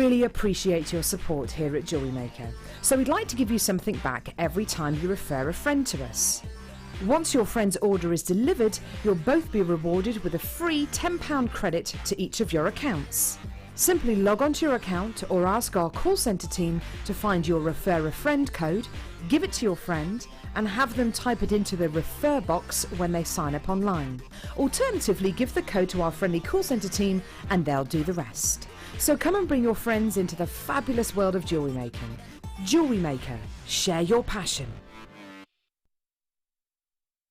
really appreciate your support here at JewelleryMaker, so we'd like to give you something back every time you refer a friend to us. Once your friend's order is delivered, you'll both be rewarded with a free £10 credit to each of your accounts. Simply log onto your account or ask our call centre team to find your Refer a Friend code, give it to your friend and have them type it into the refer box when they sign up online. Alternatively, give the code to our friendly call centre team and they'll do the rest. So come and bring your friends into the fabulous world of jewellery making. JewelleryMaker, share your passion.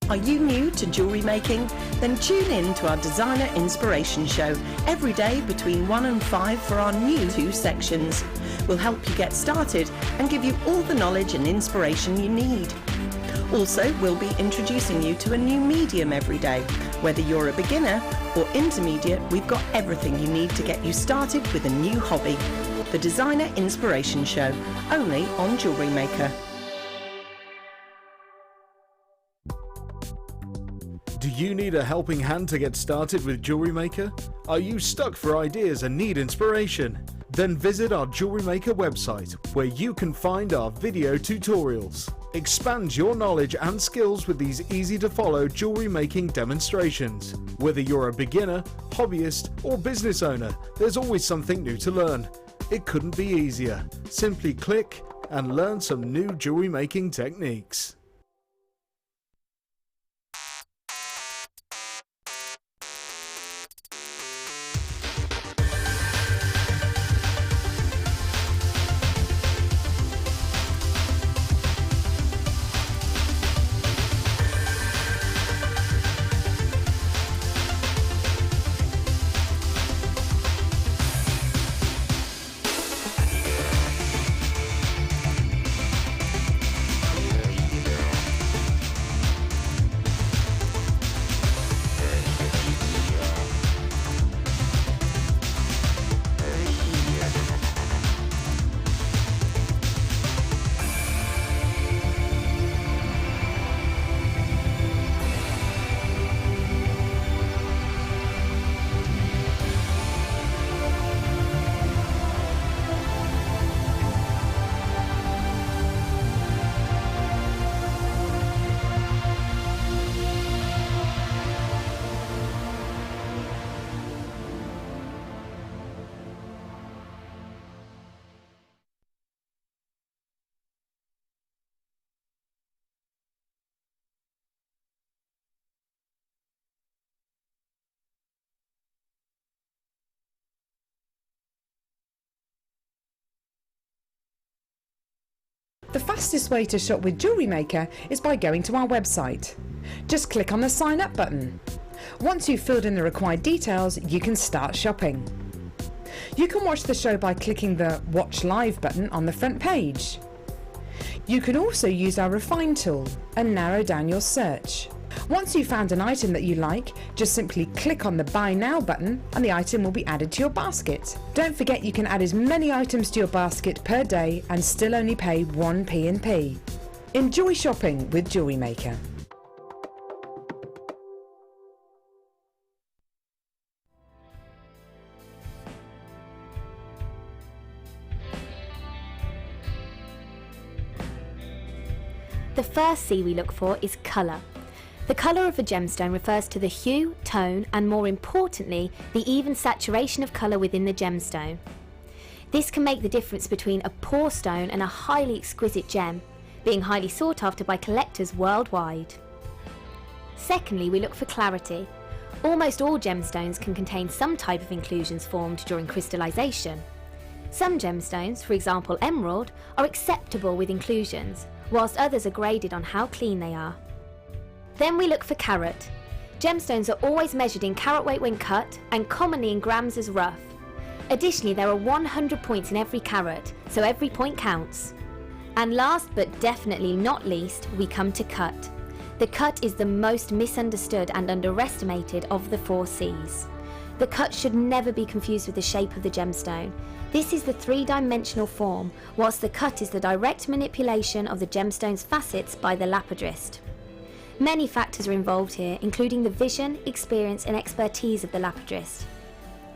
Are you new to jewellery making? Then tune in to our Designer Inspiration Show every day between 1 and 5 for our new 2 sections. We'll help you get started and give you all the knowledge and inspiration you need. Also, we'll be introducing you to a new medium every day. Whether you're a beginner or intermediate, we've got everything you need to get you started with a new hobby. The Designer Inspiration Show, only on JewelleryMaker. Do you need a helping hand to get started with JewelleryMaker? Are you stuck for ideas and need inspiration? Then visit our JewelleryMaker website where you can find our video tutorials. Expand your knowledge and skills with these easy to follow jewellery making demonstrations. Whether you're a beginner, hobbyist or business owner, there's always something new to learn. It couldn't be easier. Simply click and learn some new jewellery making techniques. The fastest way to shop with JewelleryMaker is by going to our website. Just click on the sign up button. Once you've filled in the required details, you can start shopping. You can watch the show by clicking the Watch Live button on the front page. You can also use our Refine tool and narrow down your search. Once you've found an item that you like, just simply click on the Buy Now button and the item will be added to your basket. Don't forget you can add as many items to your basket per day and still only pay 1 P&P. Enjoy shopping with JewelleryMaker. The first C we look for is colour. The colour of a gemstone refers to the hue, tone and more importantly the even saturation of colour within the gemstone. This can make the difference between a poor stone and a highly exquisite gem, being highly sought after by collectors worldwide. Secondly, we look for clarity. Almost all gemstones can contain some type of inclusions formed during crystallization. Some gemstones, for example emerald, are acceptable with inclusions, whilst others are graded on how clean they are. Then we look for carat. Gemstones are always measured in carat weight when cut and commonly in grams as rough. Additionally, there are 100 points in every carat, so every point counts. And last but definitely not least, we come to cut. The cut is the most misunderstood and underestimated of the 4 C's. The cut should never be confused with the shape of the gemstone. This is the 3-dimensional form, whilst the cut is the direct manipulation of the gemstone's facets by the lapidrist. Many factors are involved here, including the vision, experience and expertise of the lapidrist.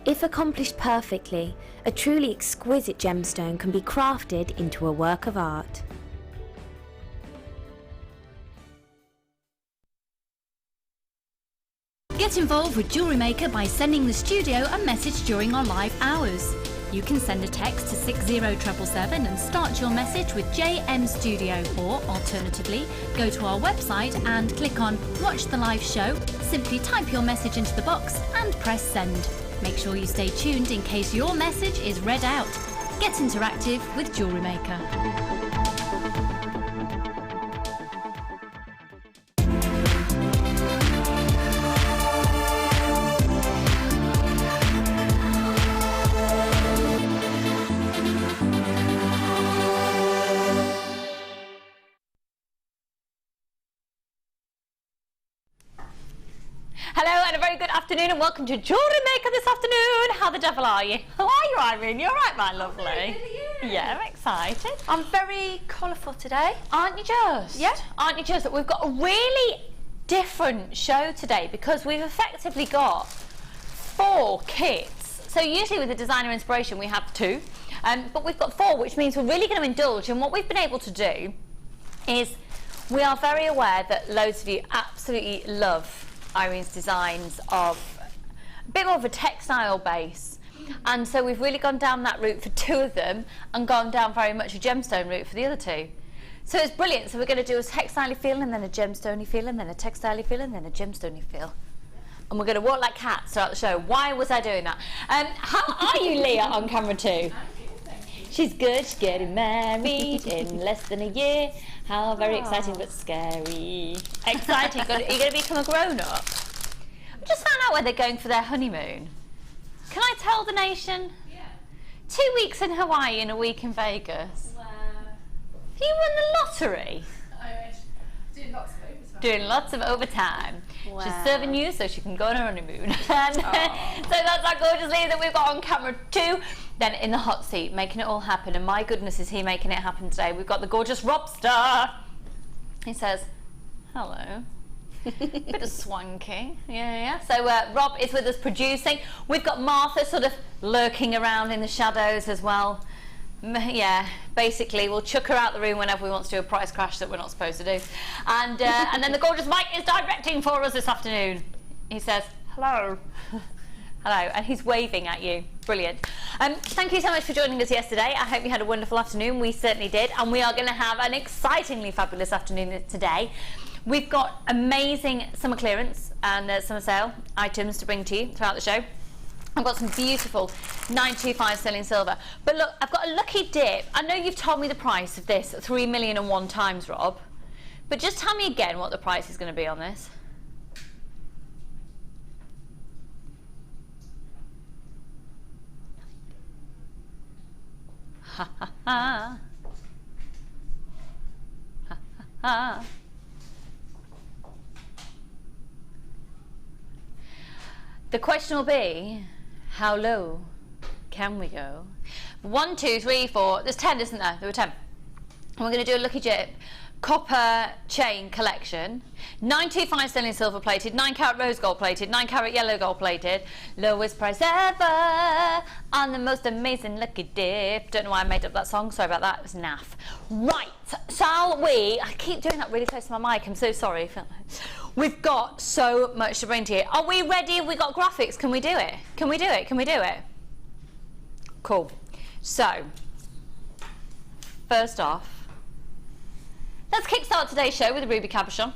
If accomplished perfectly, a truly exquisite gemstone can be crafted into a work of art. Get involved with JewelleryMaker by sending the studio a message during our live hours. You can send a text to 60777 and start your message with JM Studio, or alternatively, go to our website and click on Watch the Live Show, simply type your message into the box and press send. Make sure you stay tuned in case your message is read out. Get interactive with JewelleryMaker. Hello and a very good afternoon and welcome to JewelleryMaker this afternoon. How the devil are you? How are you, Irene? You all right, my lovely? Good, are you? Yeah, I'm excited. I'm very colourful today. Aren't you just? Yeah. Aren't you just? We've got a really different show today because we've effectively got 4 kits. So usually with the designer inspiration we have 2, but we've got 4, which means we're really going to indulge. And what we've been able to do is we are very aware that loads of you absolutely love Irene's designs of a bit more of a textile base, and so we've really gone down that route for 2 of them and gone down very much a gemstone route for the other 2. So it's brilliant. So we're going to do a textile feel and then a gemstone feel and then a textile feel and then a gemstone feel, and we're going to walk like cats throughout the show. Why was I doing that? How are you, Leah, on camera too? She's good. She's getting married in less than a year. How very exciting but scary. Exciting. Are you going to become a grown-up? I just found out where they're going for their honeymoon. Can I tell the nation? Yeah. 2 weeks in Hawaii and a week in Vegas. Wow. Have you won the lottery? I wish. Doing lots of overtime. Doing lots of overtime. Wow. She's serving you so she can go on her honeymoon. And, so that's our gorgeous Leah that we've got on camera too. Then in the hot seat, making it all happen, and my goodness is he making it happen today. We've got the gorgeous Robster. He says, hello. Bit of swanky. Yeah. So Rob is with us producing. We've got Martha sort of lurking around in the shadows as well. Yeah, basically we'll chuck her out the room whenever we want to do a price crash that we're not supposed to do. And then the gorgeous Mike is directing for us this afternoon. He says, hello. Hello, and he's waving at you. Brilliant. Thank you so much for joining us yesterday. I hope you had a wonderful afternoon. We certainly did, and we are going to have an excitingly fabulous afternoon today. We've got amazing summer clearance and summer sale items to bring to you throughout the show. I've got some beautiful 925 sterling silver. But look, I've got a lucky dip. I know you've told me the price of this 3,000,001 times, Rob, but just tell me again what the price is going to be on this. Ha ha ha. Ha ha ha. The question will be, how low can we go? 1, 2, 3, 4. There's 10, isn't there? There were 10. And we're going to do a lucky dip copper chain collection. 925 sterling silver plated, 9 carat rose gold plated, 9 carat yellow gold plated. Lowest price ever on the most amazing lucky dip. Don't know why I made up that song. Sorry about that. It was naff. Right. Shall we? I keep doing that really close to my mic. I'm so sorry. We've got so much to bring to you. Are we ready? Have we got graphics? Can we do it? Can we do it? Can we do it? Cool. So, first off, let's kickstart today's show with a ruby cabochon.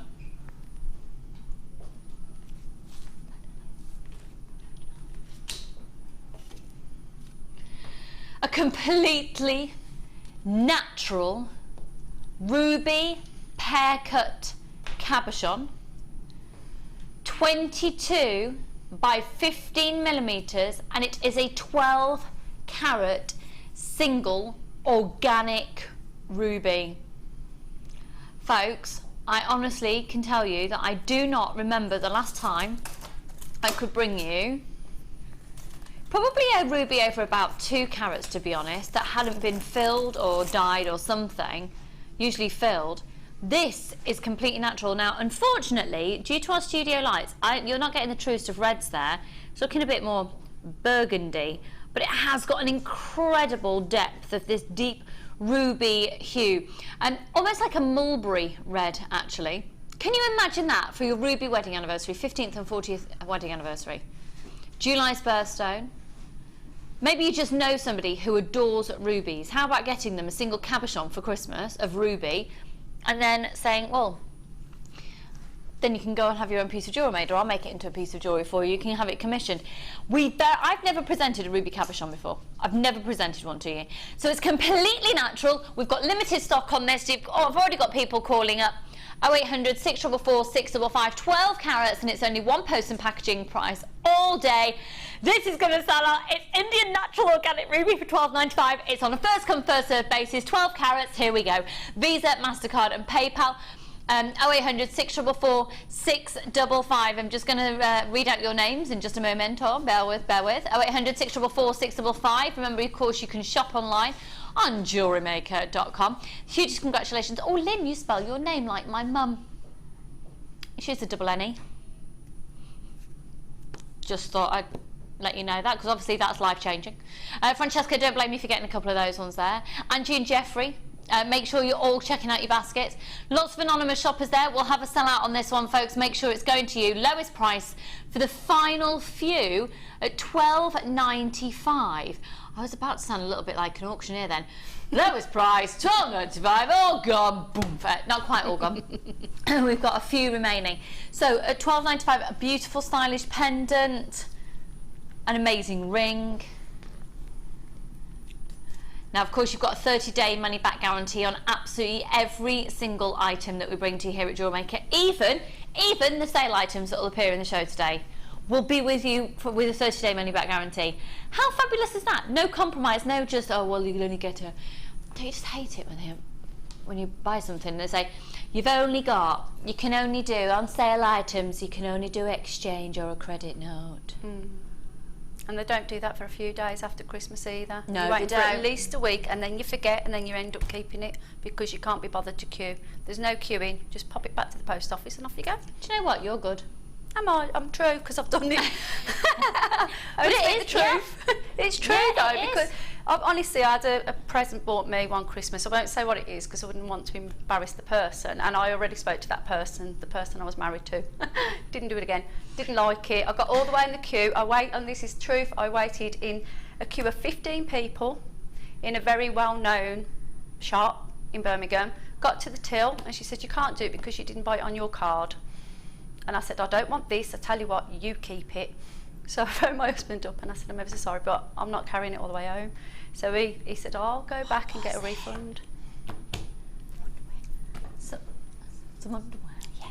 A completely natural ruby pear cut cabochon, 22 by 15 millimeters, and it is a 12 carat single organic ruby. Folks, I honestly can tell you that I do not remember the last time I could bring you probably a ruby over about 2 carats, to be honest, that hadn't been filled or dyed or something, usually filled. This is completely natural. Now, unfortunately, due to our studio lights, you're not getting the truest of reds there. It's looking a bit more burgundy, but it has got an incredible depth of this deep ruby hue, and almost like a mulberry red actually. Can you imagine that for your ruby wedding anniversary, 15th and 40th wedding anniversary? July's birthstone. Maybe you just know somebody who adores rubies. How about getting them a single cabochon for Christmas of ruby, and then saying, well, then you can go and have your own piece of jewellery made, or I'll make it into a piece of jewellery for you. You can have it commissioned. I've never presented a ruby cabochon before. I've never presented one to you. So it's completely natural. We've got limited stock on this. I've already got people calling up. 0800 644 655, 12 carats, and it's only one post and packaging price all day. This is going to sell out. It's Indian natural organic ruby for $12.95. It's on a first come first served basis. 12 carats. Here we go. Visa, MasterCard, and PayPal. 0800 644 655. I'm just going to read out your names in just a moment. Bear with. 0800 644 655. Remember, of course, you can shop online on JewelleryMaker.com. Huge congratulations. Oh, Lynn, you spell your name like my mum. She's a double N-E. Just thought I'd let you know that, because obviously that's life-changing. Francesca, don't blame me for getting a couple of those ones there. Angie and Jeffrey, make sure you're all checking out your baskets. Lots of anonymous shoppers there. We'll have a sellout on this one, folks. Make sure it's going to you. Lowest price for the final few at $12.95. I was about to sound a little bit like an auctioneer then. Lowest price, $12.95, all gone. Boom. Not quite all gone. We've got a few remaining. So at $12.95, a beautiful stylish pendant, an amazing ring. Now, of course, you've got a 30-day money-back guarantee on absolutely every single item that we bring to you here at JewelleryMaker. Even the sale items that will appear in the show today will be with you with a 30-day money-back guarantee. How fabulous is that? No compromise, no just, oh, well, you'll only get a... Don't you just hate it when you buy something and they say, you can only do, on sale items, you can only do exchange or a credit note. And they don't do that for a few days after Christmas either. No, you wait they for don't. at least a week, and then you forget, and then you end up keeping it because you can't be bothered to queue. There's no queuing. Just pop it back to the post office and off you go. Do you know what? You're good. I'm true, because I've done it. But it is the truth. Yeah. It's true, Yeah, though, because honestly, I had a present bought me one Christmas. I won't say what it is because I wouldn't want to embarrass the person, and I already spoke to that person, the person I was married to. Didn't do it again. Didn't like it. I got all the way in the queue. And this is truth, I waited in a queue of 15 people in a very well-known shop in Birmingham. Got to the till, and she said, you can't do it because you didn't buy it on your card. And I said, I don't want this. I tell you what, you keep it. So I phoned my husband up and I said, I'm ever so sorry, but I'm not carrying it all the way home. So he said, oh, I'll go back and get a refund. Some underwear. Yeah,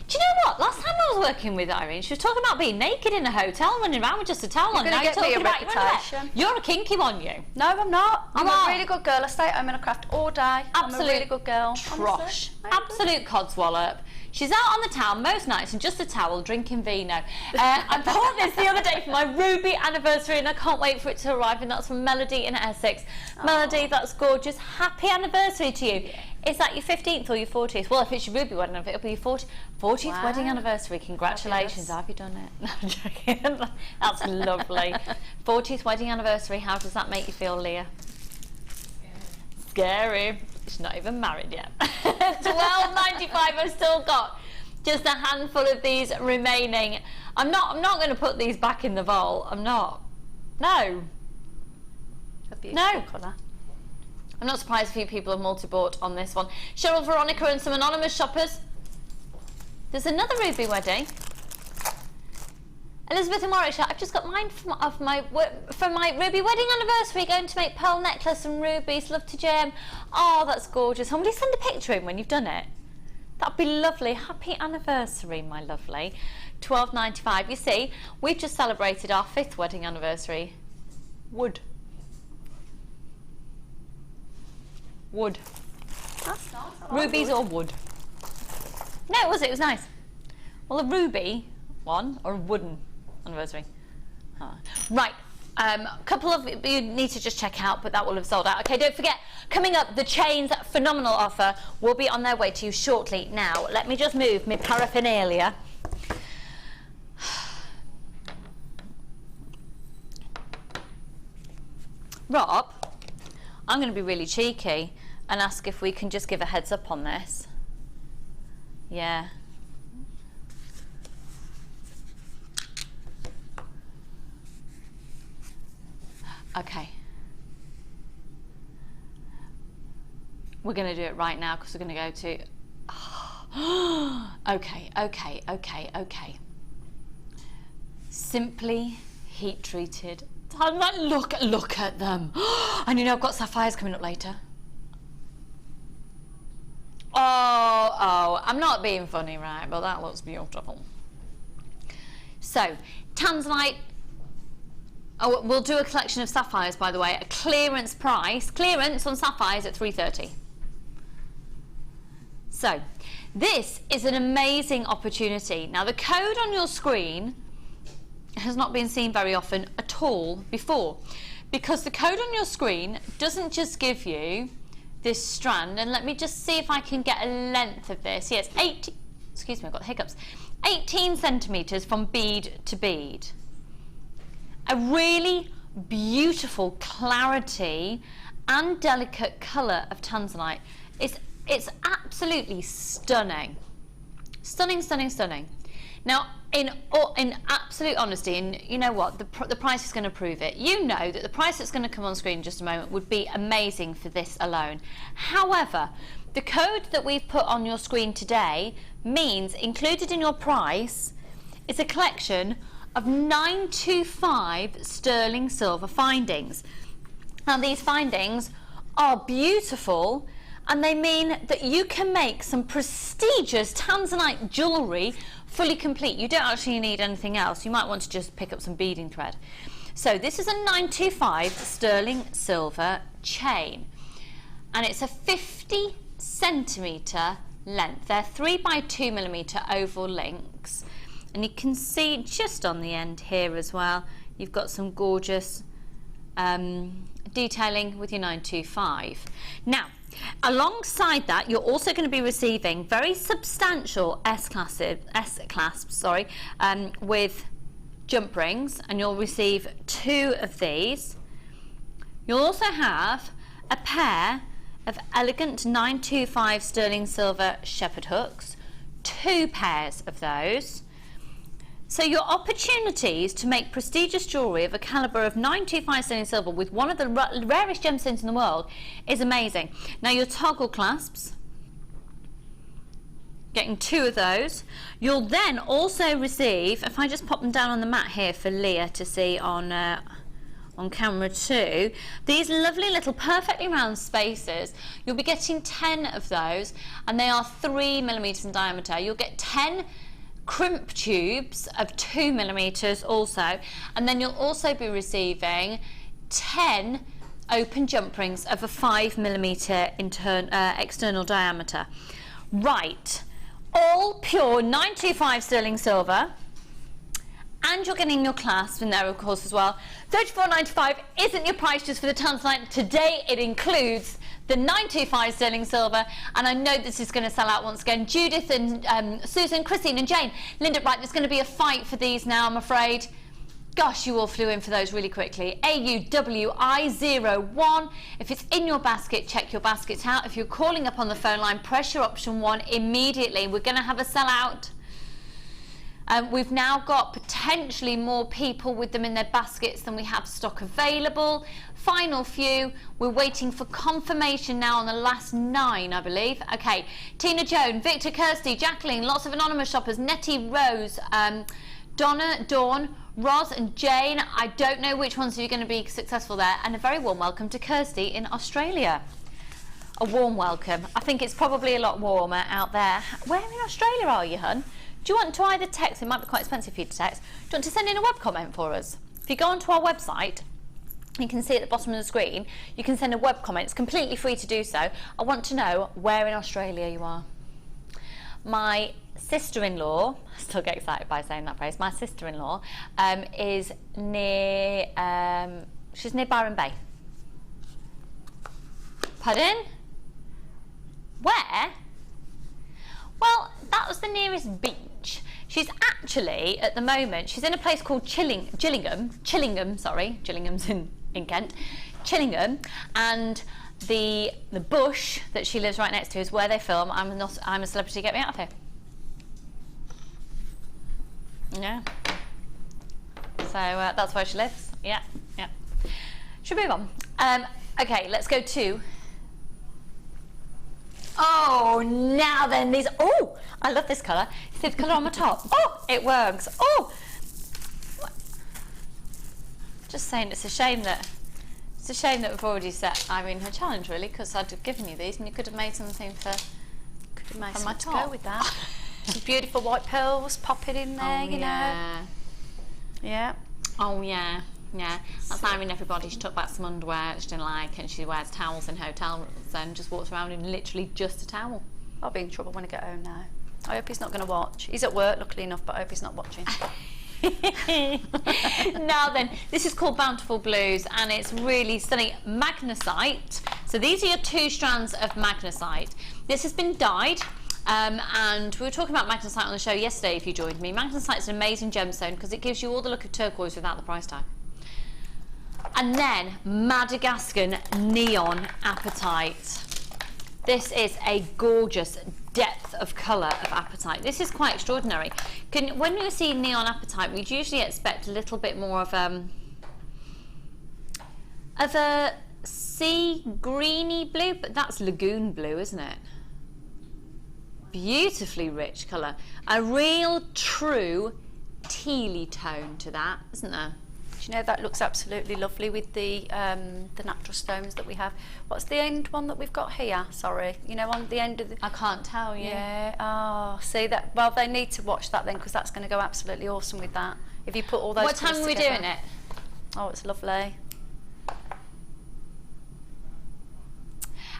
do you know what? Last time I was working with Irene, she was talking about being naked in a hotel, running around with just a towel on. You're going to get me a reputation. You're a kinky one, you. No, I'm not. I'm a really good girl. I stay at home in a craft all day. I'm a really good girl. Trosh. Absolute codswallop. She's out on the town most nights in just a towel, drinking vino. I bought this the other day for my ruby anniversary, and I can't wait for it to arrive, and that's from Melody in Essex. Aww. Melody, that's gorgeous. Happy anniversary to you. Yeah. Is that your 15th or your 40th? Well, if it's your ruby wedding, it'll be your 40th wedding anniversary. Congratulations. Have you done it? No, I'm joking. That's lovely. 40th wedding anniversary. How does that make you feel, Leah? Scary. She's not even married yet. $12.95. I've still got just a handful of these remaining. I'm not going to put these back in the vault. I'm not. No. No. Colour. I'm not surprised a few people have multi-bought on this one. Cheryl, Veronica, and some anonymous shoppers. There's another ruby wedding. Elizabeth in Warwickshire, I've just got mine from my ruby wedding anniversary, going to make pearl necklace and rubies. Love to Jem. Oh, that's gorgeous. Somebody send a picture in when you've done it. That'd be lovely. Happy anniversary, my lovely. $12.95. You see, we've just celebrated our 5th wedding anniversary. Wood. That's nice. Rubies or wood? No, it was nice. Well, a ruby one or a wooden anniversary. Right, a couple of you need to just check out, but that will have sold out. Okay, don't forget, coming up, the chains phenomenal offer will be on their way to you shortly. Now, let me just move my paraphernalia. Rob, I'm going to be really cheeky and ask if we can just give a heads up on this. Yeah. Okay. We're going to do it right now because we're going to go to... Okay. Simply heat treated. Look at them. And you know I've got sapphires coming up later. Oh, I'm not being funny, right? But that looks beautiful. So, Tanzanite. Oh, we'll do a collection of sapphires, by the way. A clearance price. Clearance on sapphires at $330. So, this is an amazing opportunity. Now, the code on your screen has not been seen very often at all before, because the code on your screen doesn't just give you this strand, and let me just see if I can get a length of this. Yes, excuse me, I've got the hiccups. 18 centimetres from bead to bead. A really beautiful clarity and delicate colour of Tanzanite. It's absolutely stunning. Stunning. Now, in absolute honesty, and you know what, the price is going to prove it. You know that the price that's going to come on screen in just a moment would be amazing for this alone. However, the code that we've put on your screen today means included in your price is a collection of 925 sterling silver findings. Now, these findings are beautiful, and they mean that you can make some prestigious Tanzanite jewellery fully complete. You don't actually need anything else. You might want to just pick up some beading thread. So this is a 925 sterling silver chain, and it's a 50 centimetre length. They're 3 by 2 millimetre oval links, and you can see just on the end here as well, you've got some gorgeous detailing with your 925. Now, alongside that, you're also going to be receiving very substantial S-clasps, with jump rings, and you'll receive 2 of these. You'll also have a pair of elegant 925 sterling silver shepherd hooks, 2 pairs of those. So your opportunities to make prestigious jewellery of a calibre of 925 sterling silver with one of the rarest gemstones in the world is amazing. Now, your toggle clasps, getting 2 of those. You'll then also receive, if I just pop them down on the mat here for Leah to see on camera too, these lovely little perfectly round spacers. You'll be getting 10 of those, and they are 3 millimetres in diameter. You'll get 10 crimp tubes of 2 millimetres also, and then you'll also be receiving 10 open jump rings of a 5 millimetre external diameter. Right, all pure 925 sterling silver, and you're getting your clasp in there of course as well. $34.95 isn't your price just for the Tanzanite. Today it includes the 925 sterling silver, and I know this is going to sell out once again. Judith and Susan, Christine and Jane, Linda, right, there's going to be a fight for these now, I'm afraid. Gosh, you all flew in for those really quickly. AUWI01. If it's in your basket, check your baskets out. If you're calling up on the phone line, press your option 1 immediately. We're going to have a sellout. We've now got potentially more people with them in their baskets than we have stock available. Final few. We're waiting for confirmation now on the last 9, I believe. Okay, Tina Joan, Victor, Kirsty, Jacqueline, lots of anonymous shoppers, Nettie, Rose, Donna, Dawn, Roz and Jane. I don't know which ones are going to be successful there. And a very warm welcome to Kirsty in Australia. A warm welcome. I think it's probably a lot warmer out there. Where in Australia are you, hun? Do you want to either text, it might be quite expensive for you to text, do you want to send in a web comment for us? If you go onto our website, you can see at the bottom of the screen, you can send a web comment. It's completely free to do so. I want to know where in Australia you are. My sister-in-law, I still get excited by saying that phrase, my sister-in-law is near, she's near Byron Bay. Pardon? Where? Well, that was the nearest beach. She's actually, at the moment, she's in a place called Gillingham's in Kent. Chillingham, and the bush that she lives right next to is where they film I'm a Celebrity, Get Me Out of Here. Yeah. So that's where she lives. Yeah, yeah. Should we move on? Okay, let's go to... Oh, now then, these... Oh, I love this colour. See the colour on the top? Oh, it works. Oh! Just saying, it's a shame that we've already set Irene her challenge, really, because I'd have given you these and you could have made something for my top. To go with that. Some beautiful white pearls popping in there, you know. Yeah. Oh, yeah. Yeah, that's Irene, everybody. She took back some underwear she didn't like, and she wears towels in hotels and just walks around in literally just a towel. I'll be in trouble when I get home now. I hope he's not going to watch. He's at work, luckily enough, but I hope he's not watching. Now then, this is called Bountiful Blues, and it's really stunning. Magnesite. So these are your 2 strands of magnesite. This has been dyed. And we were talking about magnesite on the show yesterday if you joined me. Magnesite is an amazing gemstone because it gives you all the look of turquoise without the price tag. And then Madagascan neon apatite. This is a gorgeous depth of colour of apatite. This is quite extraordinary. When you see neon apatite, we'd usually expect a little bit more of a sea greeny blue, but that's lagoon blue, isn't it? Beautifully rich colour. A real true tealy tone to that, isn't there? Do you know, that looks absolutely lovely with the natural stones that we have. What's the end one that we've got here? Sorry, you know, on the end of the... I can't tell you. Yeah, oh, see that? Well, they need to watch that then, because that's going to go absolutely awesome with that. If you put all those... What time are we doing it? Oh, it's lovely.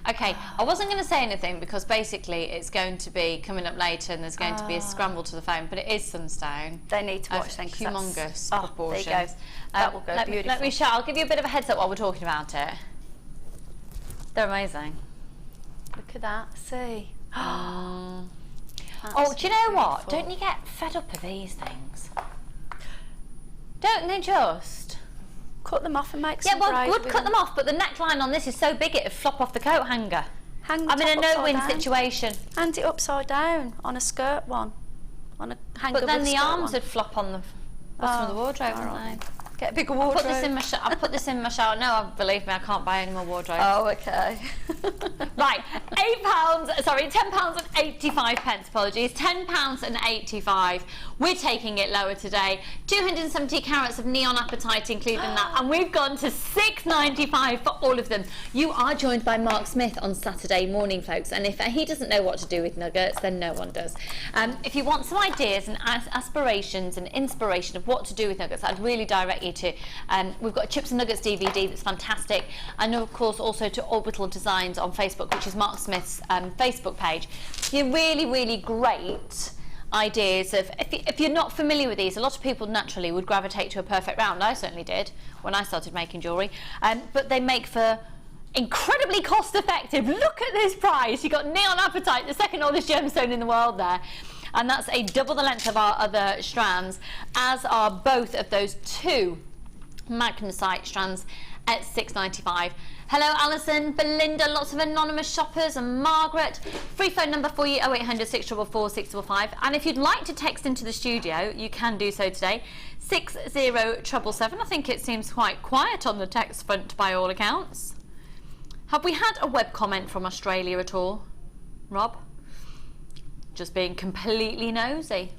Okay, I wasn't going to say anything because basically it's going to be coming up later and there's going to be a scramble to the phone, but it is Sunstone. They need to watch then, humongous proportions. There you go. That will go beautiful. Let me show. I'll give you a bit of a heads up while we're talking about it. They're amazing. Look at that. See. Oh, do you know what? Don't you get fed up of these things? Don't they just? Cut them off and make some braid. Yeah, well, good, cut them off, but the neckline on this is so big it'd flop off the coat hanger. I'm in a no-win situation. Hand it upside down on a skirt one. On a hanger. But then the arms would flop on the bottom of the wardrobe, wouldn't they? Get a bigger wardrobe. I'll put this in my shower. No, believe me, I can't buy any more wardrobe. Oh, okay. Right, £10 and 85 pence, apologies. £10 and 85. We're taking it lower today. 270 carats of neon apatite included in that, and we've gone to £6.95 for all of them. You are joined by Mark Smith on Saturday morning, folks, and if he doesn't know what to do with nuggets, then no one does. If you want some ideas and aspirations and inspiration of what to do with nuggets, I'd really direct you to. We've got a Chips and Nuggets DVD that's fantastic, and of course also to Orbital Designs on Facebook, which is Mark Smith's Facebook page. You're really great ideas of, if you're not familiar with these, a lot of people naturally would gravitate to a perfect round. I certainly did when I started making jewellery, but they make for incredibly cost effective. Look at this price. You've got neon apatite, the second oldest gemstone in the world there. And that's a double the length of our other strands, as are both of those 2 magnesite strands at £6.95. Hello Alison, Belinda, lots of anonymous shoppers, and Margaret. Free phone number for you, 0800 644 655. And if you'd like to text into the studio, you can do so today, 60777. I think it seems quite quiet on the text front by all accounts. Have we had a web comment from Australia at all, Rob? Just being completely nosy.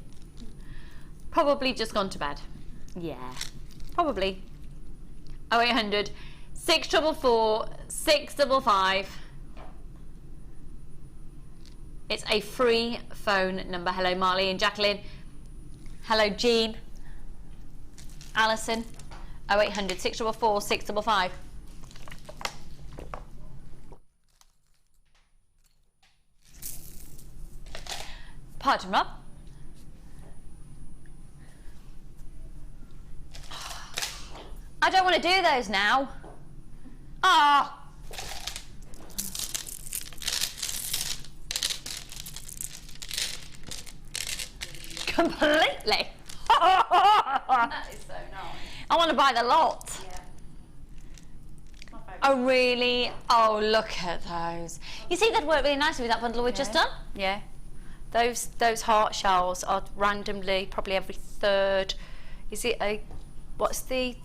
Probably just gone to bed. Yeah, probably. 0800 644 655. It's a free phone number. Hello Marley and Jacqueline. Hello Jean. Alison. 0800 644 655. Pardon, Rob. I don't want to do those now. Ah. Completely. That is so nice. I want to buy the lot. Yeah. Oh, really? Oh, look at those. You see, that worked really nicely with that bundle we've just done? Yeah. Those heart shells are randomly, probably every third. Is it a, what's the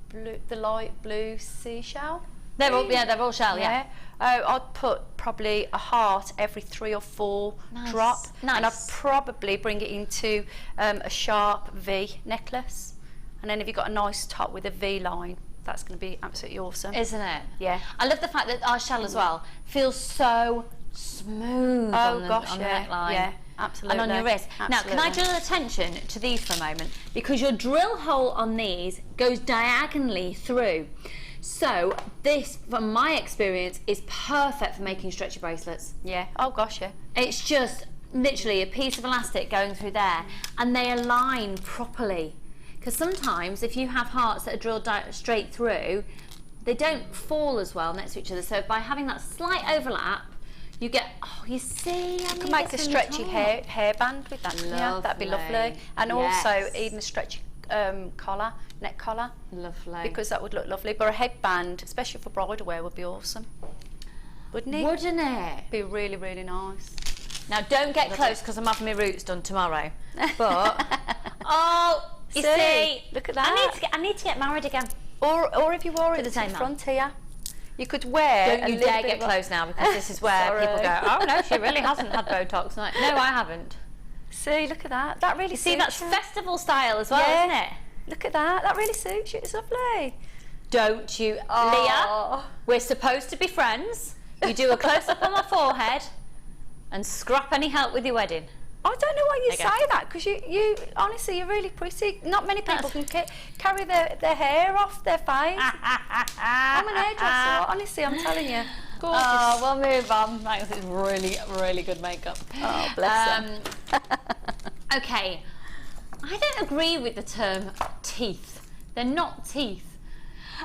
blue, the light blue seashell? They're all shell, yeah. Oh, I'd put probably a heart every 3 or 4 drop. Nice. And I'd probably bring it into a sharp V necklace. And then if you've got a nice top with a V line, that's going to be absolutely awesome. Isn't it? Yeah. I love the fact that our shell as well feels so smooth on the neckline. Yeah, absolutely. And on your wrist. Absolutely. Now, can I draw attention to these for a moment? Because your drill hole on these goes diagonally through. So this, from my experience, is perfect for making stretchy bracelets. Yeah. Oh gosh, yeah. It's just literally a piece of elastic going through there, and they align properly. Because sometimes if you have hearts that are drilled straight through, they don't fall as well next to each other. So by having that slight overlap, you get, oh, you see, You can make a stretchy hairband with that. Yeah, that'd be lovely. And also even a stretchy collar, neck collar. Lovely. Because that would look lovely. But a headband, especially for bridal wear, would be awesome. Wouldn't it? Wouldn't it? Be really, really nice. Now don't get close because I'm having my roots done tomorrow. But oh, you see, look at that. I need to get married again. Or if you wore it the to same the man. front here, you could wear. Don't you dare get close now, because this is where people go, oh no, she really hasn't had Botox. No, I haven't. See, look at that. That really See, suits that's you. festival style as well, isn't it? Look at that. That really suits you. It's lovely. Don't you, Leah? We're supposed to be friends. You do a close up on my forehead and scrap any help with your wedding. I don't know why you There you say go. that, because you honestly, you're really pretty. Not many people can carry their hair off their face. I'm an hairdresser. Honestly, I'm telling you. Gorgeous. Oh, we'll move on. Thanks, it's really, really good makeup. Oh, bless them. Okay, I don't agree with the term teeth. They're not teeth.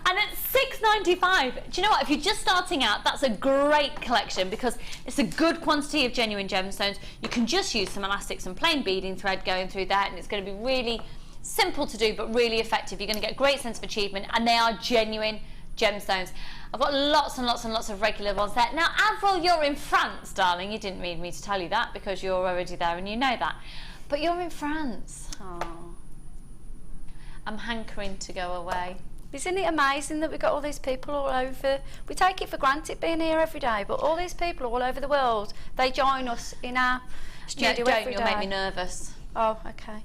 And at $6.95, do you know what? If you're just starting out, that's a great collection because it's a good quantity of genuine gemstones. You can just use some elastics and plain beading thread going through that, and it's going to be really simple to do but really effective. You're going to get a great sense of achievement, and they are genuine gemstones. I've got lots and lots and lots of regular ones there. Now, Avril, you're in France, darling. You didn't need me to tell you that because you're already there and you know that. But you're in France. Oh. I'm hankering to go away. Isn't it amazing that we've got all these people all over? We take it for granted being here every day, but all these people all over the world, they join us in our studio every day. You'll make me nervous. Oh, okay.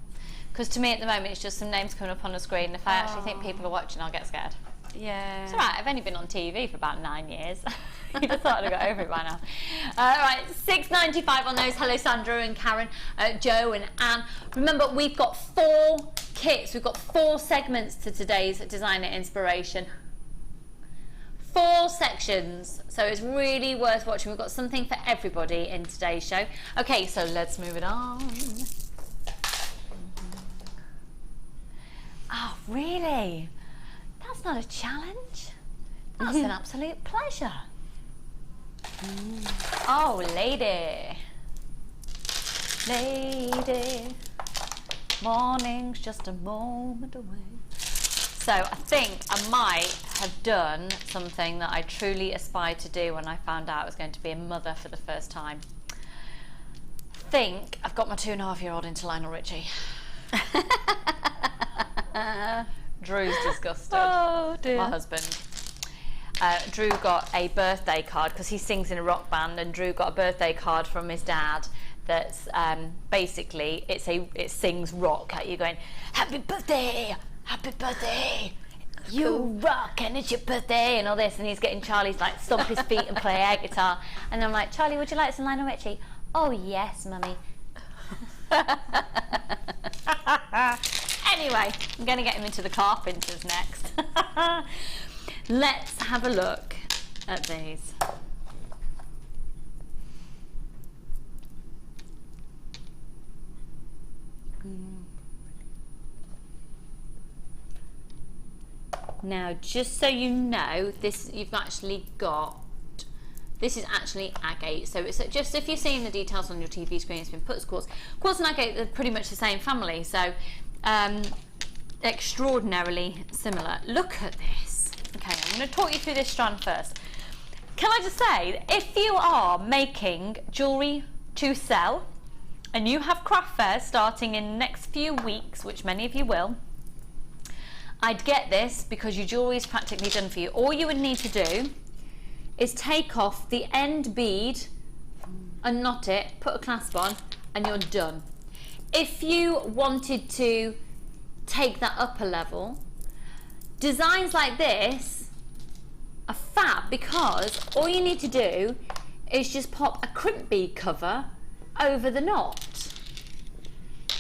Because to me at the moment it's just some names coming up on the screen. If I actually think people are watching, I'll get scared. Yeah. It's alright, I've only been on TV for about 9 years. You'd have thought I'd got over it by now. Right, $6.95 on those. Hello Sandra and Karen, Joe and Anne. Remember, we've got 4 kits. We've got 4 segments to today's designer inspiration. 4 sections, so it's really worth watching. We've got something for everybody in today's show. Okay, so let's move it on. Oh, really? That's not a challenge. That's an absolute pleasure. Oh, lady. Lady. Morning's just a moment away. So I think I might have done something that I truly aspired to do when I found out I was going to be a mother for the first time. I think I've got my 2.5-year-old into Lionel Richie. Drew's disgusted. Oh dear. My husband. Drew got a birthday card because he sings in a rock band, and Drew got a birthday card from his dad that's basically it sings rock at you going, happy birthday, you rock, and it's your birthday, and all this, and he's getting Charlie to like stomp his feet and play air guitar, and I'm like, Charlie, would you like some Lionel Richie? Oh yes, mummy. Anyway, I'm going to get him into the Carpenters next. Let's have a look at these. Now, just so you know, this you've actually got. This is actually agate, so it's just if you're seeing the details on your TV screen, it's been put as quartz. Quartz and agate are pretty much the same family, so extraordinarily similar. Look at this. Okay, I'm going to talk you through this strand first. Can I just say, if you are making jewellery to sell, and you have craft fairs starting in the next few weeks, which many of you will, I'd get this because your jewellery is practically done for you. All you would need to do is take off the end bead and knot it, put a clasp on, and you're done. If you wanted to take that up a level, designs like this are fab because all you need to do is just pop a crimp bead cover over the knot.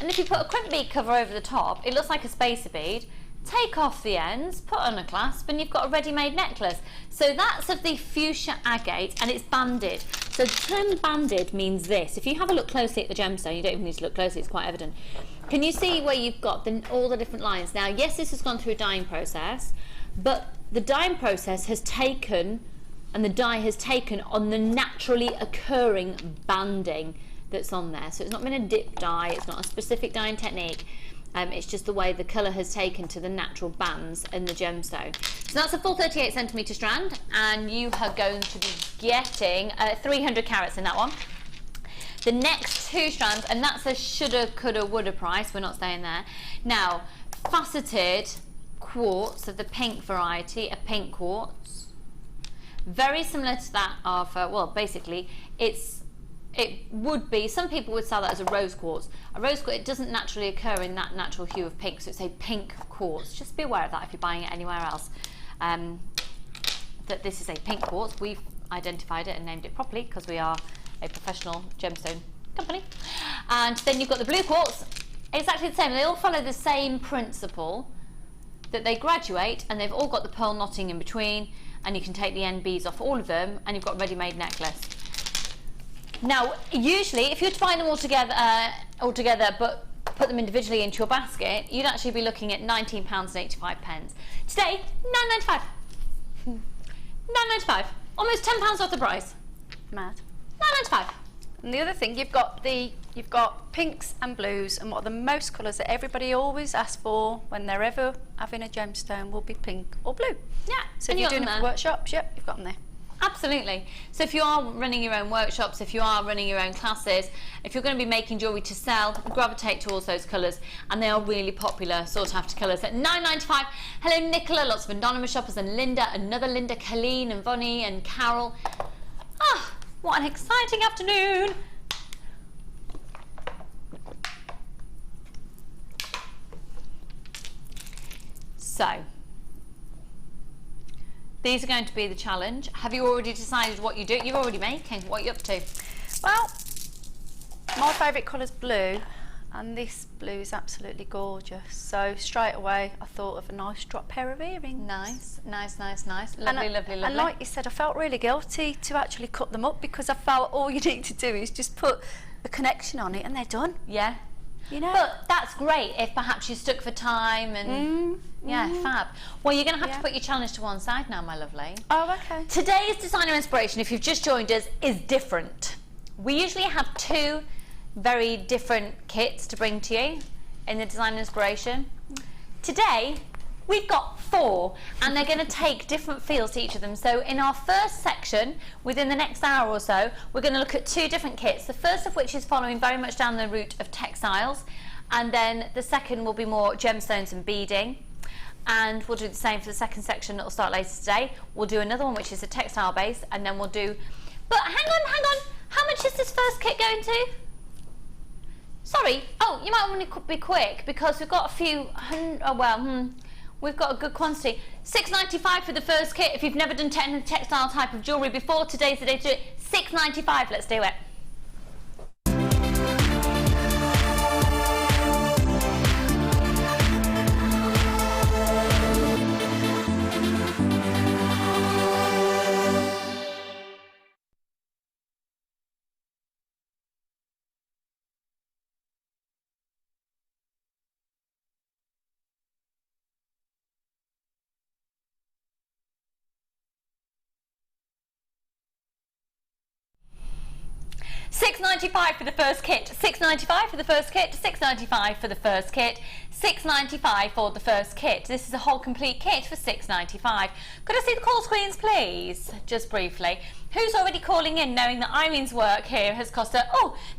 And if you put a crimp bead cover over the top, it looks like a spacer bead. Take off the ends, put on a clasp, and you've got a ready-made necklace. So that's of the fuchsia agate, and it's banded. So the term banded means this. If you have a look closely at the gemstone, you don't even need to look closely, it's quite evident. Can you see where you've got all the different lines? Now, yes, this has gone through a dyeing process, but the dyeing process has taken, and the dye has taken on the naturally occurring banding that's on there. So it's not been a dip dye, it's not a specific dyeing technique. It's just the way the colour has taken to the natural bands in the gemstone. So that's a full 38 centimetre strand, and you are going to be getting 300 carats in that one. The next two strands, and that's a shoulda, coulda, woulda price, we're not staying there. Now, faceted quartz of the pink variety, a pink quartz. Very similar to that of, well, basically, it would be, some people would sell that as a rose quartz. A rose quartz, it doesn't naturally occur in that natural hue of pink, so it's a pink quartz. Just be aware of that if you're buying it anywhere else, that this is a pink quartz. We've identified it and named it properly because we are a professional gemstone company. And then you've got the blue quartz, exactly the same. They all follow the same principle, that they graduate and they've all got the pearl knotting in between, and you can take the end beads off all of them and you've got a ready-made necklace. Now, usually, if you were to buy them all together, but put them individually into your basket, you'd actually be looking at £19.85. Today, £9.95. £9.95. Almost £10 off the price. Mad. £9.95. And the other thing, you've got pinks and blues, and what the most colours that everybody always asks for when they're ever having a gemstone will be pink or blue. Yeah. So if you're doing it for workshops, yep, you've got them there. Absolutely. So if you are running your own workshops, if you are running your own classes, if you're going to be making jewellery to sell, gravitate towards those colours, and they are really popular sought after colours at £9.95. Hello Nicola, lots of anonymous shoppers, and Linda, another Linda, Colleen and Vonnie and Carol. Ah, what an exciting afternoon. So, these are going to be the challenge. Have you already decided what you do? You're already making. What are you up to? Well, my favourite colour's blue, and this blue is absolutely gorgeous. So straight away, I thought of a nice drop pair of earrings. Nice, nice, nice, nice. Lovely, lovely, lovely. And like you said, I felt really guilty to actually cut them up because I felt all you need to do is just put a connection on it and they're done. Yeah. You know? But that's great if perhaps you're stuck for time and yeah, fab. Well, you're going to have to put your challenge to one side now, my lovely. Oh, okay. Today's designer inspiration, if you've just joined us, is different. We usually have two very different kits to bring to you in the designer inspiration. Today, we've got four, and they're going to take different feels to each of them. So in our first section, within the next hour or so, we're going to look at two different kits. The first of which is following very much down the route of textiles, and then the second will be more gemstones and beading. And we'll do the same for the second section that will start later today. We'll do another one which is a textile base, and then we'll do... But hang on, how much is this first kit going to? Sorry, oh, you might want to be quick because we've got a few we've got a good quantity. £6.95 for the first kit. If you've never done textile type of jewellery before, today's the day to do it. £6.95, let's do it. £6.95 for the first kit, £6.95 for the first kit, £6.95 for the first kit, £6.95 for the first kit. This is a whole complete kit for £6.95. Could I see the call screens, please? Just briefly. Who's already calling in knowing that Irene's work here has cost her,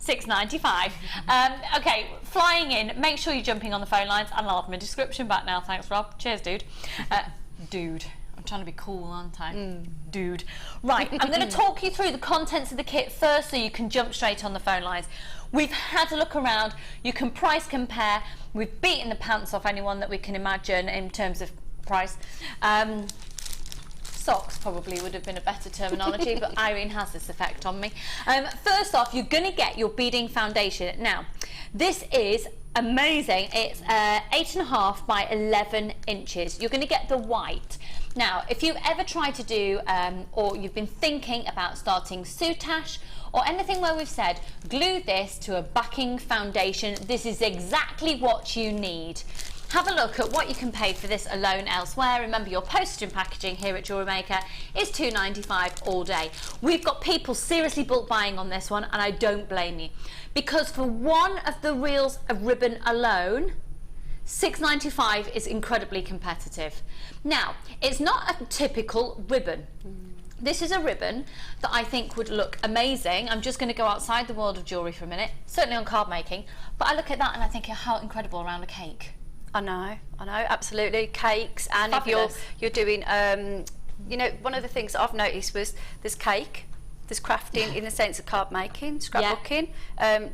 £6.95. Okay, flying in, make sure you're jumping on the phone lines, and I'll have my description back now. Thanks, Rob. Cheers, dude. Dude. I'm trying to be cool, aren't I? Dude. Right, I'm going to talk you through the contents of the kit first so you can jump straight on the phone lines. We've had a look around. You can price compare. We've beaten the pants off anyone that we can imagine in terms of price. Socks probably would have been a better terminology, but Irene has this effect on me. First off, you're going to get your beading foundation. Now, this is amazing. It's 8.5 by 11 inches. You're going to get the white. Now, if you've ever tried to do, or you've been thinking about starting soutache, or anything where we've said, glue this to a backing foundation, this is exactly what you need. Have a look at what you can pay for this alone elsewhere. Remember, your postage and packaging here at JewelleryMaker is £2.95 all day. We've got people seriously bulk buying on this one, and I don't blame you. Because for one of the reels of ribbon alone, £6.95 is incredibly competitive. Now, it's not a typical ribbon. This is a ribbon that I think would look amazing. I'm just going to go outside the world of jewellery for a minute, certainly on card making, but I look at that and I think how incredible around a cake. I know, absolutely. Cakes, and Fabulous. If you're doing, you know, one of the things I've noticed was there's cake, there's crafting in the sense of card making, scrapbooking,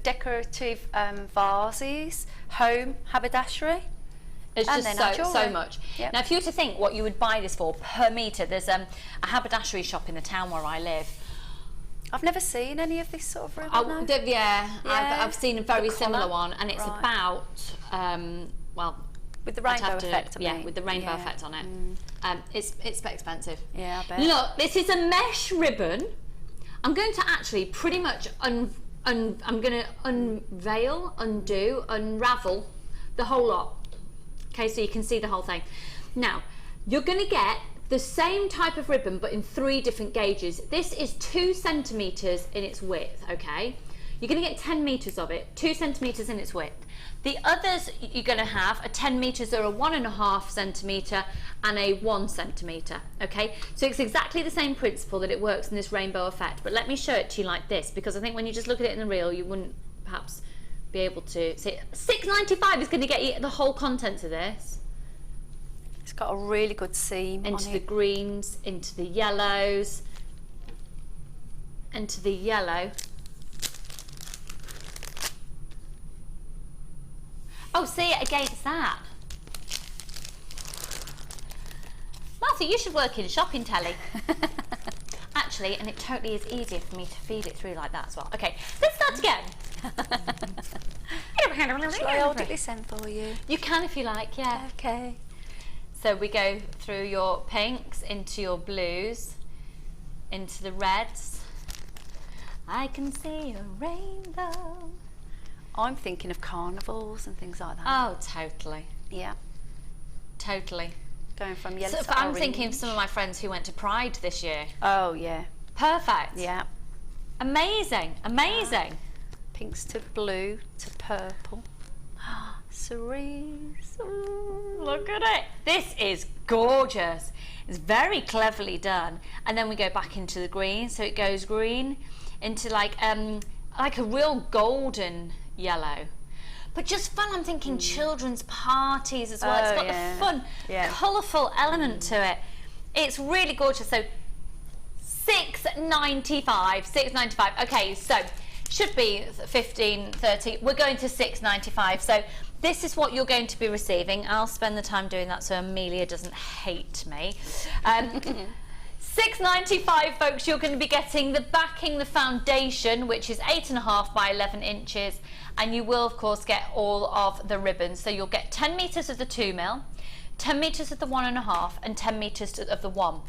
decorative vases, home haberdashery. It's and just so much. Yep. Now, if you were to think what you would buy this for per metre, there's a haberdashery shop in the town where I live. I've never seen any of this sort of ribbon. I've seen a very similar one, and it's about, well, with the rainbow effect, with the rainbow effect on it. It's expensive. Yeah, I bet. Look, this is a mesh ribbon. I'm going to actually pretty much I'm going to unravel the whole lot. Okay, so you can see the whole thing. Now, you're going to get the same type of ribbon, but in 3 different gauges. This is 2 centimetres in its width, okay? You're going to get 10 metres of it, 2 centimetres in its width. The others you're going to have are 10 metres or a 1.5 centimetre and a 1 centimetre, okay? So it's exactly the same principle that it works in this rainbow effect, but let me show it to you like this, because I think when you just look at it in the reel, you wouldn't perhaps be able to see. £6.95 is going to get you the whole contents of this. It's got a really good seam into on the it. greens, into the yellows, into the yellow. Oh, see it against that. Martha, you should work in shopping telly. Actually, and it totally is easier for me to feed it through like that as well. Okay, let's start again. Shall I hold it this end for you? You can if you like, yeah. Okay. So we go through your pinks, into your blues, into the reds. I can see a rainbow. I'm thinking of carnivals and things like that. Oh, totally. Yeah. Totally. Going from yellow to I'm orange. thinking of some of my friends who went to Pride this year. Oh, yeah. Perfect. Yeah. Amazing. Amazing. Yeah. Pinks to blue to purple. Cerise. Look at it. This is gorgeous. It's very cleverly done. And then we go back into the green. So it goes green into like a real golden yellow. But just fun. I'm thinking children's parties as well. It's got the fun, colourful element to it. It's really gorgeous. So £6.95. £6.95. Okay, so should be 15, 30. We're going to £6.95. So this is what you're going to be receiving. I'll spend the time doing that so Amelia doesn't hate me. £6.95, folks. You're going to be getting the backing, the foundation, which is 8.5 by 11 inches. And you will, of course, get all of the ribbons. So you'll get 10 metres of the 2mm, 10 metres of the 1.5, and 10 metres of the 1.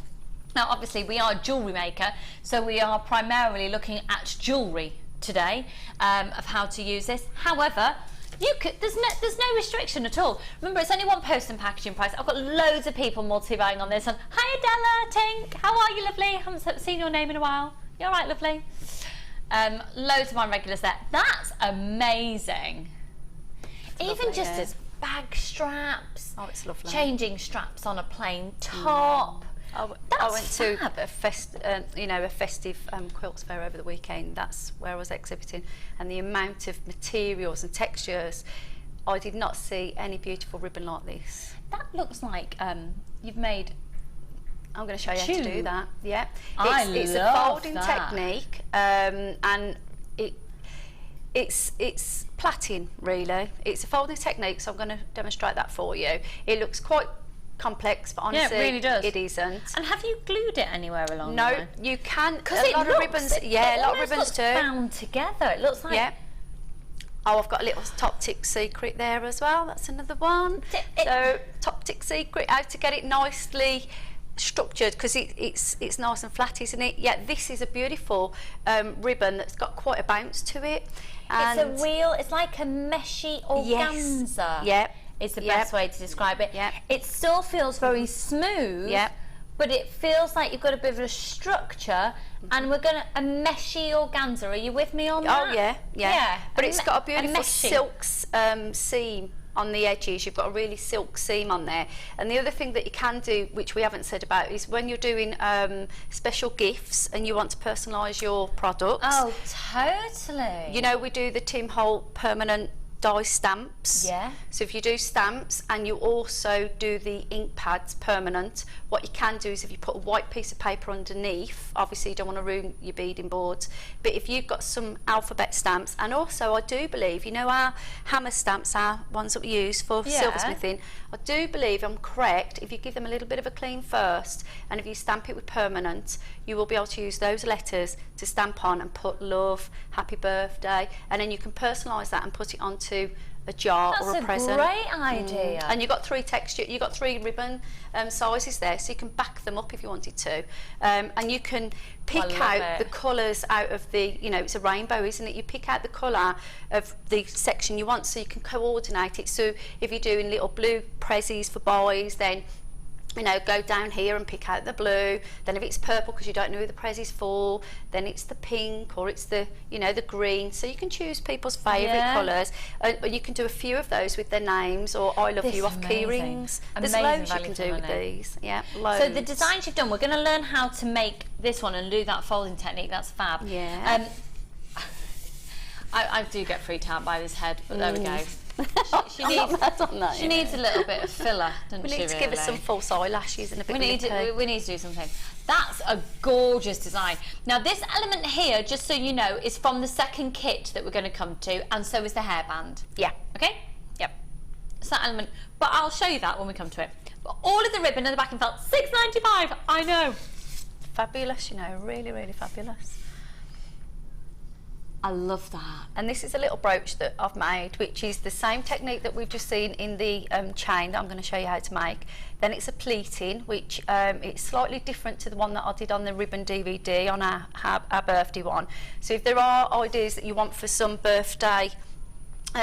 Now, obviously, we are JewelleryMaker, so we are primarily looking at jewellery today of how to use this. However, there's no restriction at all. Remember, it's only one post and packaging price. I've got loads of people multi-buying on this. And hi, Adela, Tink, how are you, lovely? Haven't seen your name in a while. You all right, lovely? Loads of my regulars there. That's amazing. Even lovely, just yeah. as bag straps, Oh, it's lovely. changing straps on a plain top. I went to a festive quilts fair over the weekend. That's where I was exhibiting, and the amount of materials and textures, I did not see any beautiful ribbon like this. That looks like you've made. I'm going to show you how to do that. Yeah, it's a love folding that. technique, and it's plaiting really. It's a folding technique, so I'm going to demonstrate that for you. It looks quite complex, but honestly, it really does. it isn't. And have you glued it anywhere along No, there? you can. Because A lot of ribbons. Yeah, a lot of ribbons looks too. bound together. It looks like. Yeah. Oh, I've got a little top tick secret there as well. That's another one. So, top tick secret, how to get it nicely structured, because it's nice and flat, isn't it? Yeah, this is a beautiful ribbon that's got quite a bounce to it. And It's a real. It's like a meshy organza. Yeah. Is the best way to describe it. Yeah. It still feels very smooth. Yeah. But it feels like you've got a bit of a structure, and we're gonna a meshy organza. Are you with me on that? Oh yeah. Yeah. But it's got a beautiful meshy. silk seam on the edges. You've got a really silk seam on there. And the other thing that you can do, which we haven't said about, is when you're doing special gifts and you want to personalise your products. Oh, totally. You know, we do the Tim Holt permanent die stamps. Yeah. So if you do stamps and you also do the ink pads permanent, what you can do is if you put a white piece of paper underneath, obviously you don't want to ruin your beading boards, but if you've got some alphabet stamps, and also I do believe, you know our hammer stamps, our ones that we use for silversmithing, I do believe I'm correct, if you give them a little bit of a clean first, and if you stamp it with permanent, you will be able to use those letters to stamp on and put love, happy birthday, and then you can personalise that and put it onto a jar or a present. That's a great idea. And you've got three ribbon sizes there, so you can back them up if you wanted to, and you can pick out the colours out of the, you know, it's a rainbow, isn't it? You pick out the colour of the section you want, so you can coordinate it. So if you're doing little blue prezzies for boys, then you know, go down here and pick out the blue. Then if it's purple because you don't know who the prezzies for, then it's the pink, or it's the, you know, the green. So you can choose people's favourite colours. Or you can do a few of those with their names, or I love you off key rings. There's loads you can do with these. Yeah, loads. So the designs you've done, we're going to learn how to make this one and do that folding technique. That's fab. Yeah. I do get freaked out by this head, but there we go. She needs a little bit of filler, doesn't she? We need to give her some false eyelashes and a bit we need to do something. That's a gorgeous design. Now this element here, just so you know, is from the second kit that we're going to come to, and so is the hairband. Yeah. Okay? Yep. It's that element, but I'll show you that when we come to it. But all of the ribbon and the backing felt $6.95. I know. Fabulous, you know, really, really fabulous. I love that. And this is a little brooch that I've made, which is the same technique that we've just seen in the chain that I'm going to show you how to make. Then it's a pleating, which it's slightly different to the one that I did on the ribbon DVD on our birthday one. So if there are ideas that you want for some birthday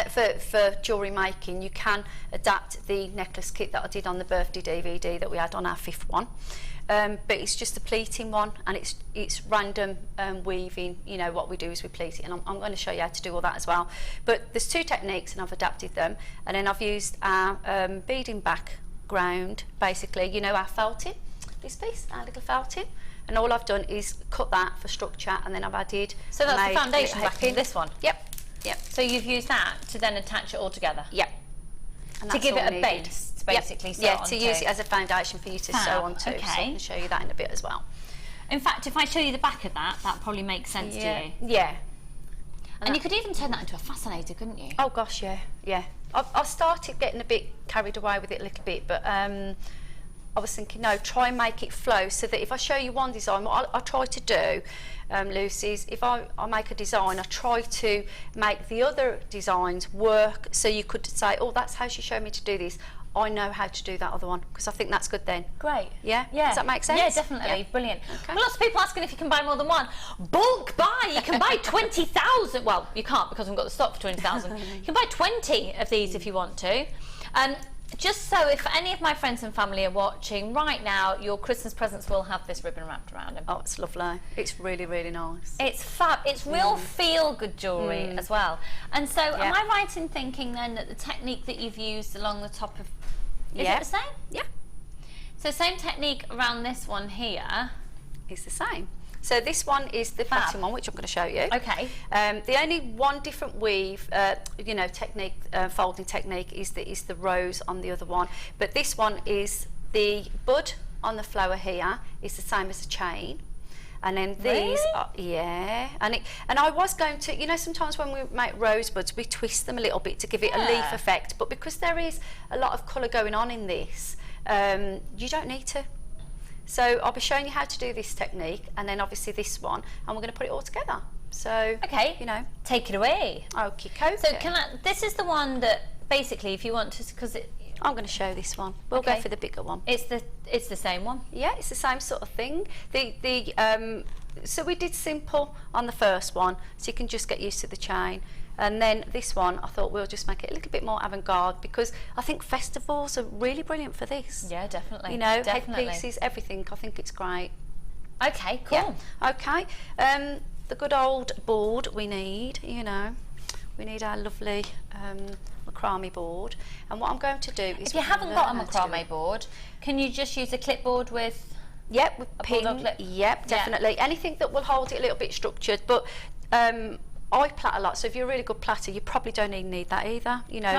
for jewellery making, you can adapt the necklace kit that I did on the birthday DVD that we had on our 5th one. But it's just a pleating one, and it's random weaving. You know, what we do is we pleat it, and I'm going to show you how to do all that as well. But there's two techniques, and I've adapted them, and then I've used our beading background, basically, you know, our felting, this piece, our little felting, and all I've done is cut that for structure, and then I've added. So that's the foundation backing, this one? Yep. Yep. So you've used that to then attach it all together? Yep. To give it a base, to basically sew onto. To use it as a foundation for you to sew onto. Okay. So I can show you that in a bit as well. In fact, if I show you the back of that, that probably makes sense to you. Yeah. And you could even turn that into a fascinator, couldn't you? Oh gosh, yeah, yeah. I started getting a bit carried away with it a little bit, but I was thinking, no, try and make it flow, so that if I show you one design, what I try to do, Lucy, is if I make a design, I try to make the other designs work, so you could say, oh, that's how she showed me to do this. I know how to do that other one, because I think that's good then. Great. Yeah? Yeah. Does that make sense? Yeah, definitely. Yeah. Brilliant. Okay. Well, lots of people asking if you can buy more than one. Bulk buy! You can buy 20,000. Well, you can't because we've got the stock for 20,000. You can buy 20 of these if you want to. just so if any of my friends and family are watching right now, your Christmas presents will have this ribbon wrapped around them. Oh, it's lovely. It's really, really nice. It's fab. It's real feel-good jewellery as well. And so am I right in thinking then that the technique that you've used along the top of... Is it the same? Yeah. So same technique around this one here. It's the same. So this one is the platinum one, which I'm going to show you. Okay. The only one different weave, you know, technique, folding technique is the rose on the other one. But this one is the bud on the flower here is the same as a chain. And then these are, and I was going to, you know, sometimes when we make rosebuds, we twist them a little bit to give it a leaf effect. But because there is a lot of colour going on in this, you don't need to. So I'll be showing you how to do this technique, and then obviously this one, and we're going to put it all together. So, okay, you know, take it away. Okay, so this is the one that basically, if you want to, because I'm going to show this one. We'll go for the bigger one. It's the same one. Yeah, it's the same sort of thing. So we did simple on the first one, so you can just get used to the chain. And then this one, I thought we'll just make it a little bit more avant-garde, because I think festivals are really brilliant for this. Yeah, definitely. You know, definitely. headpieces, everything. I think it's great. Okay, cool. Yeah. Okay. The good old board we need, you know, we need our lovely macrame board. And what I'm going to do is... If you haven't got a macrame board, can you just use a clipboard with... Yep, with a pin. Clip? Yep, definitely. Yeah. Anything that will hold it a little bit structured, but... I plait a lot, so if you're a really good platter, you probably don't even need that either, you know.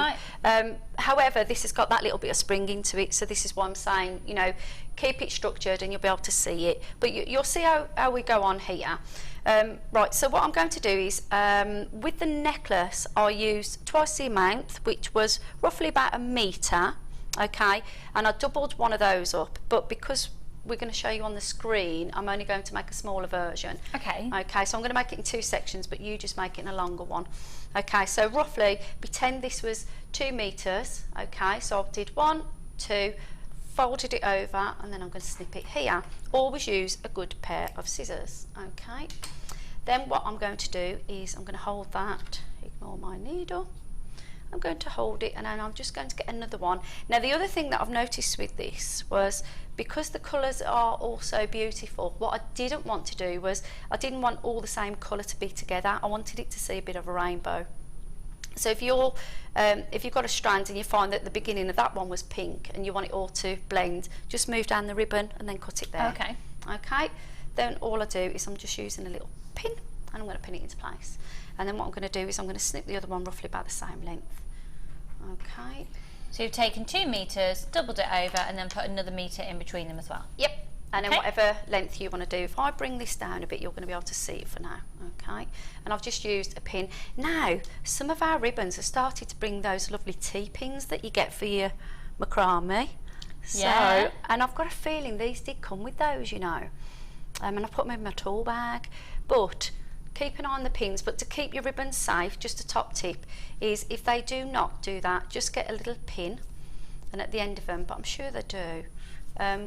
Right. However, this has got that little bit of spring into it, so this is why I'm saying, you know, keep it structured and you'll be able to see it. But you'll see how we go on here. Right, so what I'm going to do is, with the necklace, I used twice the amount, which was roughly about 1 metre, okay, and I doubled one of those up, but because we're going to show you on the screen, I'm only going to make a smaller version. Okay. Okay, so I'm going to make it in 2 sections, but you just make it in a longer one. Okay, so roughly, pretend this was 2 metres. Okay, so I did 1, 2, folded it over, and then I'm going to snip it here. Always use a good pair of scissors. Okay, then what I'm going to do is I'm going to hold that, ignore my needle. I'm going to hold it, and then I'm just going to get another one. Now, the other thing that I've noticed with this was, because the colours are all so beautiful, what I didn't want to do was, I didn't want all the same colour to be together. I wanted it to see a bit of a rainbow. So if you've got a strand and you find that the beginning of that one was pink and you want it all to blend, just move down the ribbon and then cut it there. Okay. Okay. Then all I do is I'm just using a little pin, and I'm going to pin it into place. And then what I'm going to do is I'm going to snip the other one roughly about the same length. Okay. So you've taken 2 metres, doubled it over, and then put another metre in between them as well. Yep. And then whatever length you want to do. If I bring this down a bit, you're going to be able to see it for now. Okay. And I've just used a pin. Now, some of our ribbons have started to bring those lovely T-pins that you get for your macrame. Yeah. So, and I've got a feeling these did come with those, you know. And I put them in my tool bag. But keep an eye on the pins, but to keep your ribbons safe, just a top tip is, if they do not do that, just get a little pin and at the end of them, but I'm sure they do.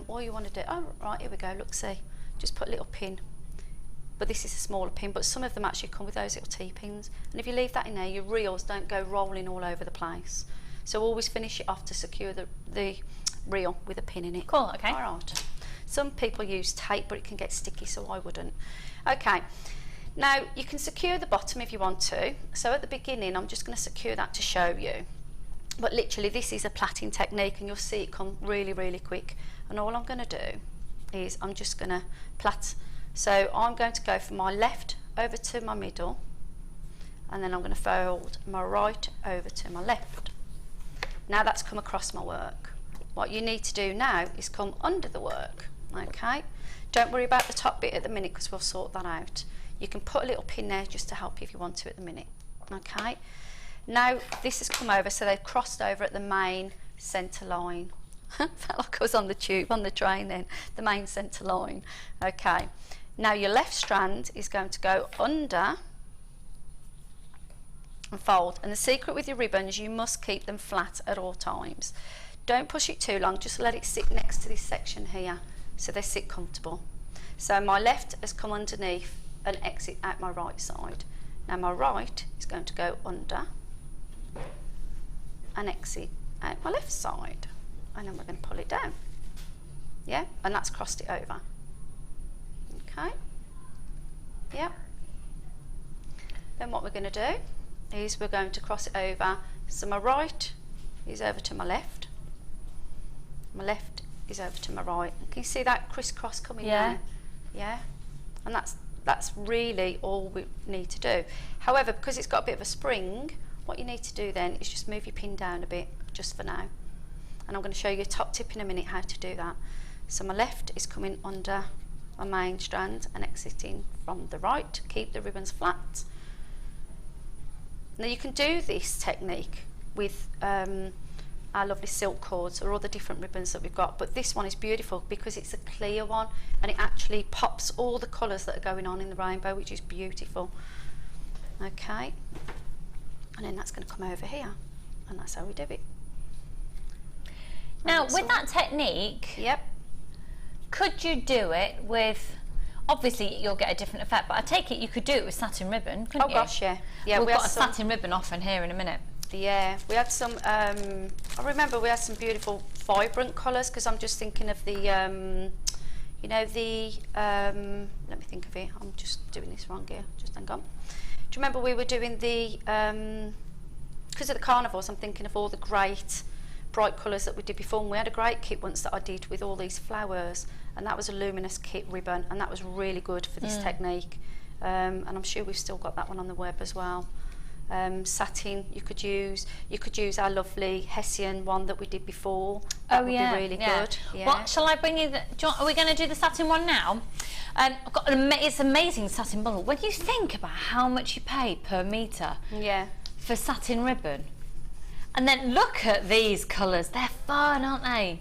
All you want to do, oh right, here we go, look, see, just put a little pin, but this is a smaller pin, but some of them actually come with those little T-pins, and if you leave that in there, your reels don't go rolling all over the place. So always finish it off to secure the reel with a pin in it. Cool, okay. All right. Some people use tape, but it can get sticky, so I wouldn't. Okay. Now, you can secure the bottom if you want to. So at the beginning, I'm just going to secure that to show you. But literally, this is a plaiting technique, and you'll see it come really, really quick. And all I'm going to do is I'm just going to plait. So I'm going to go from my left over to my middle, and then I'm going to fold my right over to my left. Now that's come across my work. What you need to do now is come under the work, okay? Don't worry about the top bit at the minute, because we'll sort that out. You can put a little pin there just to help you if you want to at the minute. Okay. Now this has come over, so they've crossed over at the main centre line. Felt like I was on the tube, on the train then. The main centre line. Okay. Now your left strand is going to go under and fold. And the secret with your ribbons, you must keep them flat at all times. Don't push it too long, just let it sit next to this section here, so they sit comfortable. So my left has come underneath and exit out my right side. Now my right is going to go under and exit out my left side, and then we're going to pull it down. Yeah, and that's crossed it over. Okay. Yep. Then what we're going to do is we're going to cross it over. So my right is over to my left. My left is over to my right. Can you see that crisscross coming down? Yeah. And that's really all we need to do. However, because it's got a bit of a spring, what you need to do then is just move your pin down a bit, just for now. And I'm going to show you a top tip in a minute how to do that. So my left is coming under my main strand and exiting from the right. Keep the ribbons flat. Now you can do this technique with our lovely silk cords or all the different ribbons that we've got, but this one is beautiful because it's a clear one and it actually pops all the colours that are going on in the rainbow, which is beautiful. Okay, and then that's going to come over here, and that's how we do it. Now with that technique, yep, could you do it with, obviously you'll get a different effect, but I take it you could do it with satin ribbon, couldn't you? Oh gosh, yeah. Yeah, we've got a satin ribbon off in here in a minute. Yeah, we had some, I remember we had some beautiful vibrant colours, because I'm just thinking of the, you know, the, let me think of it, I'm just doing this wrong here, just hang on. Do you remember we were doing the, because of the carnivals, I'm thinking of all the great bright colours that we did before, and we had a great kit once that I did with all these flowers, and that was a luminous kit ribbon, and that was really good for this technique, and I'm sure we've still got that one on the web as well. Satin you could use our lovely Hessian one that we did before. That would be really good. Yeah. What shall I bring you? Are we going to do the satin one now? I've got it's amazing satin bundle. When you think about how much you pay per metre for satin ribbon, and then look at these colours, they're fun, aren't they?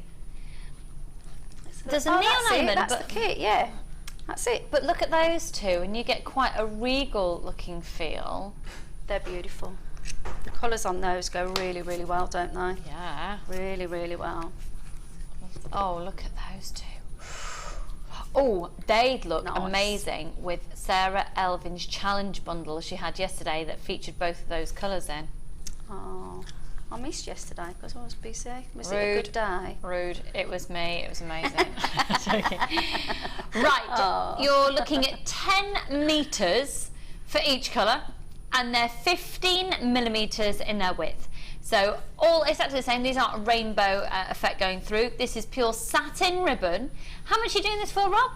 There's a neon element, that's but the kit, yeah. That's it. But look at those two, and you get quite a regal looking feel. They're beautiful. The colours on those go really, really well, don't they? Yeah. Really, really well. Oh, look at those two. Oh, they'd look amazing with Sarah Elvin's challenge bundle she had yesterday that featured both of those colours in. Oh, I missed yesterday because I was busy. Was it a good day? Rude. It was me. It was amazing. Right, you're looking at 10 metres for each colour, and they're 15 millimetres in their width. So all exactly the same. These aren't a rainbow effect going through. This is pure satin ribbon. How much are you doing this for, Rob?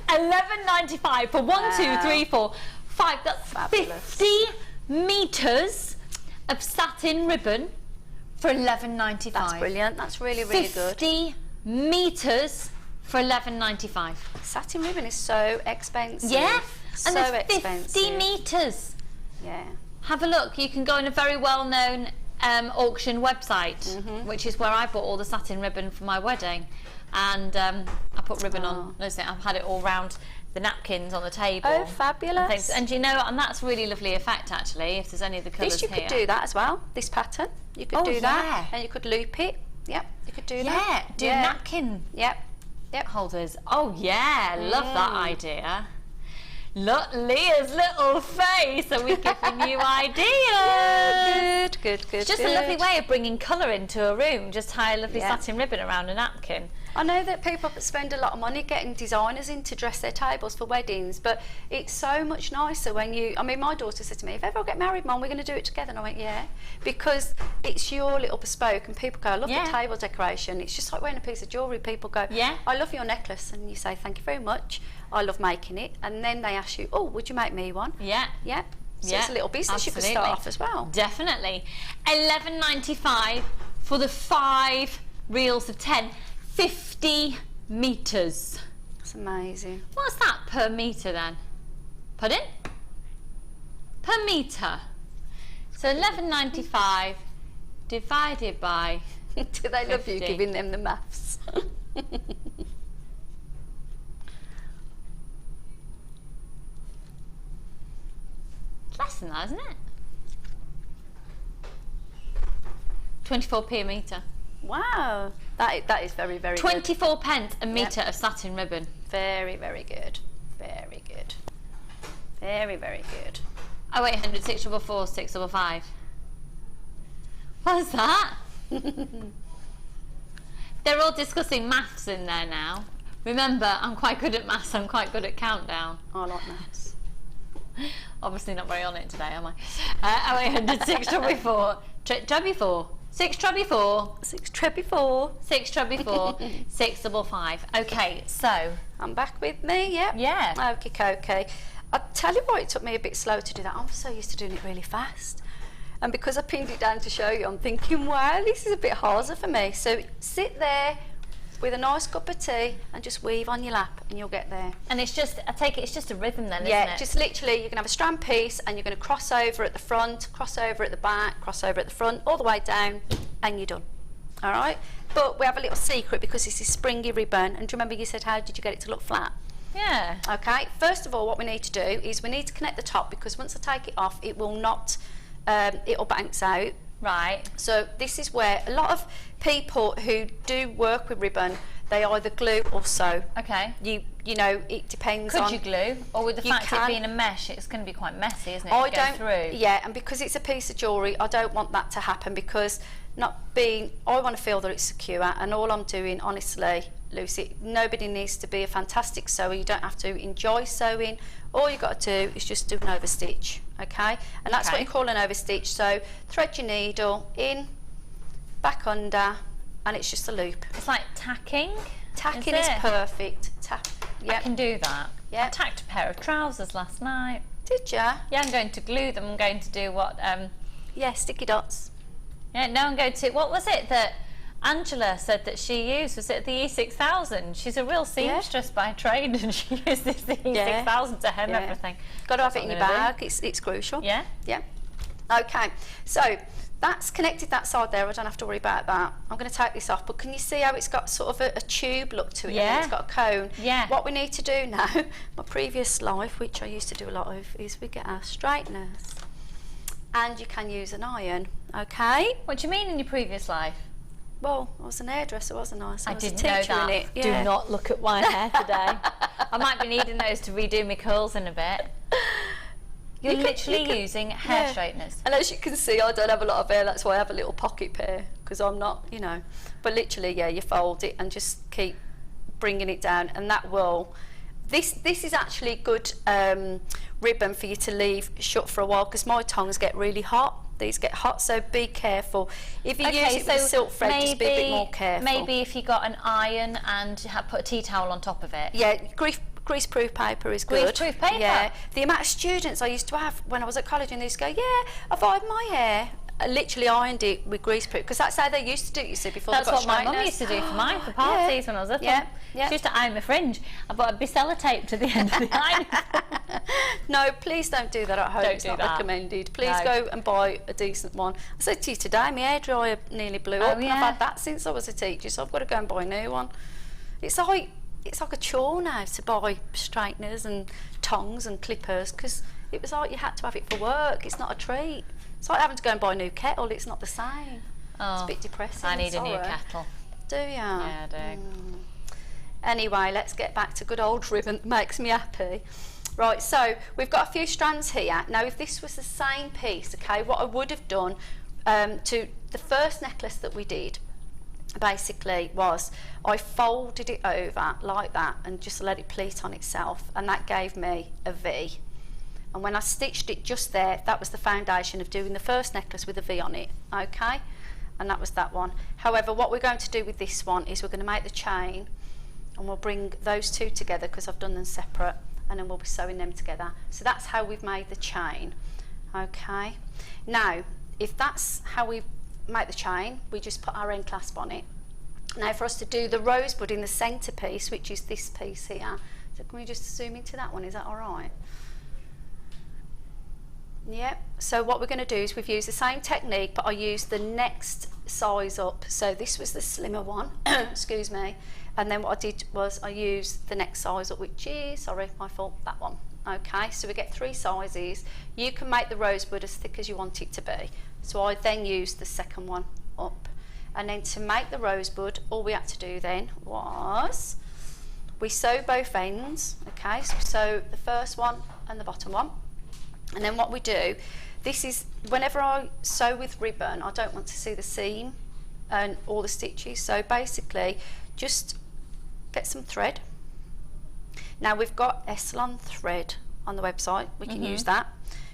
$11.95 for 1, 2, 3, 4, 5. That's fabulous. 50 metres of satin ribbon for $11.95. That's brilliant. That's really, really good. 50 metres for $11.95. Satin ribbon is so expensive. Yeah, so and there's 50 metres. Yeah. Have a look. You can go on a very well-known auction website, which is where I bought all the satin ribbon for my wedding. And I put ribbon on. Listen, I've had it all round the napkins on the table. Oh, fabulous. And you know, and that's really lovely effect actually, if there's any of the colours here. This you could do that as well, this pattern. You could do that, and you could loop it. Yep, you could do that. Yeah, do napkin holders. Oh yeah, love that idea. Look, Leah's little face, and we've given you ideas. Good. It's just a lovely way of bringing colour into a room, just tie a lovely satin ribbon around a napkin. I know that people spend a lot of money getting designers in to dress their tables for weddings, but it's so much nicer when you, I mean, my daughter said to me, if ever I get married, Mum, we're going to do it together. And I went, yeah, because it's your little bespoke, and people go, I love the table decoration. It's just like wearing a piece of jewellery. People go, I love your necklace, and you say, thank you very much. I love making it. And then they ask you, oh, would you make me one? Yeah. So it's a little business you could start off as well. Definitely. $11.95 for the 5 reels of 10. 50 metres. That's amazing. What's that per metre then? Pardon? Per metre. So $11.95 divided by Do they 50. love you giving them the maths? It's less than that, isn't it? 24p a metre. Wow, that is very, very 24 pence a metre of satin ribbon. Very, very good. Very good. Very, very good. 0800 644 655. What's that? They're all discussing maths in there now. Remember, I'm quite good at maths, I'm quite good at countdown. I like maths. Obviously not very on it today, am I? 0800 644 644 644 655. Okay, so I'm back with me, yep. yeah. Okay. I'll tell you why it took me a bit slow to do that. I'm so used to doing it really fast. And because I pinned it down to show you, I'm thinking, wow, this is a bit harder for me. So sit there with a nice cup of tea and just weave on your lap and you'll get there. And it's just, I take it, it's just a rhythm then, isn't it? Yeah, just literally, you're going to have a strand piece and you're going to cross over at the front, cross over at the back, cross over at the front, all the way down, and you're done. All right? But we have a little secret because this is springy ribbon. And do you remember you said, how did you get it to look flat? Yeah. Okay, first of all, what we need to do is we need to connect the top because once I take it off, it will not, it'll bounce out. Right. So this is where a lot of people who do work with ribbon, they either glue or sew. Okay. You know, it depends on... Could you glue? Or with the fact it being a mesh, it's going to be quite messy, isn't it, to go through? Yeah, and because it's a piece of jewellery, I don't want that to happen because I want to feel that it's secure, and all I'm doing, honestly, Lucy, nobody needs to be a fantastic sewer. You don't have to enjoy sewing. All you've got to do is just do an overstitch, okay? And that's what you call an overstitch. So thread your needle in, back under, and it's just a loop. It's like tacking. Tacking is perfect. I can do that. Yep. I tacked a pair of trousers last night. Did ya? Yeah, I'm going to glue them. I'm going to do what? Yeah, sticky dots. Yeah, no, I'm going to. What was it that Angela said that she used? Was it the E6000? She's a real seamstress by trade, and she used this E6000 to hem everything. Got to have it in your bag. It's crucial. Yeah. Yeah. Okay. So that's connected that side there. I don't have to worry about that. I'm going to take this off, but can you see how it's got sort of a tube look to it? Yeah. And it's got a cone. Yeah. What we need to do now, my previous life, which I used to do a lot of, is we get our straighteners, and you can use an iron. Okay. What do you mean in your previous life? Well, I was an hairdresser, wasn't I? So I was didn't a teacher know that. in it. Yeah. Do not look at my hair today. I might be needing those to redo my curls in a bit. You're literally using hair straighteners. And as you can see, I don't have a lot of hair. That's why I have a little pocket pair, because I'm not, you know. But literally, yeah, you fold it and just keep bringing it down, and that will. This is actually good ribbon for you to leave shut for a while, because my tongs get really hot. These get hot, so be careful. If you use it with silk thread, just be a bit more careful. Maybe if you got an iron and put a tea towel on top of it. Yeah, greaseproof paper is good. Greaseproof paper? Yeah. The amount of students I used to have when I was at college, and they used to go, yeah, I've ironed my hair. I literally ironed it with greaseproof, because that's how they used to do it, you see, before they got That's what my mum straighteners. used to do for mine, for parties when I was little. Yeah. She used to iron my fringe. I bought a bezel tape to the end of the iron. No, please don't do that at home. It's not recommended. Please go and buy a decent one. I said to you today, my hairdryer nearly blew up. Yeah. I've had that since I was a teacher, so I've got to go and buy a new one. It's like a chore now to buy straighteners and tongs and clippers, because it was like you had to have it for work. It's not a treat. It's like having to go and buy a new kettle. It's not the same. It's a bit depressing. I need a new kettle. Do you? Yeah, I do. Anyway, let's get back to good old ribbon that makes me happy. Right, so we've got a few strands here. Now, if this was the same piece, okay, what I would have done to the first necklace that we did, basically, was I folded it over like that and just let it pleat on itself, and that gave me a V. And when I stitched it just there, that was the foundation of doing the first necklace with a V on it, okay? And that was that one. However, what we're going to do with this one is we're going to make the chain, and we'll bring those two together because I've done them separate, and then we'll be sewing them together. So that's how we've made the chain, okay? Now, if that's how we make the chain, we just put our end clasp on it. Now, for us to do the rosebud in the centre piece, which is this piece here, so can we just zoom into that one? Is that all right? Yep. So what we're going to do is we've used the same technique, but I used the next size up. So this was the slimmer one, excuse me. And then what I did was I used the next size up, which is, sorry, my fault, that one. Okay, so we get 3 sizes. You can make the rosebud as thick as you want it to be. So I then used the second one up. And then to make the rosebud, all we had to do then was we sew both ends, okay? So we sew the first one and the bottom one. And then what we do, this is, whenever I sew with ribbon, I don't want to see the seam and all the stitches. So basically, just get some thread. Now we've got Essilon thread on the website, we can use that.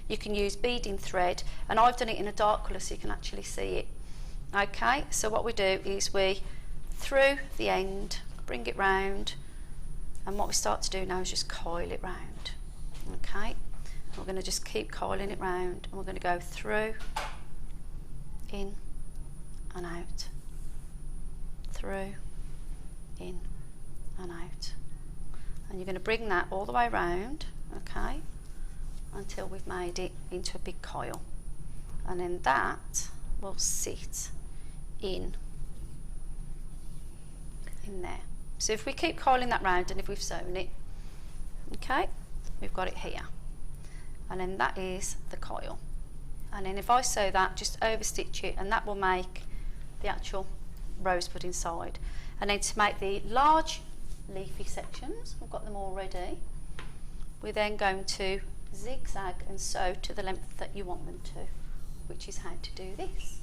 You can use beading thread, and I've done it in a dark colour so you can actually see it. Okay, so what we do is we, through the end, bring it round, and what we start to do now is just coil it round. Okay, we're going to just keep coiling it round, and we're going to go through, in and out, through, in and out. And you're going to bring that all the way round, okay, until we've made it into a big coil. And then that will sit in there. So if we keep coiling that round, and if we've sewn it, okay, we've got it here. And then that is the coil. And then if I sew that, just over stitch it, and that will make the actual rosebud inside. And then to make the large leafy sections, we've got them all ready, we're then going to zigzag and sew to the length that you want them to, which is how to do this.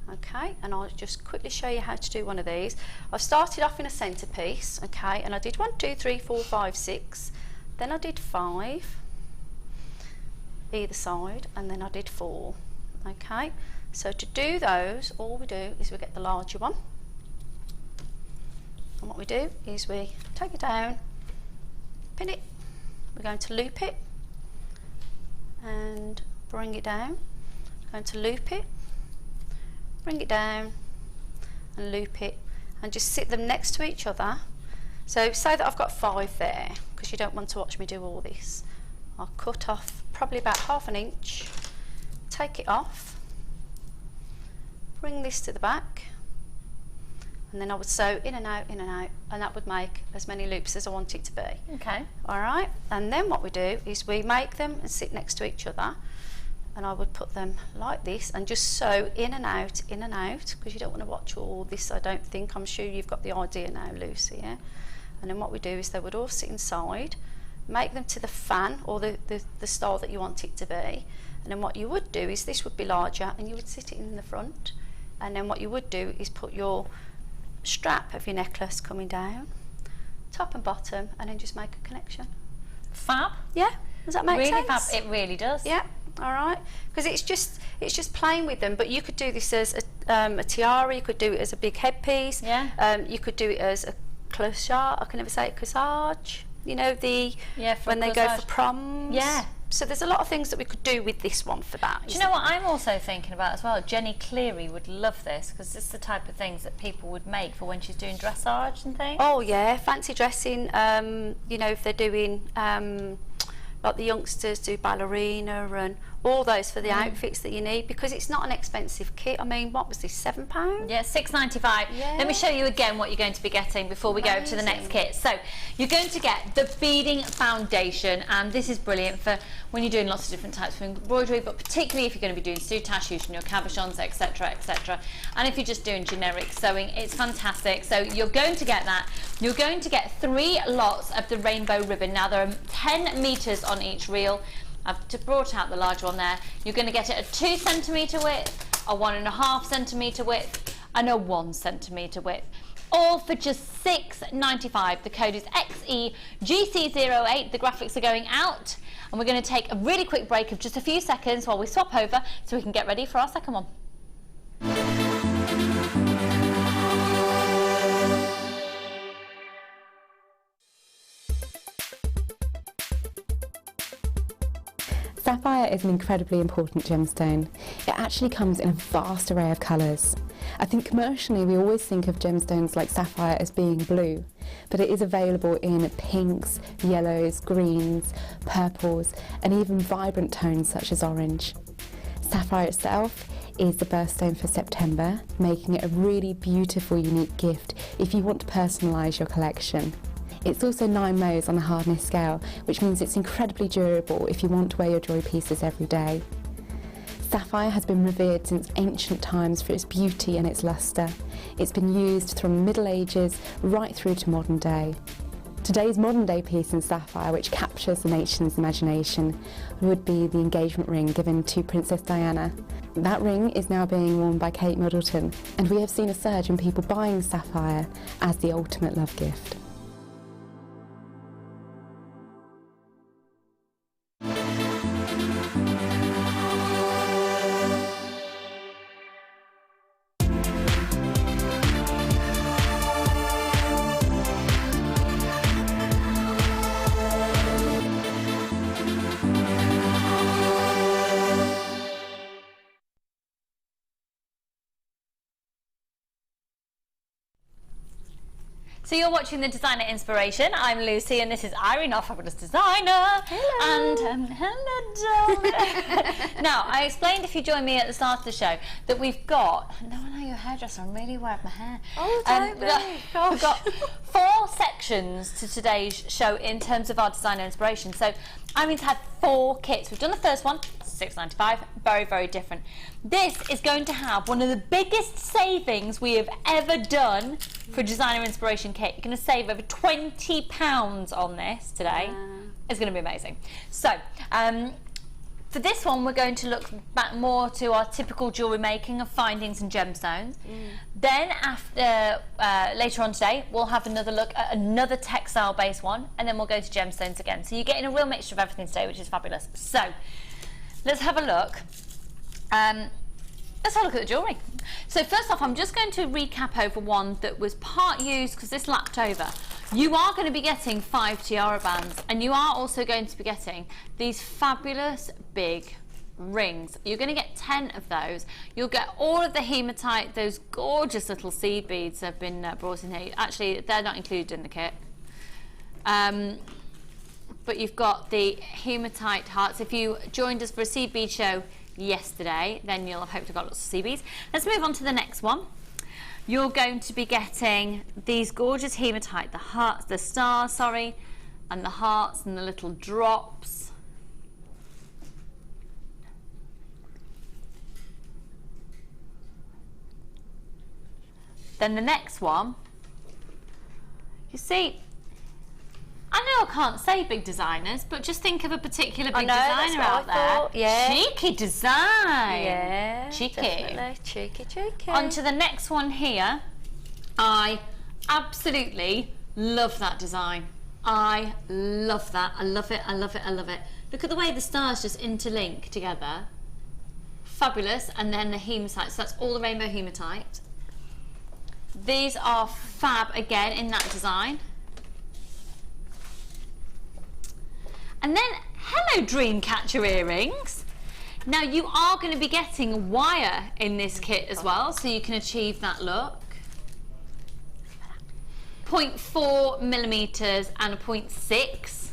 Okay, and I'll just quickly show you how to do one of these. I've started off in a centerpiece, okay, and I did 1, 2, 3, 4, 5, 6, then I did 5 either side, and then I did 4. Okay, so to do those, all we do is we get the larger one, and what we do is we take it down, pin it, we're going to loop it and bring it down, going to loop it, bring it down and loop it, and just sit them next to each other. So say that I've got 5 there, because you don't want to watch me do all this. I'll cut off probably about 1/2 inch, take it off, bring this to the back, and then I would sew in and out, and that would make as many loops as I want it to be. Okay. All right, and then what we do is we make them and sit next to each other, and I would put them like this and just sew in and out, because you don't want to watch all this, I don't think. I'm sure you've got the idea now, Lucy, yeah? And then what we do is they would all sit inside, make them to the fan or the style that you want it to be, and then what you would do is this would be larger and you would sit it in the front, and then what you would do is put your strap of your necklace coming down, top and bottom, and then just make a connection. Fab. Yeah, does that make sense? Really fab, it really does. Yeah. All right, because it's just playing with them. But you could do this as a tiara. You could do it as a big headpiece. Yeah. You could do it as a corsage. I can never say it, corsage. You know when they go for proms. Yeah. So there's a lot of things that we could do with this one for that. Do you know what I'm also thinking about as well? Jenny Cleary would love this, because this is the type of things that people would make for when she's doing dressage and things. Oh yeah, fancy dressing. You know, if they're doing like the youngsters do ballerina and all those for the outfits that you need, because it's not an expensive kit. I mean, what was this, £7? Yeah, £6.95. Yeah. Let me show you again what you're going to be getting before we go to the next kit. So you're going to get the beading foundation, and this is brilliant for when you're doing lots of different types of embroidery, but particularly if you're going to be doing soutache, using your cabochons, etc, etc. And if you're just doing generic sewing, it's fantastic. So you're going to get that. You're going to get 3 lots of the rainbow ribbon. Now there are 10 meters on each reel. I've brought out the large one there. You're going to get it a 2 centimetre width, a 1.5 centimetre width, and a 1 centimetre width. All for just £6.95. The code is XEGC08. The graphics are going out, and we're going to take a really quick break of just a few seconds while we swap over so we can get ready for our second one. Sapphire is an incredibly important gemstone. It actually comes in a vast array of colours. I think commercially we always think of gemstones like sapphire as being blue, but it is available in pinks, yellows, greens, purples, and even vibrant tones such as orange. Sapphire itself is the birthstone for September, making it a really beautiful, unique gift if you want to personalise your collection. It's also 9 Mohs on the hardness scale, which means it's incredibly durable if you want to wear your jewellery pieces every day. Sapphire has been revered since ancient times for its beauty and its lustre. It's been used from the Middle Ages right through to modern day. Today's modern day piece in sapphire, which captures the nation's imagination, would be the engagement ring given to Princess Diana. That ring is now being worn by Kate Middleton, and we have seen a surge in people buying sapphire as the ultimate love gift. So you're watching the Designer Inspiration. I'm Lucy and this is Irene, our fabulous designer. Hello. And hello, darling. Now, I explained if you joined me at the start of the show that we've got, no, I know you're a hairdresser, I'm really aware of my hair. Oh, don't we've got 4 sections to today's show in terms of our Designer Inspiration. So Irene's had 4 kits. We've done the first one, $6.95, very, very different. This is going to have one of the biggest savings we have ever done for a Designer Inspiration kit. You're going to save over £20 on this today. It's going to be amazing. So, for this one, we're going to look back more to our typical jewellery making of findings and gemstones. Then, after later on today, we'll have another look at another textile-based one, and then we'll go to gemstones again. So you're getting a real mixture of everything today, which is fabulous. So, let's have a look. Let's have a look at the jewellery. So first off, I'm just going to recap over one that was part used because this lapped over. You are going to be getting 5 tiara bands, and you are also going to be getting these fabulous big rings. You're going to get 10 of those. You'll get all of the hematite. Those gorgeous little seed beads have been brought in here. Actually, they're not included in the kit. But you've got the hematite hearts. If you joined us for a seed bead show yesterday, then you'll have hoped to have got lots of seed beads. Let's move on to the next one. You're going to be getting these gorgeous hematite, the hearts, the stars, sorry, and the hearts and the little drops. Then the next one, you see, I know I can't say big designers, but just think of a particular big designer out there. Yeah. Cheeky design. Yeah. Cheeky. Definitely. Cheeky, cheeky. On to the next one here. I absolutely love that design. I love that. I love it. I love it. I love it. Look at the way the stars just interlink together. Fabulous. And then the hematite. So that's all the rainbow hematite. These are fab again in that design. And then, hello Dreamcatcher earrings. Now you are going to be getting wire in this kit as well, so you can achieve that look. 0.4 millimeters and a 0.6.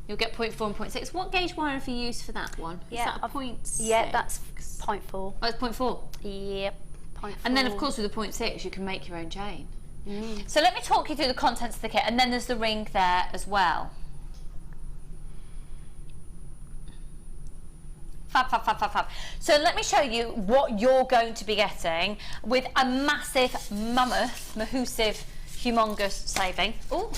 You'll get 0.4 and 0.6. What gauge wire have you used for that one? Yeah, is that a 0.6? Yeah, that's 0.4. Oh, it's 0.4? Yep, 0.4. And then of course with the 0.6 you can make your own chain. So let me talk you through the contents of the kit, and then there's the ring there as well. Fab, fab, fab, fab, fab. So let me show you what you're going to be getting with a massive, mammoth, mahoosive, humongous saving. Ooh.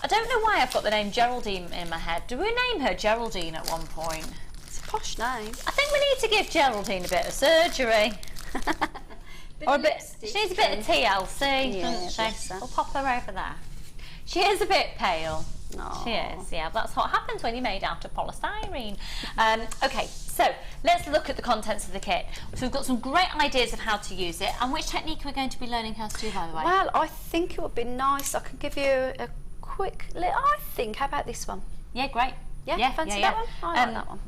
I don't know why I've got the name Geraldine in my head. Do we name her Geraldine at one point? It's a posh name. I think we need to give Geraldine a bit of surgery. Or a bit, she needs a bit of TLC, doesn't she? We'll pop her over there. She is a bit pale. Aww. She is, yeah. That's what happens when you're made out of polystyrene. Okay, so let's look at the contents of the kit. So we've got some great ideas of how to use it. And which technique we're going to be learning how to do, by the way? Well, I think it would be nice. I can give you a quick little, I think, how about this one? Yeah, great. Yeah, fancy that one? I like that one.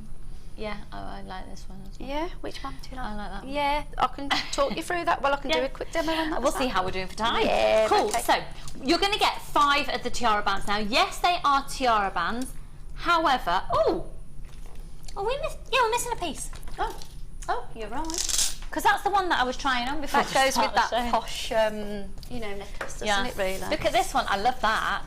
Yeah, oh, I like this one as well. Yeah, which one do you like? I like that one. Yeah, I can talk you through that. Well, I can do a quick demo on that. We'll see how we're doing for time. Yeah, cool. okay. So you're going to get 5 of the tiara bands now. Yes, they are tiara bands. However, we're missing a piece. Oh, you're right. Because that's the one that I was trying on before. That goes with that show. posh, necklace, doesn't it? Really. Look at this one. I love that.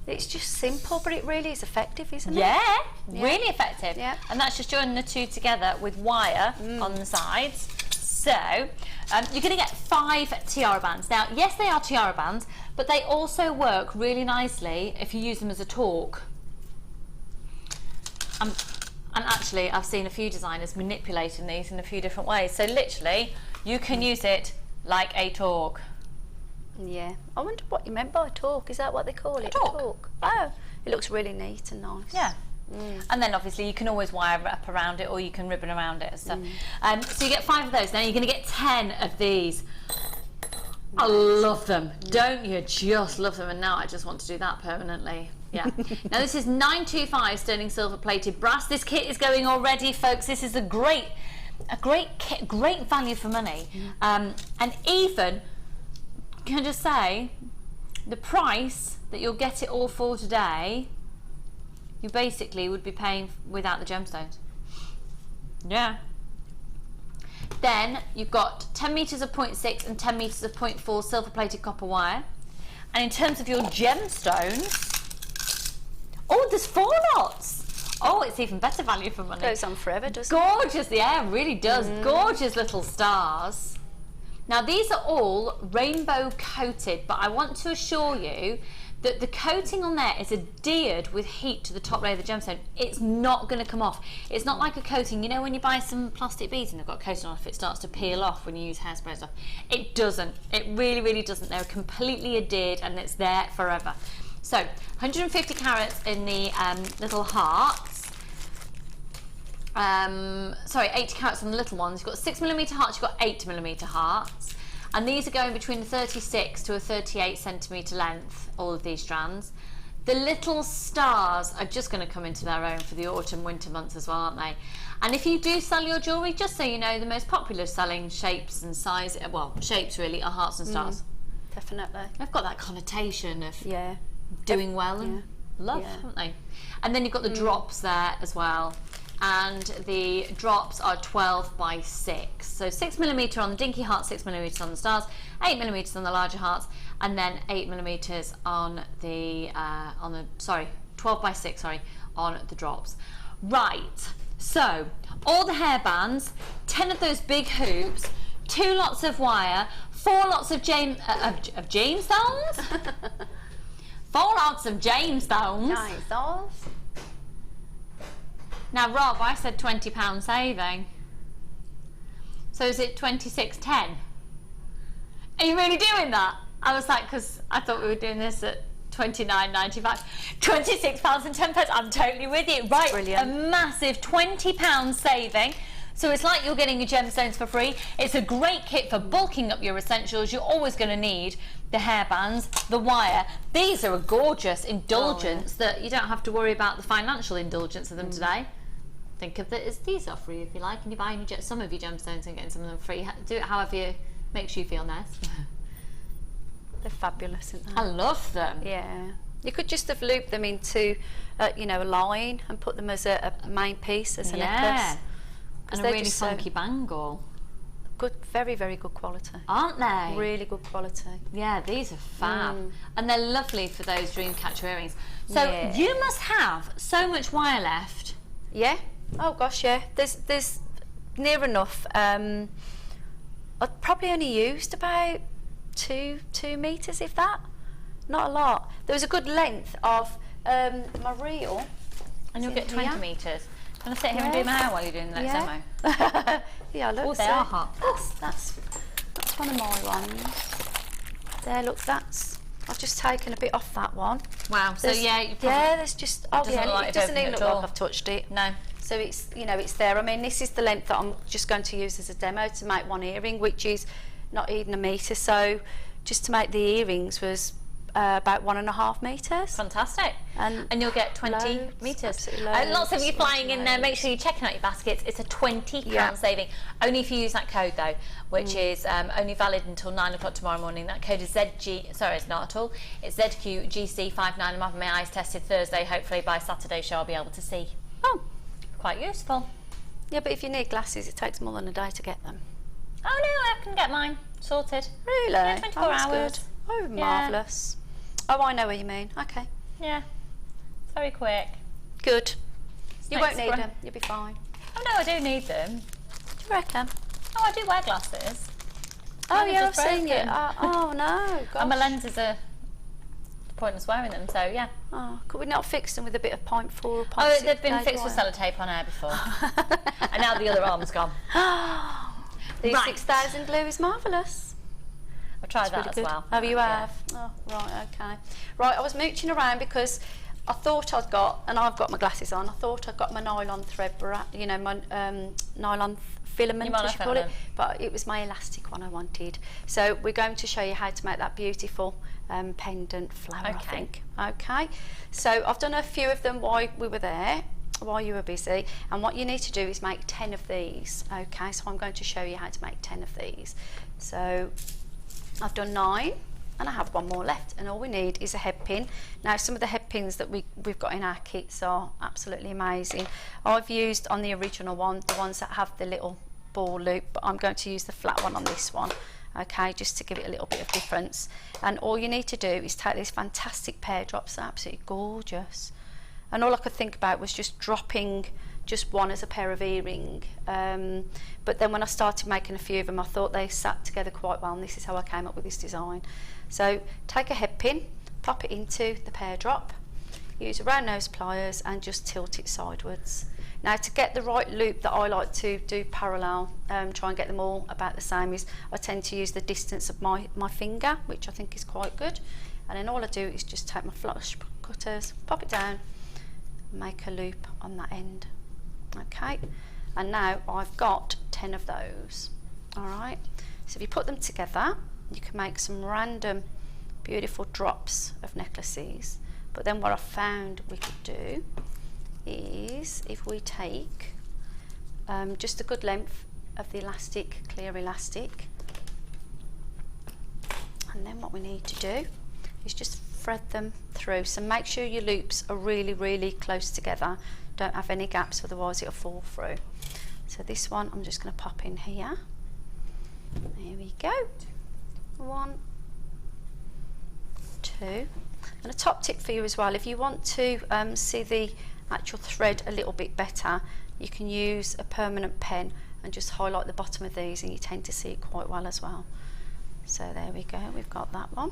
It's just simple, but it really is effective, isn't it? Yeah, really effective. Yeah. And that's just joining the two together with wire on the sides. So you're going to get 5 tiara bands. Now, yes, they are tiara bands, but they also work really nicely if you use them as a torque. And actually, I've seen a few designers manipulating these in a few different ways. So literally, you can use it like a torque. Yeah. I wonder what you meant by torque. Is that what they call it? A torque. Oh, it looks really neat and nice. Yeah. And then obviously you can always wire up around it, or you can ribbon around it and stuff. So you get 5 of those. Now you're going to get 10 of these. I love them. Don't you just love them? And now I just want to do that permanently. Yeah. Now this is 925 sterling silver plated brass. This kit is going already, folks. This is a great kit, great value for money. And even, can I just say, the price that you'll get it all for today, you basically would be paying without the gemstones. Yeah. Then you've got 10 metres of 0.6 and 10 metres of 0.4 silver plated copper wire. And in terms of your gemstones, oh, there's 4 lots. Oh, it's even better value for money. Goes on forever, doesn't Gorgeous, yeah, it really does. Gorgeous little stars. Now these are all rainbow coated, but I want to assure you that the coating on there is adhered with heat to the top layer of the gemstone. It's not going to come off. It's not like a coating, you know when you buy some plastic beads and they've got coating on, if it starts to peel off when you use hairspray and stuff. It doesn't. It really, really doesn't. They're completely adhered and it's there forever. So 150 carats in the little hearts. Sorry, 80 carats on the little ones. You've got 6mm hearts, you've got 8mm hearts. And these are going between a 36 to a 38 centimetre length, all of these strands. The little stars are just going to come into their own for the autumn, winter months as well, aren't they? And if you do sell your jewellery, just so you know, the most popular selling shapes and size, well, shapes really, are hearts and stars. Definitely. They've got that connotation of doing well and love, haven't they? And then you've got the drops there as well. And the drops are 12 by 6. So 6mm on the dinky heart, 6mm on the stars, 8mm on the larger hearts, and then 8mm on the 12 by 6, sorry, on the drops. Right. So all the hairbands, 10 of those big hoops, 2 lots of wire, 4 lots of gemstones. 4 lots of gemstones. Nice. Now, Rob, I said £20 saving. So is it 26.10? Are you really doing that? I was like, because I thought we were doing this at £29.95. £26.10. I'm totally with you. Right, brilliant. A massive £20 saving. So it's like you're getting your gemstones for free. It's a great kit for bulking up your essentials. You're always going to need the hairbands, the wire. These are a gorgeous indulgence that you don't have to worry about the financial indulgence of them today. Think of it as these are free if you like, and you're buying some of your gemstones and getting some of them free. Do it however makes you feel nice. They're fabulous, aren't they? I love them. Yeah. You could just have looped them into, you know, a line and put them as a main piece, as a necklace. And a really funky bangle. Good, very, very good quality. Aren't they? Really good quality. Yeah, these are fab. And they're lovely for those Dreamcatcher earrings. So you must have so much wire left. Yeah. Oh gosh, yeah. There's near enough. I've probably only used about 2 meters, if that. Not a lot. There was a good length of my reel. And you'll get 20 meters. Can I sit here and do my hair while you're doing the next demo? Yeah, look. Oh, they are hot. That's one of my ones. There, look, I've just taken a bit off that one. Wow. So there's just it doesn't even look like I've touched it. No. So it's, you know, it's there. I mean, this is the length that I'm just going to use as a demo to make one earring, which is not even a metre. So just to make the earrings was about 1.5 metres. Fantastic. And you'll get 20 metres. Lots of you flying in there. Make sure you're checking out your baskets. It's a £20 saving. Only if you use that code though, which is only valid until 9 o'clock tomorrow morning. That code is ZG. Sorry, it's not at all. It's ZQGC59. I'm having my eyes tested Thursday. Hopefully by Saturday show I'll be able to see. Oh, quite useful. Yeah, but if you need glasses, it takes more than a day to get them. Oh no, I can get mine sorted. Really? Yeah, 24 hours. Good. Oh, marvellous. Oh, I know what you mean. Okay. Yeah. It's very quick. Good. You won't need them. You'll be fine. Oh no, I do need them. Do you reckon? Oh, Oh, I do wear glasses. Oh Mine are yeah, I've just seen it. broken. Oh no, gosh. And my lenses are pointless wearing them, so yeah. Oh, could we not fix them with a bit of 0.4 or 0.6? Oh, they've been gauge fixed with wire? sellotape on air before. And now the other arm's gone. The Right. 6000 glue is marvellous. I've tried It's that really as good. well. Oh, you Yeah. have? Oh, right, okay. Right, I was mooching around because I thought I'd got, and I've got my glasses on, I thought I'd got my nylon thread, you know, my nylon filament, Your as you call it, monofilament. but it was my elastic one I wanted. So we're going to show you how to make that beautiful pendant flower, I Okay. think. Okay, so I've done a few of them while we were there, while you were busy, and what you need to do is make 10 of these. Okay, so I'm going to show you how to make 10 of these. So I've done 9 and I have one more left, and all we need is a head pin. Now some of the head pins that we've got in our kits are absolutely amazing. I've used on the original one the ones that have the little ball loop, but I'm going to use the flat one on this one, okay, just to give it a little bit of difference. And all you need to do is take these fantastic pear drops, they're absolutely gorgeous, and all I could think about was just dropping just one as a pair of earring, but then when I started making a few of them I thought they sat together quite well, and this is how I came up with this design. So take a head pin, pop it into the pear drop, use a round nose pliers and just tilt it sideways. Now to get the right loop that I like to do parallel, try and get them all about the same, is I tend to use the distance of my finger, which I think is quite good, and then all I do is just take my flush cutters, pop it down, make a loop on that end. Okay, and now I've got 10 of those. All right, so if you put them together you can make some random beautiful drops of necklaces, but then what I found we could do is if we take just a good length of the elastic, clear elastic, and then what we need to do is just thread them through. So make sure your loops are really close together, don't have any gaps, otherwise it'll fall through. So this one I'm just going to pop in here. There we go. 1, 2, and a top tip for you as well, if you want to see the actual thread a little bit better, you can use a permanent pen and just highlight the bottom of these and you tend to see it quite well as well. So there we go, we've got that one,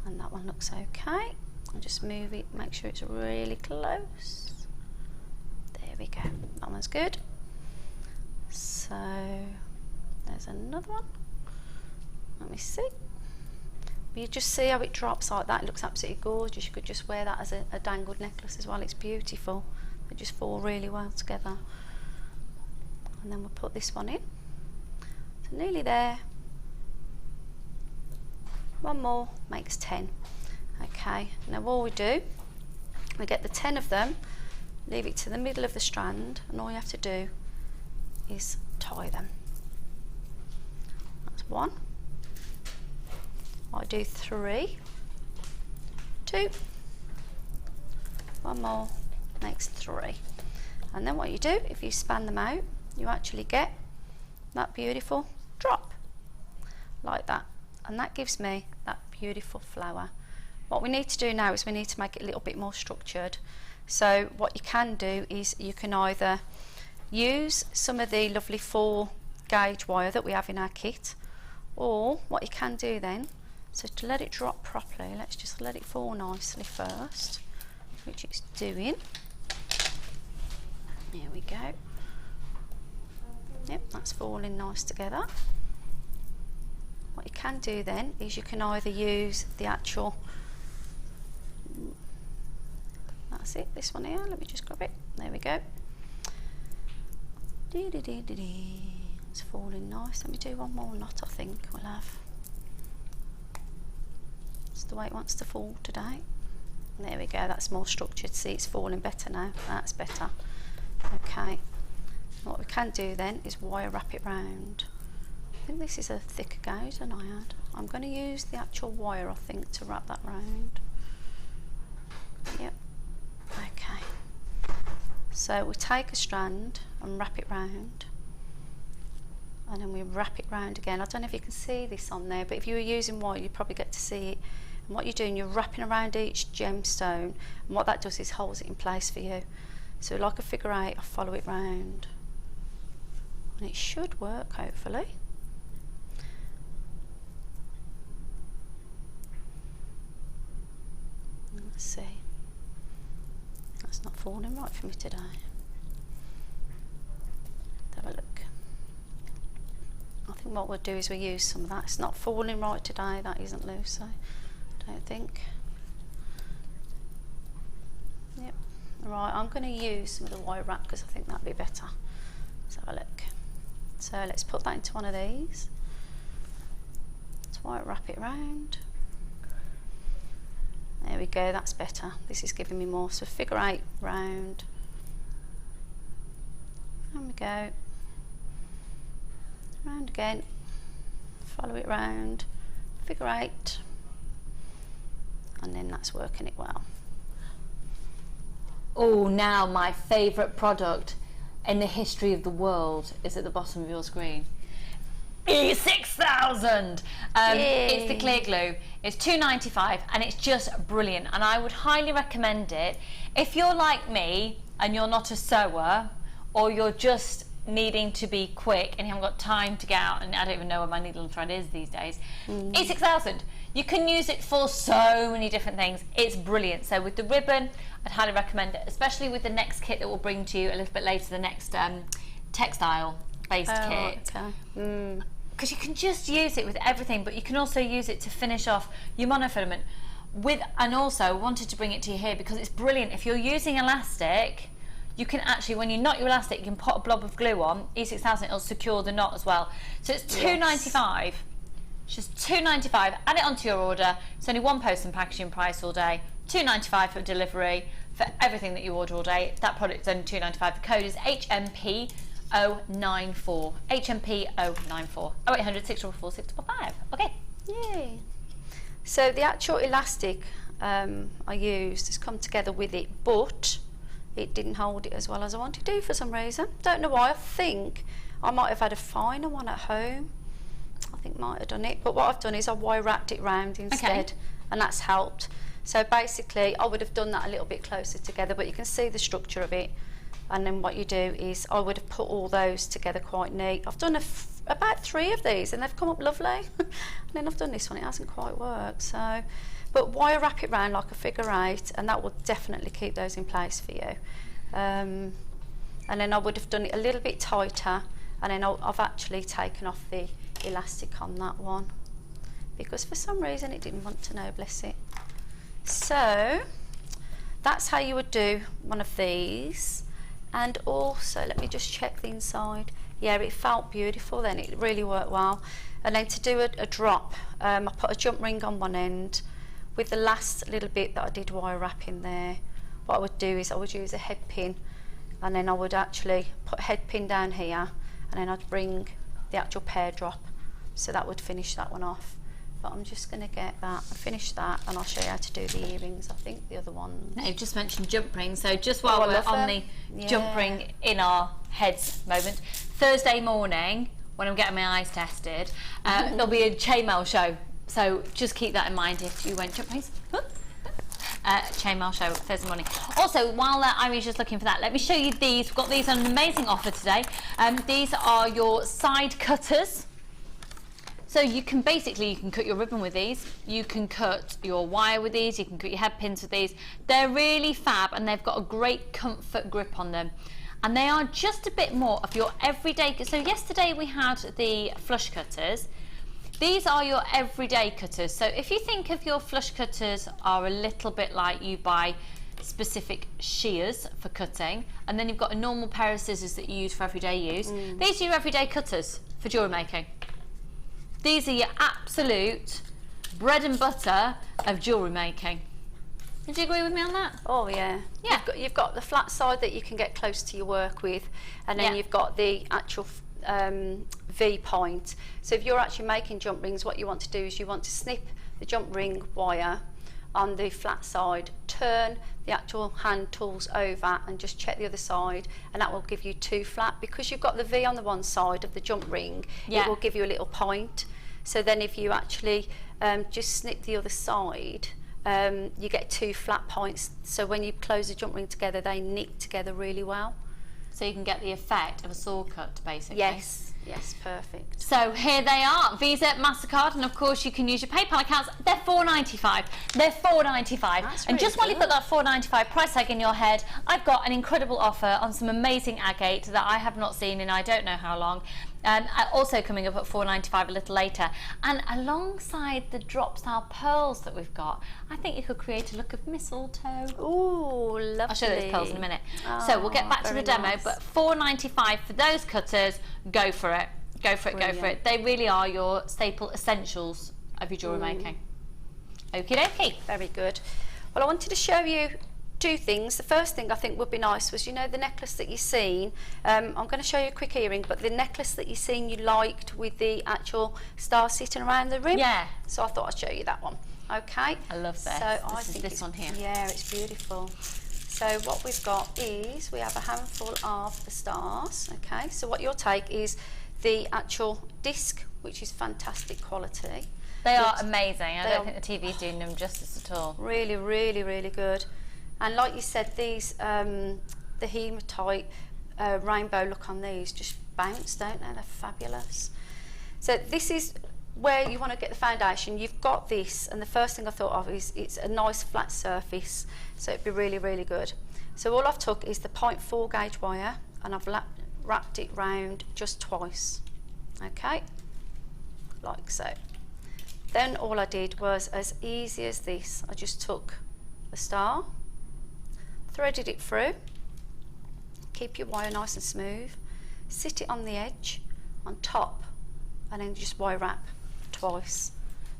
and that one looks okay. I'll just move it, make sure it's really close. There we go, that one's good. So there's another one. Let me see. You just see how it drops like that. It looks absolutely gorgeous. You could just wear that as a dangled necklace as well. It's beautiful. They just fall really well together. And then we'll put this one in. So nearly there. One more makes 10. Okay, now all we do, we get the 10 of them, leave it to the middle of the strand, and all you have to do is tie them. That's 1. I do 3, 2, 1 more makes 3, and then what you do, if you span them out, you actually get that beautiful drop like that, and that gives me that beautiful flower. What we need to do now is we need to make it a little bit more structured. So what you can do is you can either use some of the lovely 4 gauge wire that we have in our kit, or what you can do then, so to let it drop properly, let's just let it fall nicely first, which it's doing. There we go. Yep, that's falling nice together. What you can do then is you can either use the actual, that's it, this one here, let me just grab it, there we go. It's falling nice. Let me do one more knot, I think we'll have. It's the way it wants to fall today. There we go, that's more structured. See, it's falling better now. That's better. Okay. What we can do then is wire wrap it round. I think this is a thicker gauge than I had. I'm going to use the actual wire, I think, to wrap that round. Yep. Okay. So we take a strand and wrap it round, and then we wrap it round again. I don't know if you can see this on there, but if you were using wire you'd probably get to see it. And what you're doing, you're wrapping around each gemstone, and what that does is holds it in place for you. So like a figure 8, I follow it round And it should work, hopefully. Let's see. That's not falling right for me today. Let's have a look. I think what we'll do is we'll use some of that. It's not falling right today, that isn't loose, so I don't think. Yep. Right, I'm going to use some of the wire wrap because I think that'd be better. Let's have a look. So let's put that into one of these. Let's wire wrap it round. There we go, that's better. This is giving me more. So figure 8 round. There we go. Round again. Follow it round. Figure 8. And then that's working it well. Oh, now my favourite product in the history of the world is at the bottom of your screen. E6000! It's the clear glue. It's £2.95 and it's just brilliant, and I would highly recommend it if you're like me and you're not a sewer, or you're just needing to be quick and you haven't got time to get out, and I don't even know where my needle and thread is these days. E6000, you can use it for so many different things. It's brilliant. So with the ribbon, I'd highly recommend it, especially with the next kit that we'll bring to you a little bit later, the next textile based kit. Okay. Because you can just use it with everything, but you can also use it to finish off your monofilament with. And also wanted to bring it to you here because it's brilliant. If you're using elastic, you can actually, when you knot your elastic, you can put a blob of glue on E6000, it'll secure the knot as well. So it's £2.95. It's just £2.95. Add it onto your order. It's only £1 post and packaging price all day. £2.95 for delivery for everything that you order all day. That product is only £2.95. The code is HMP094. HMP094. 0800 644 655. Okay. Yay. So the actual elastic I used has come together with it, but it didn't hold it as well as I wanted to do for some reason. Don't know why. I think I might have had a finer one at home. I think might have done it. But what I've done is I wire wrapped it round instead, and that's helped. So basically I would have done that a little bit closer together, but you can see the structure of it. And then what you do is I would have put all those together quite neat. I've done about 3 of these and they've come up lovely. And then I've done this one, it hasn't quite worked. So, but wire wrap it round like a figure 8 and that will definitely keep those in place for you. And then I would have done it a little bit tighter, and then I've actually taken off the elastic on that one because for some reason it didn't want to know, bless it. So that's how you would do one of these. And also, let me just check the inside. Yeah, it felt beautiful then, it really worked well. And then to do a drop, I put a jump ring on one end with the last little bit that I did wire wrap in there. What I would do is I would use a head pin, and then I would actually put a head pin down here, and then I'd bring the actual pear drop, so that would finish that one off. But I'm just going to get that and finish that, and I'll show you how to do the earrings. I think the other ones. Now, you've just mentioned jump rings, so just while we're on the jump ring in our heads moment, Thursday morning when I'm getting my eyes tested, there'll be a chainmail show. So just keep that in mind if you went jump rings. Chainmail show Thursday morning. Also, while Irene's just looking for that, let me show you these. We've got these on an amazing offer today. These are your side cutters. So you can cut your ribbon with these, you can cut your wire with these, you can cut your head pins with these. They're really fab and they've got a great comfort grip on them. And they are just a bit more of your everyday. So yesterday we had the flush cutters. These are your everyday cutters. So if you think of your flush cutters are a little bit like you buy specific shears for cutting, and then you've got a normal pair of scissors that you use for everyday use. These are your everyday cutters for jewellery making. These are your absolute bread and butter of jewellery making. Did you agree with me on that? Oh yeah. Yeah. You've got the flat side that you can get close to your work with, and then you've got the actual V point. So if you're actually making jump rings, what you want to do is you want to snip the jump ring wire on the flat side, turn the actual hand tools over and just check the other side, and that will give you 2 flat. Because you've got the V on the one side of the jump ring, it will give you a little point. So then if you actually just snip the other side, you get 2 flat points. So when you close the jump ring together, they knit together really well. so you can get the effect of a saw cut, basically. Yes, yes, perfect. So here they are, Visa, MasterCard, and of course you can use your PayPal accounts. They're $4.95. They're $4.95. That's And really just while you've good. got that $4.95 price tag in your head, I've got an incredible offer on some amazing agate that I have not seen in I don't know how long. Also coming up at $4.95 a little later. And alongside the drop style pearls that we've got, I think you could create a look of mistletoe. Ooh, lovely. I'll show you those pearls in a minute. So we'll get back to the demo, but $4.95 for those cutters. Go for it. Go for it, go for it. They really are your staple essentials of your jewellery making. Okie dokie. Very good. Well, I wanted to show you two things. The first thing I think would be nice was, you know, the necklace that you've seen. I'm going to show you a quick earring, but the necklace that you've seen you liked with the actual star sitting around the rim. Yeah. So I thought I'd show you that one. Okay. I love this. So I think this one here. Yeah, it's beautiful. So what we've got is we have a handful of the stars. Okay. So what you'll take is the actual disc, which is fantastic quality. They are amazing. I don't think the TV's doing them justice at all. Really, really, really good. And like you said, these the hematite rainbow look on these just bounce, don't they? They're fabulous. So this is where you want to get the foundation. You've got this, and the first thing I thought of is it's a nice flat surface, so it'd be really, really good. So all I've took is the 0.4 gauge wire, and I've wrapped it round just twice. Okay, like so. Then all I did was as easy as this. I just took the star, threaded it through, keep your wire nice and smooth, sit it on the edge, on top, and then just wire wrap twice.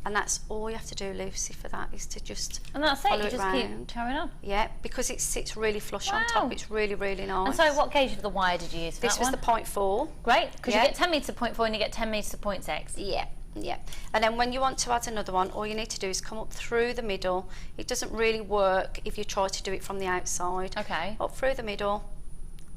And that's all you have to do, Lucy, for that, is to just And that's it, follow you just keep carrying on. Yeah, because it sits really flush on top. It's really, really nice. And so what gauge of the wire did you use for This that was one? the 0.4. Great, because Yeah. you get 10 metres to 0.4 and you get 10 metres to 0.6. Yeah, yeah. And then when you want to add another one, all you need to do is come up through the middle. It doesn't really work if you try to do it from the outside. Okay. Up through the middle,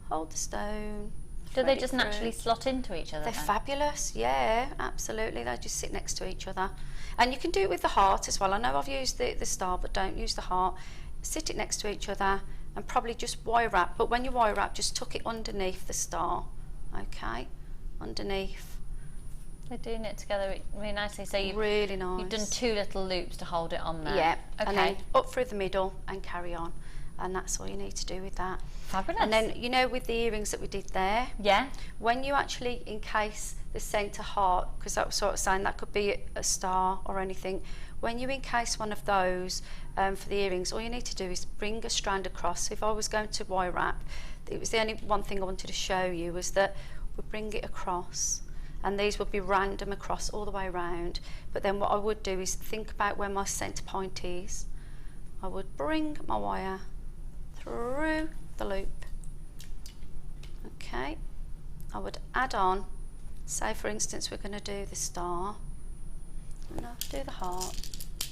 hold the stone. Do they thread it just through. naturally slot into each other They're then? fabulous, yeah, absolutely. They just sit next to each other. And you can do it with the heart as well. I know I've used the star, but don't use the heart. Sit it next to each other and probably just wire wrap. But when you wire wrap, just tuck it underneath the star, okay? Underneath. They're doing it together really nicely. So you've Really nice. You've done 2 little loops to hold it on there. Yeah, Okay. and then up through the middle and carry on. And that's all you need to do with that. Fabulous. And then, you know, with the earrings that we did there, Yeah. when you actually encase the centre heart, because that was sort of saying that could be a star or anything, when you encase one of those for the earrings, all you need to do is bring a strand across. So if I was going to wire wrap, it was the only one thing I wanted to show you was that we bring it across, and these would be random across all the way around. But then what I would do is think about where my centre point is. I would bring my wire through the loop. Okay, I would add on, say for instance we're going to do the star, and I'll do the heart.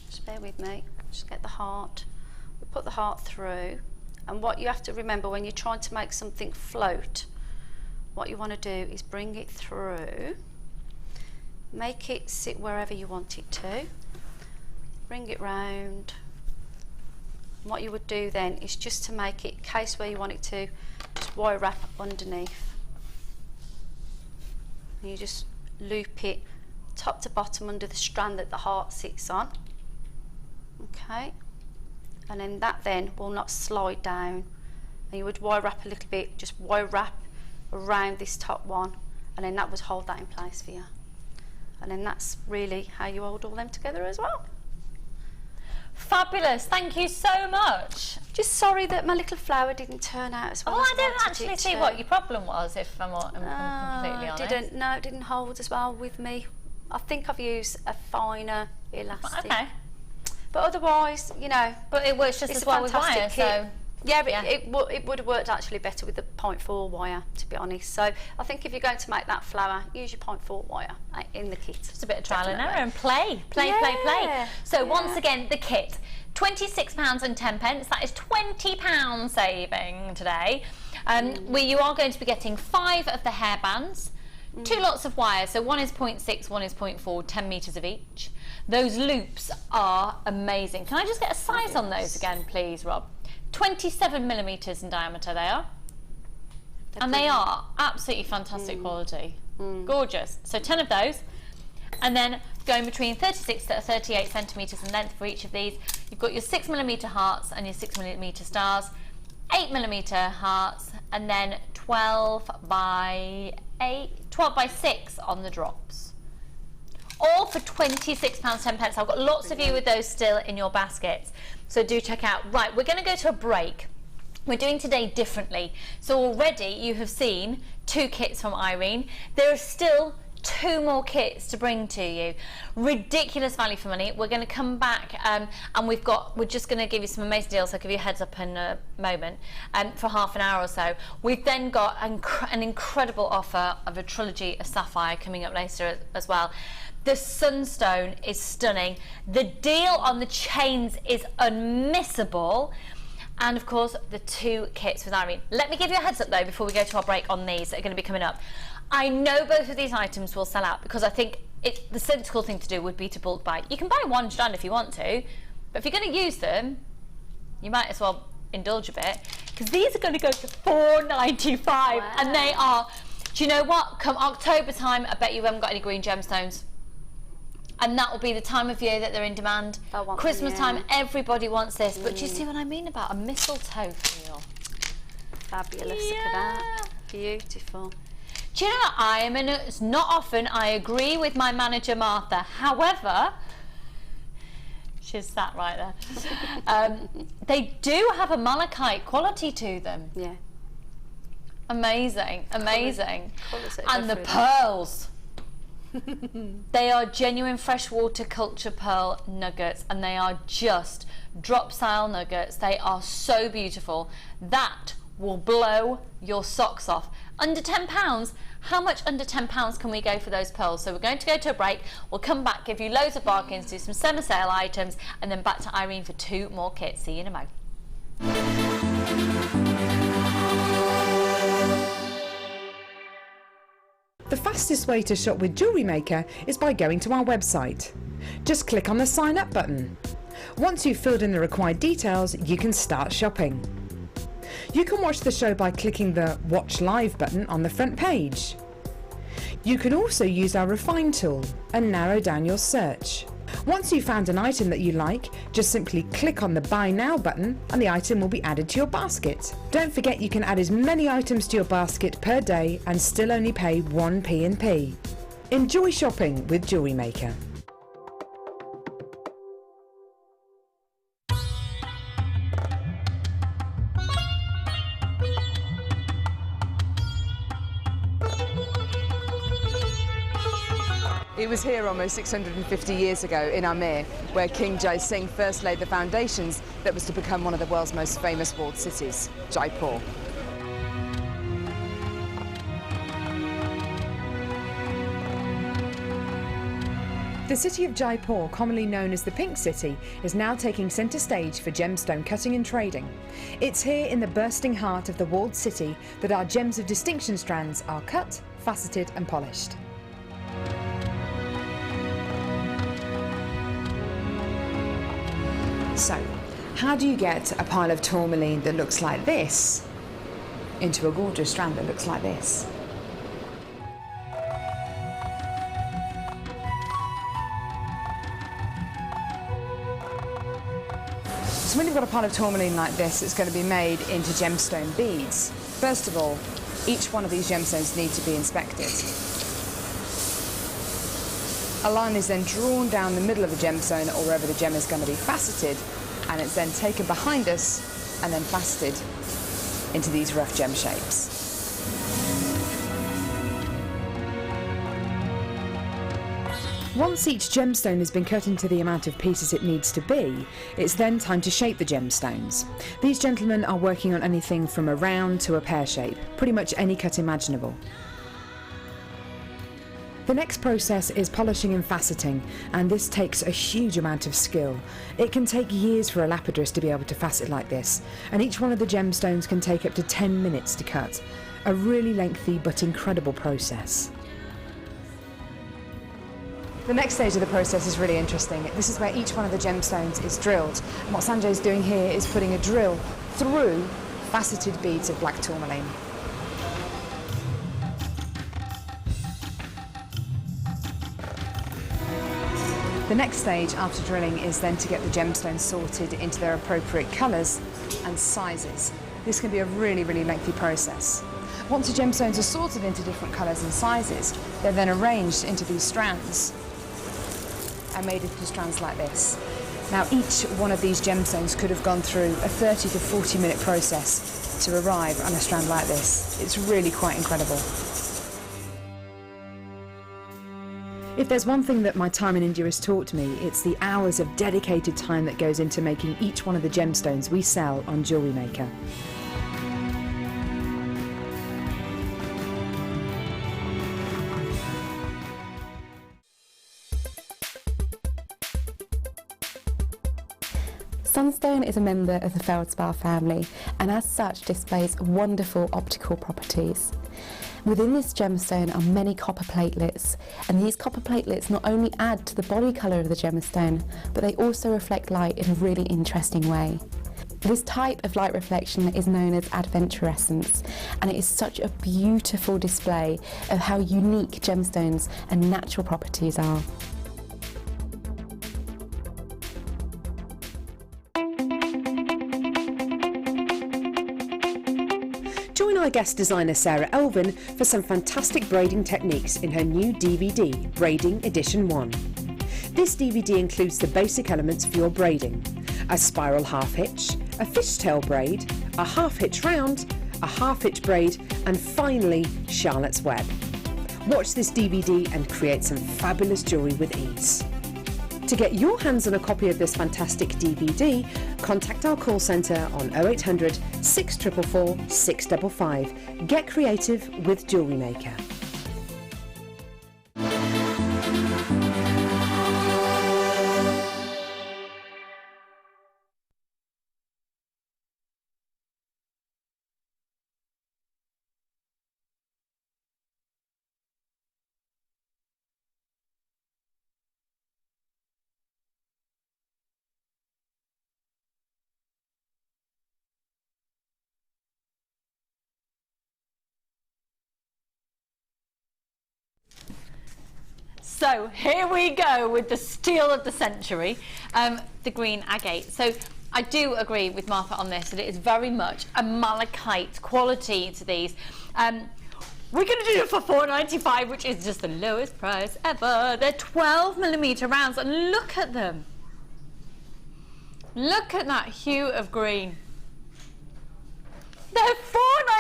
Just bear with me, just get the heart. We put the heart through, and what you have to remember when you're trying to make something float, what you want to do is bring it through, make it sit wherever you want it to, bring it round. What you would do then is just to make it case where you want it to, just wire wrap underneath. And you just loop it top to bottom under the strand that the heart sits on. Okay, and then that then will not slide down. And you would wire wrap a little bit, just wire wrap around this top one, and then that would hold that in place for you. And then that's really how you hold all them together as well. Fabulous, thank you so much. Just sorry that my little flower didn't turn out as well. Oh, as I didn't wanted actually it see to. what your problem was, if I'm completely honest. No, it didn't hold as well with me. I think I've used a finer elastic. Okay. But otherwise, you know, But it works just it's as a well with fantastic wire, kit. so... Yeah, but Yeah. it would have worked actually better with the 0.4 wire, to be honest. So I think if you're going to make that flower, use your 0.4 wire in the kit. Just a bit of trial and Definitely. error and play. Play. Yeah, So once yeah. again, the kit, £26.10. That is £20 saving today. Where you are going to be getting 5 of the hairbands, 2 lots of wire. So one is 0.6, one is 0.4, 10 metres of each. Those loops are amazing. Can I just get a size on those again, please, Rob? 27 millimetres in diameter they are. And they are absolutely fantastic quality. Gorgeous. So 10 of those. And then going between 36 to 38 centimetres in length for each of these. You've got your 6mm hearts and your 6mm stars, 8mm hearts, and then 12 by 6 on the drops. All for £26.10. I've got lots of you with those still in your baskets, so do check out. Right, we're going to go to a break. We're doing today differently. So already you have seen 2 kits from Irene. There are still 2 more kits to bring to you. Ridiculous value for money. We're going to come back and we're just going to give you some amazing deals. I'll give you a heads up in a moment for half an hour or so. We've then got an incredible offer of a trilogy of Sapphire coming up later as well. The Sunstone is stunning. The deal on the chains is unmissable. And of course the 2 kits with Irene. Let me give you a heads up though before we go to our break on these that are going to be coming up. I know both of these items will sell out because I think the sensible thing to do would be to bulk buy. You can buy 1 strand if you want to, but if you're going to use them, you might as well indulge a bit, because these are going to go for £4.95. Wow. And they are, do you know what, come October time, I bet you haven't got any green gemstones. And that will be the time of year that they're in demand. Christmas time, everybody wants this. But do you see what I mean about a mistletoe feel? Fabulous, look at that. Beautiful. Do you know what, it's not often I agree with my manager Martha. However, she's sat right there. They do have a malachite quality to them. Yeah. Amazing, amazing. And the pearls. They are genuine freshwater culture pearl nuggets, and they are just drop style nuggets. They are so beautiful. That will blow your socks off. Under £10, how much under £10 can we go for those pearls? So we're going to go to a break. We'll come back, give you loads of bargains, do some summer sale items, and then back to Irene for 2 more kits. See you in a moment. The fastest way to shop with JewelleryMaker is by going to our website. Just click on the sign up button. Once you've filled in the required details, you can start shopping. You can watch the show by clicking the Watch Live button on the front page. You can also use our Refine tool and narrow down your search. Once you've found an item that you like, just simply click on the Buy Now button and the item will be added to your basket. Don't forget you can add as many items to your basket per day and still only pay 1 P&P. Enjoy shopping with JewelleryMaker. It was here almost 650 years ago in Amir, where King Jai Singh first laid the foundations that was to become one of the world's most famous walled cities, Jaipur. The city of Jaipur, commonly known as the Pink City, is now taking centre stage for gemstone cutting and trading. It's here in the bursting heart of the walled city that our gems of distinction strands are cut, faceted and polished. So, how do you get a pile of tourmaline that looks like this into a gorgeous strand that looks like this? So when you've got a pile of tourmaline like this, it's going to be made into gemstone beads. First of all, each one of these gemstones need to be inspected. A line is then drawn down the middle of the gemstone or wherever the gem is going to be faceted, and it's then taken behind us and then faceted into these rough gem shapes. Once each gemstone has been cut into the amount of pieces it needs to be, it's then time to shape the gemstones. These gentlemen are working on anything from a round to a pear shape, pretty much any cut imaginable. The next process is polishing and faceting, and this takes a huge amount of skill. It can take years for a lapidurist to be able to facet like this, and each one of the gemstones can take up to 10 minutes to cut. A really lengthy but incredible process. The next stage of the process is really interesting. This is where each one of the gemstones is drilled, and what Sanjay's doing here is putting a drill through faceted beads of black tourmaline. The next stage after drilling is then to get the gemstones sorted into their appropriate colours and sizes. This can be a really, really lengthy process. Once the gemstones are sorted into different colours and sizes, they're then arranged into these strands and made into strands like this. Now, each one of these gemstones could have gone through a 30 to 40 minute process to arrive on a strand like this. It's really quite incredible. If there's one thing that my time in India has taught me, it's the hours of dedicated time that goes into making each one of the gemstones we sell on JewelleryMaker. Sunstone is a member of the feldspar family and as such displays wonderful optical properties. Within this gemstone are many copper platelets, and these copper platelets not only add to the body colour of the gemstone, but they also reflect light in a really interesting way. This type of light reflection is known as adventurescence, and it is such a beautiful display of how unique gemstones and natural properties are. Join our guest designer Sarah Elvin for some fantastic braiding techniques in her new DVD, Braiding Edition 1. This DVD includes the basic elements for your braiding: a spiral half hitch, a fishtail braid, a half hitch round, a half hitch braid, and finally Charlotte's Web. Watch this DVD and create some fabulous jewellery with ease. To get your hands on a copy of this fantastic DVD, contact our call centre on 0800 644 655. Get creative with JewelleryMaker. So here we go with the steal of the century, the green agate. So I do agree with Martha on this, that it is very much a malachite quality to these. We're going to do it for $4.95, which is just the lowest price ever. They're 12mm rounds, and look at them. Look at that hue of green. They're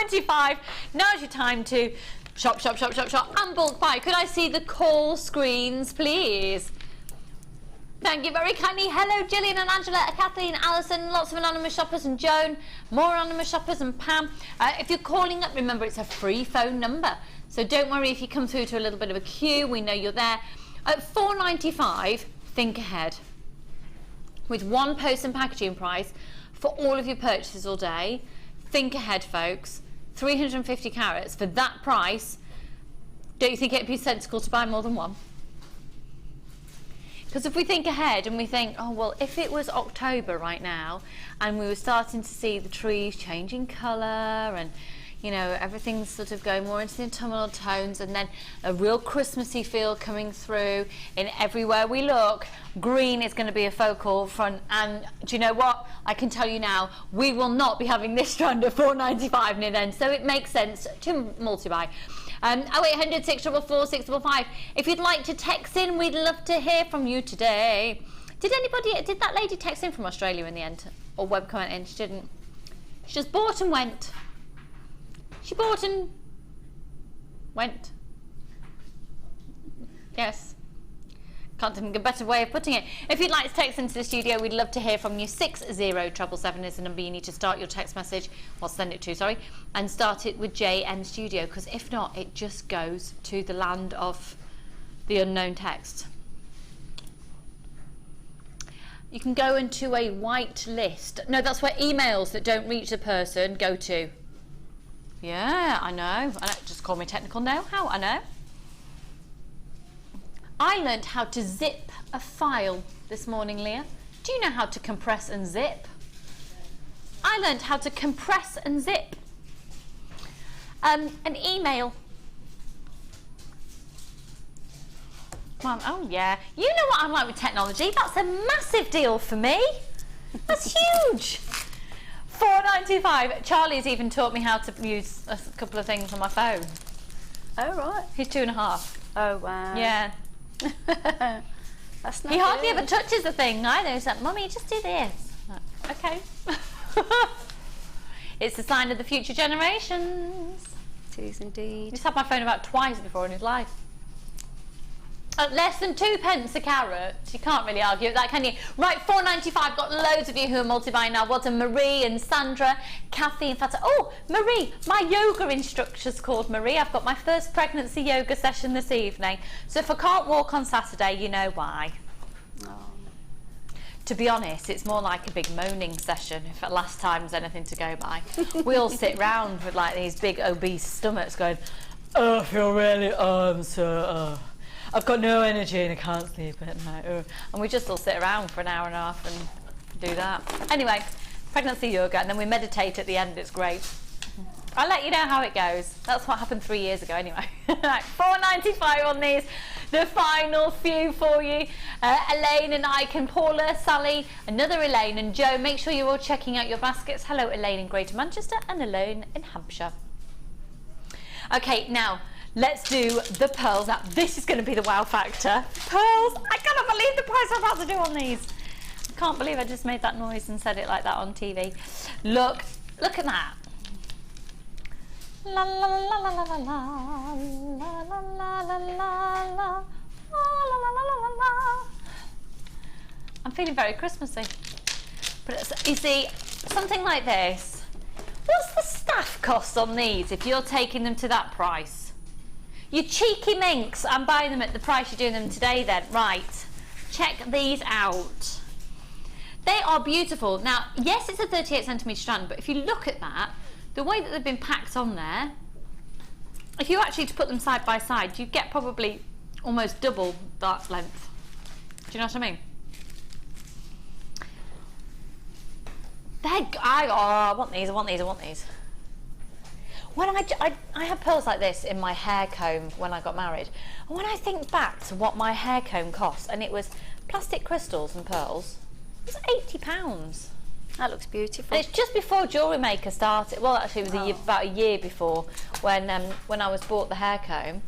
$4.95. Now's your time to shop, shop, shop, shop, shop, and bulk buy. Could I see the call screens, please? Thank you very kindly. Hello, Gillian and Angela, Kathleen, Alison, lots of anonymous shoppers, and Joan, more anonymous shoppers, and Pam. If you're calling up, remember it's a free phone number. So don't worry if you come through to a little bit of a queue. We know you're there. At $4.95, think ahead. With one post and packaging price for all of your purchases all day. Think ahead, folks. 350 carats for that price. Don't you think it'd be sensible to buy more than one? Because if we think ahead and we think, oh well, if it was October right now and we were starting to see the trees changing colour and, you know, everything's sort of going more into the autumnal tones, and then a real Christmassy feel coming through in everywhere we look, green is going to be a focal front. And do you know what? I can tell you now, we will not be having this strand at $4.95 near then, so it makes sense to multi-buy. 0800 644 655. If you'd like to text in, we'd love to hear from you today. Did that lady text in from Australia in the end? Or web comment in? She didn't. She just bought and went. She bought and went. Yes. Can't think of a better way of putting it. If you'd like to text into the studio, we'd love to hear from you. 60777 is the number you need to start your text message, or send it to, sorry, and start it with JM Studio, because if not, it just goes to the land of the unknown text. You can go into a white list. No, that's where emails that don't reach the person go to. Yeah, I know. Just call me technical know-how, I know. I learned how to zip a file this morning, Leah. Do you know how to compress and zip? I learned how to compress and zip an email. Come on. Oh yeah. You know what I'm like with technology. That's a massive deal for me. That's huge. £4.95. Charlie's even taught me how to use a couple of things on my phone. Oh right. He's 2.5. Oh wow. Yeah. That's not He hardly good. ever touches the thing either. He's like, Mummy, just do this. Like, okay. It's a sign of the future generations. It is indeed. He's had my phone about twice before in his life. At less than 2p a carrot. You can't really argue with that, can you? Right, £4.95. Got loads of you who are multi-buying now. Well done, Marie and Sandra, Kathy and Fata. Oh, Marie, my yoga instructor's called Marie. I've got my first pregnancy yoga session this evening. So if I can't walk on Saturday, you know why. Oh. To be honest, it's more like a big moaning session, if at last time's anything to go by. We all sit round with like these big obese stomachs going, oh, I feel really, I've got no energy and I can't sleep at night. And we just all sit around for an hour and a half and do that. Anyway, pregnancy yoga, and then we meditate at the end. It's great. I'll let you know how it goes. That's what happened 3 years ago anyway. Right, £4.95 on these. The final few for you. Elaine and Ike, Paula, Sally, another Elaine and Joe. Make sure you're all checking out your baskets. Hello, Elaine in Greater Manchester and Elaine in Hampshire. Okay, now let's do the pearls. Now, this is going to be the wow factor. Pearls! I cannot believe the price I'm about to do on these. I can't believe I just made that noise and said it like that on TV. Look at that. La la la la la la la la la la la la la. I'm feeling very Christmassy. But you see, something like this. What's the staff cost on these if you're taking them to that price? You cheeky minx, I'm buying them at the price you're doing them today then. Right, check these out. They are beautiful. Now, yes, it's a 38cm strand, but if you look at that, the way that they've been packed on there, if you actually to put them side by side, you get probably almost double that length. Do you know what I mean? I want these, I want these, I want these. When I had pearls like this in my hair comb when I got married, and when I think back to what my hair comb cost, and it was plastic crystals and pearls, it was £80. That looks beautiful. And it's just before JewelleryMaker started. Well, actually, it was about a year before when I was bought the hair comb.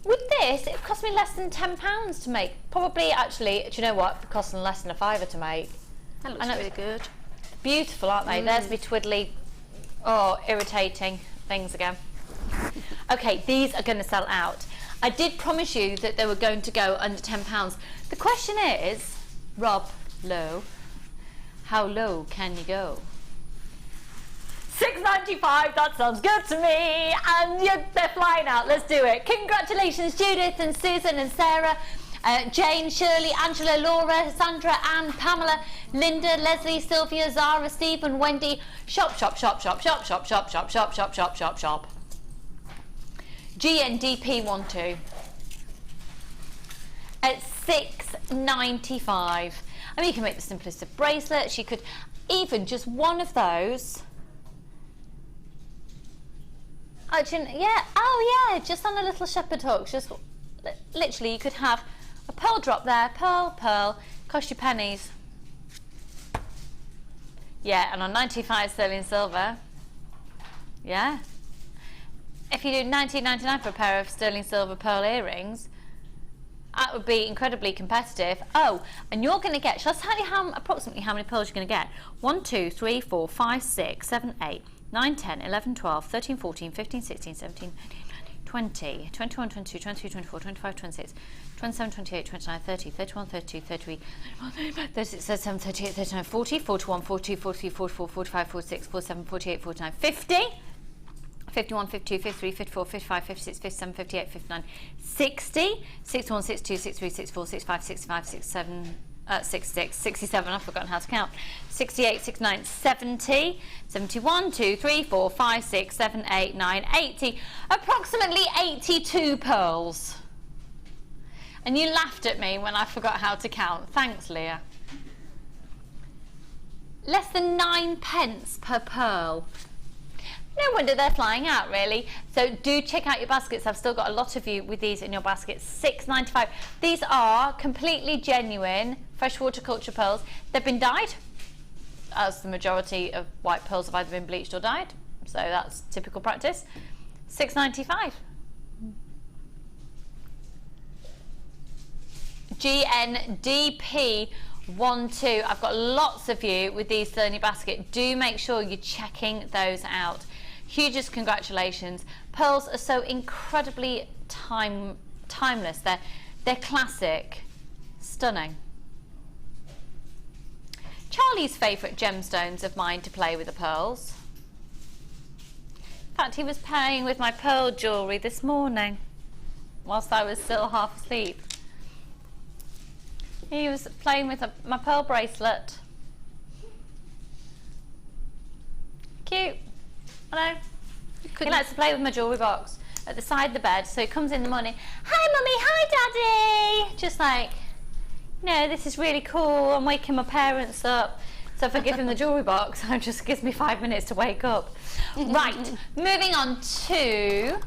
With this, it cost me less than £10 to make. Probably, actually, do you know what? It cost them less than £5 to make. That looks really good. Beautiful, aren't they? There's me twiddly, irritating things again. Okay, these are going to sell out. I did promise you that they were going to go under £10. The question is, Rob Lowe, how low can you go? £6.95, that sounds good to me. And they're flying out, let's do it. Congratulations, Judith and Susan and Sarah, Jane, Shirley, Angela, Laura, Sandra, Anne, Pamela, Linda, Leslie, Sylvia, Zara, Stephen, Wendy. Shop, shop, shop, shop, shop, shop, shop, shop, shop, shop, shop, shop, shop. GNDP12 at £6.95. I mean, you can make the simplest of bracelets. You could even just one of those. Just on a little shepherd hook. Just literally, you could have a pearl drop there, pearl, cost you pennies. Yeah, and on 95 sterling silver. Yeah. If you do £19.99 for a pair of sterling silver pearl earrings, that would be incredibly competitive. Oh, and you're going to get, shall I tell you approximately how many pearls you're going to get? 1, 2, 3, 4, 5, 6, 7, 8, 9, 10, 11, 12, 13, 14, 15, 16, 17, 20, 21, 22, 23, 24, 25, 26, 27, 28, 29, 30, 31, 32, 33, 36, 37, 38, 39, 40, 41, 42, 43, 44, 45, 46, 47, 48, 49, 50. 51, 52, 53, 54, 55, 56, 57, 58, 59, 60, 61, 62, 63, 64, 65, 65, 67, 66, 67, I've forgotten how to count, 68, 69, 70, 71, 2, 3, 4, 5, 6, 7, 8, 9, 80, approximately 82 pearls. And you laughed at me when I forgot how to count. Thanks, Leah. Less than 9p per pearl. No wonder they're flying out, really. So do check out your baskets. I've still got a lot of you with these in your baskets. $6.95. These are completely genuine freshwater culture pearls. They've been dyed, as the majority of white pearls have either been bleached or dyed. So that's typical practice. $6.95. GNDP12. I've got lots of you with these still in your basket. Do make sure you're checking those out. Hugest congratulations. Pearls are so incredibly timeless. They're classic, stunning. Charlie's favourite gemstones of mine to play with the pearls. In fact, he was playing with my pearl jewellery this morning whilst I was still half asleep. He was playing with my pearl bracelet. Cute. I know. He likes to play with my jewellery box at the side of the bed. So he comes in the morning, hi mummy, hi daddy. Just like, no, this is really cool. I'm waking my parents up. So if I give him the jewellery box, it just gives me 5 minutes to wake up. Right, moving on to,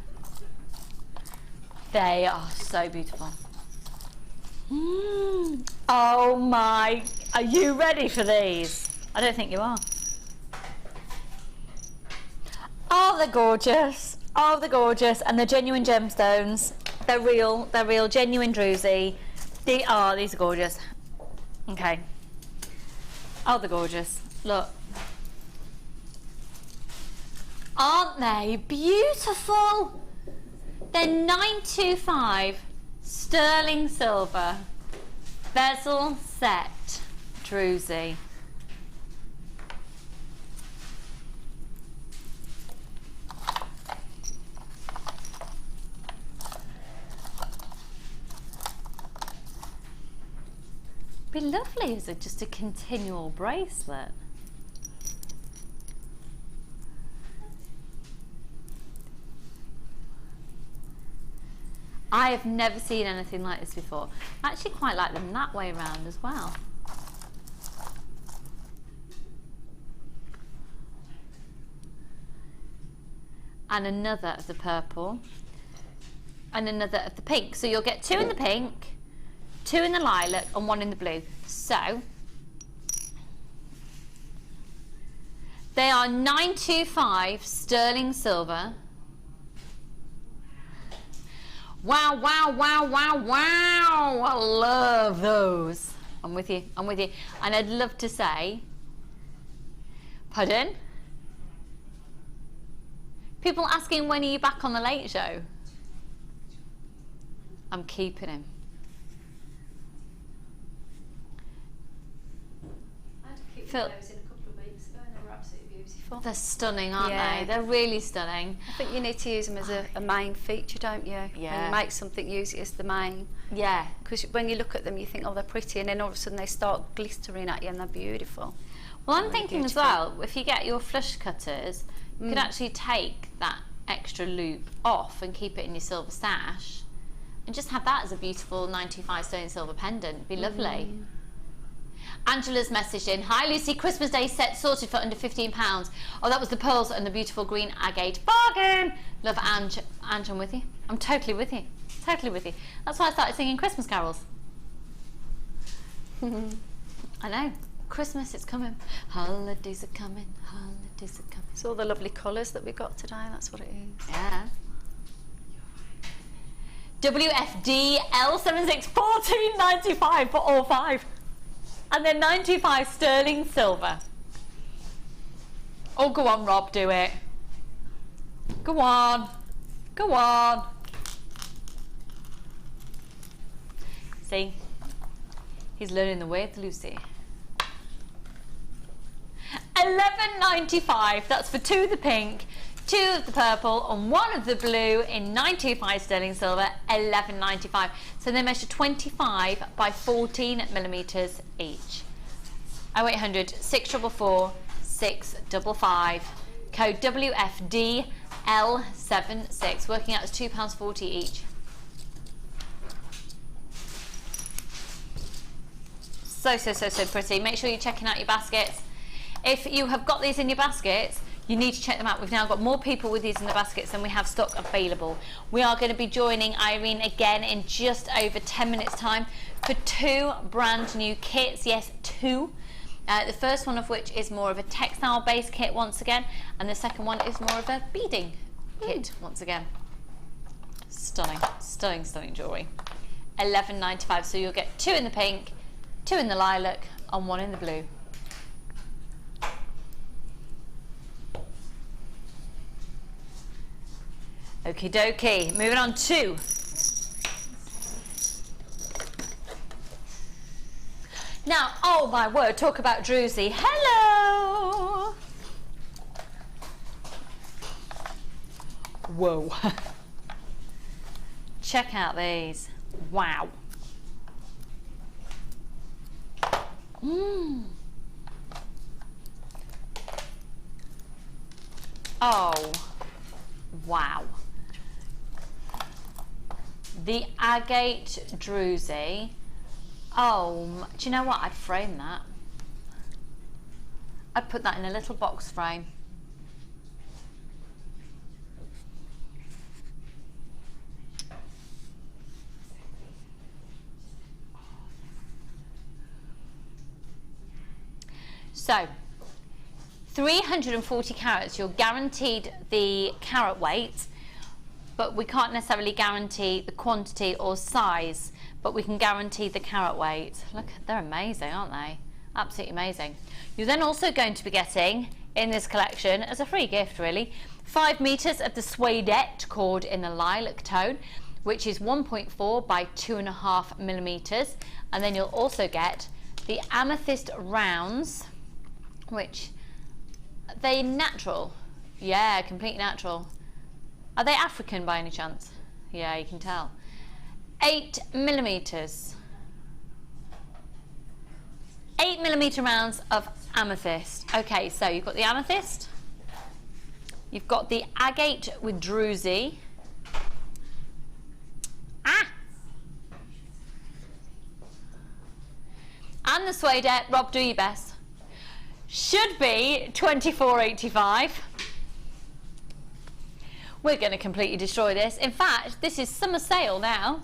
they are so beautiful. Oh my, are you ready for these? I don't think you are. Oh, they're gorgeous. Oh, they're gorgeous. And they're genuine gemstones. They're real, genuine druzy. These are gorgeous. Okay. Oh, they're gorgeous. Look. Aren't they beautiful? They're 925 sterling silver, bezel set druzy. Be lovely as just a continual bracelet. I have never seen anything like this before. I actually quite like them that way around as well. And another of the purple and another of the pink. So you'll get 2 in the pink, 2 in the lilac and 1 in the blue. So they are 925 sterling silver. Wow, wow, wow, wow, wow. I love those. I'm with you, I'm with you. And I'd love to say, pardon? People asking when are you back on the Late Show? I'm keeping him. Those in a couple of weeks ago and they were absolutely beautiful. They're stunning, aren't they? They're really stunning. I think you need to use them as a main feature, don't you? Yeah. When you make something, use it as the main. Yeah. Because when you look at them, you think, oh, they're pretty, and then all of a sudden they start glistering at you and they're beautiful. Well, I'm thinking as well, if you get your flush cutters, you could actually take that extra loop off and keep it in your silver stash and just have that as a beautiful 925 sterling silver pendant. Be lovely. Angela's messaged in, hi Lucy, Christmas Day set sorted for under £15. Oh, that was the pearls and the beautiful green agate. Bargain! Love Ange, I'm with you. I'm totally with you. Totally with you. That's why I started singing Christmas carols. I know. Christmas, it's coming. Holidays are coming. Holidays are coming. It's all the lovely colours that we've got today, that's what it is. Yeah. WFD L76 14.95 for all 5. And then 925 sterling silver. Oh, go on, Rob, do it. Go on. Go on. See? He's learning the way of Lucy. $11.95. That's for 2 of the pink, 2 of the purple, and 1 of the blue in 925 sterling silver. $11.95. So they measure 25 by 14 millimeters each. 0800 644 655. Code WFD L76, working out as £2.40 each. So pretty. Make sure you're checking out your baskets. If you have got these in your baskets, You need to check them out. We've now got more people with these in the baskets than we have stock available. We are going to be joining Irene again in just over 10 minutes time for 2 brand new kits. Yes, 2. The first one of which is more of a textile based kit once again, and the second one is more of a beading kit once again. Stunning, stunning, stunning jewellery. $11.95, so you'll get 2 in the pink, 2 in the lilac and 1 in the blue. Okie dokie, moving on to now, oh my word, talk about druzy. Hello! Whoa. Check out these. Wow. Oh, wow. The Agate druzy. Oh, do you know what? I'd frame that. I'd put that in a little box frame. So, 340 carats, you're guaranteed the carat weight, but we can't necessarily guarantee the quantity or size, but we can guarantee the carat weight. Look, they're amazing, aren't they? Absolutely amazing. You're then also going to be getting, in this collection, as a free gift really, 5 meters of the suedette cord in the lilac tone, which is 1.4 by 2.5 millimeters. And then you'll also get the amethyst rounds, which, are they natural? Yeah, completely natural. Are they African by any chance? Yeah, you can tell. 8 millimeters. 8 millimeter rounds of amethyst. Okay, so you've got the amethyst, you've got the agate with druzy. And the suedette. Rob, do your best. Should be $24.85. We're going to completely destroy this. In fact, this is summer sale now.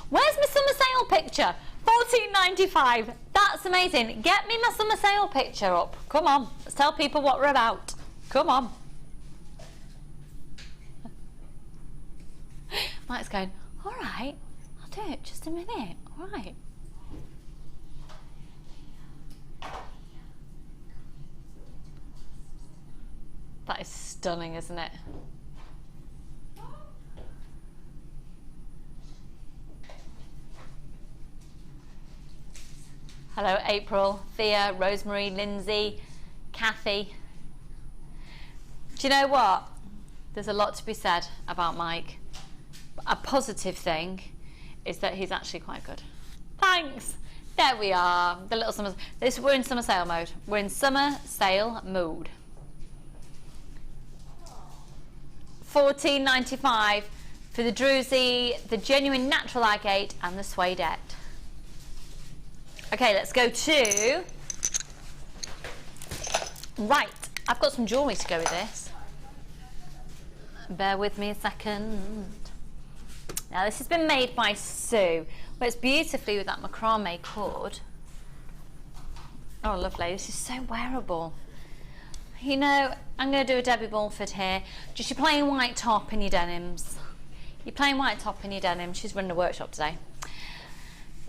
Where's my summer sale picture? $14.95. That's amazing. Get me my summer sale picture up. Come on. Let's tell people what we're about. Come on. Mike's going, all right, I'll do it. Just a minute. All right. That is stunning, isn't it? Hello, April, Thea, Rosemary, Lindsay, Kathy. Do you know what? There's a lot to be said about Mike. A positive thing is that he's actually quite good. Thanks. There we are. The little summer. We're in summer sale mode. We're in summer sale mode. $14.95 for the druzy, the genuine natural agate, and the suedette. Okay, let's go to. Right, I've got some jewellery to go with this. Bear with me a second. Now, this has been made by Sue. Works beautifully with that macrame cord. Oh, lovely. This is so wearable. You know, I'm going to do a Debbie Bulford here. Just your plain white top and your denims. Your plain white top and your denim. She's running a workshop today.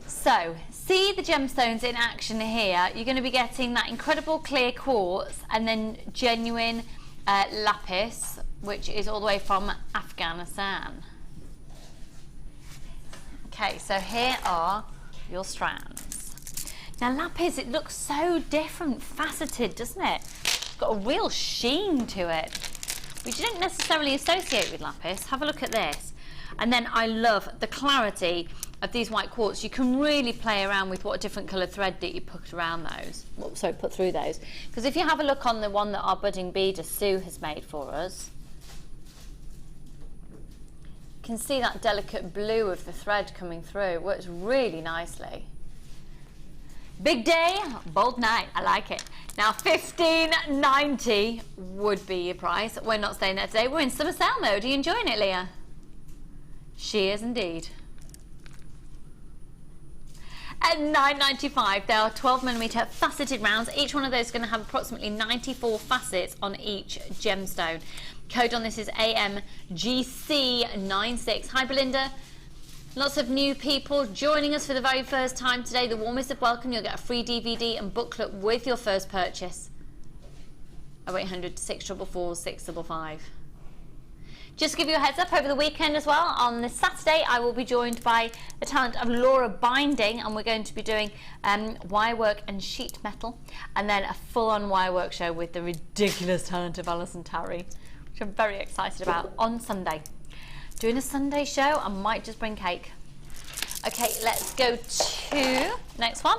So, see the gemstones in action here. You're going to be getting that incredible clear quartz and then genuine lapis, which is all the way from Afghanistan. Okay, so here are your strands. Now, lapis, it looks so different, faceted, doesn't it? Got a real sheen to it, which you don't necessarily associate with lapis. Have a look at this. And then I love the clarity of these white quartz. You can really play around with what different coloured thread that you put around those. Well, sorry, put through those. Because if you have a look on the one that our budding beader Sue has made for us, you can see that delicate blue of the thread coming through. It works really nicely. Big day, bold night. I like it. Now, $15.90 would be your price. We're not staying there today. We're in summer sale mode. Are you enjoying it, Leah? She is indeed. At $9.95, there are 12mm faceted rounds. Each one of those is going to have approximately 94 facets on each gemstone. Code on this is AMGC96. Hi, Belinda. Lots of new people joining us for the very first time today. The warmest of welcome. You'll get a free DVD and booklet with your first purchase. 0800 644 655. Just to give you a heads up, over the weekend as well, on this Saturday, I will be joined by the talent of Laura Binding, and we're going to be doing wirework and sheet metal, and then a full-on wirework show with the ridiculous talent of Alison Tarry, which I'm very excited about, on Sunday. Doing a Sunday show, I might just bring cake. Okay, let's go to next one.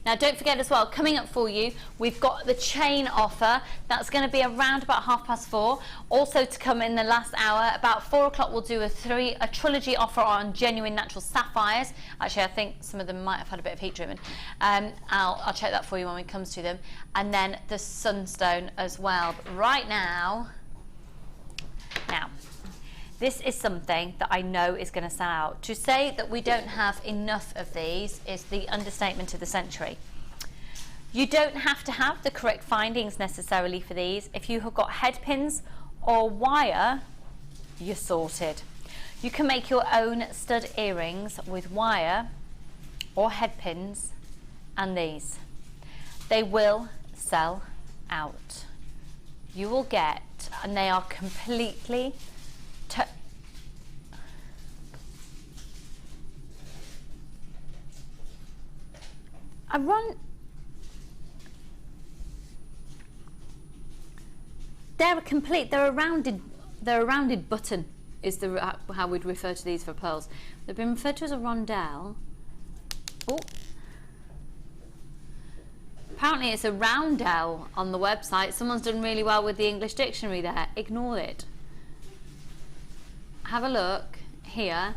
Now, don't forget as well, coming up for you, we've got the chain offer. That's going to be around about 4:30. Also to come in the last hour, about 4 o'clock, we'll do a trilogy offer on genuine natural sapphires. Actually, I think some of them might have had a bit of heat treatment. I'll check that for you when it comes to them. And then the Sunstone as well. But right now, this is something that I know is going to sell out. To say that we don't have enough of these is the understatement of the century. You don't have to have the correct findings necessarily for these. If you have got head pins or wire, you're sorted. You can make your own stud earrings with wire or head pins and these. They will sell out. You will get, and they are completely they're a rounded button is how we'd refer to these for pearls. They've been referred to as a rondelle. Oh, apparently it's a roundel on the website. Someone's done really well with the English dictionary there. Ignore it. Have a look here.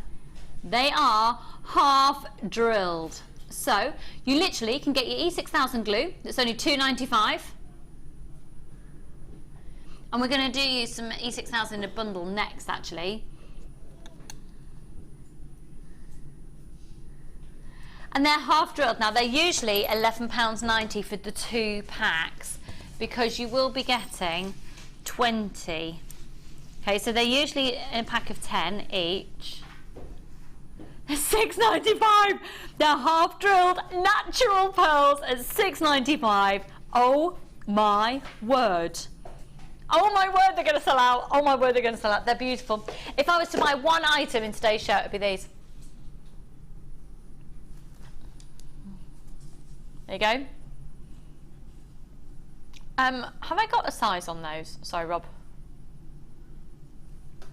They are half drilled. So you literally can get your E6000 glue. It's only $2.95. And we're going to do some E6000 in a bundle next, actually. And they're half drilled. Now, they're usually £11.90 for the 2 packs, because you will be getting 20. Okay, so they're usually in a pack of 10 each. They're $6.95. They're half drilled natural pearls at $6.95. Oh my word. Oh my word, they're going to sell out. Oh my word, they're going to sell out. They're beautiful. If I was to buy one item in today's show, it would be these. There you go. Have I got a size on those? Sorry, Rob.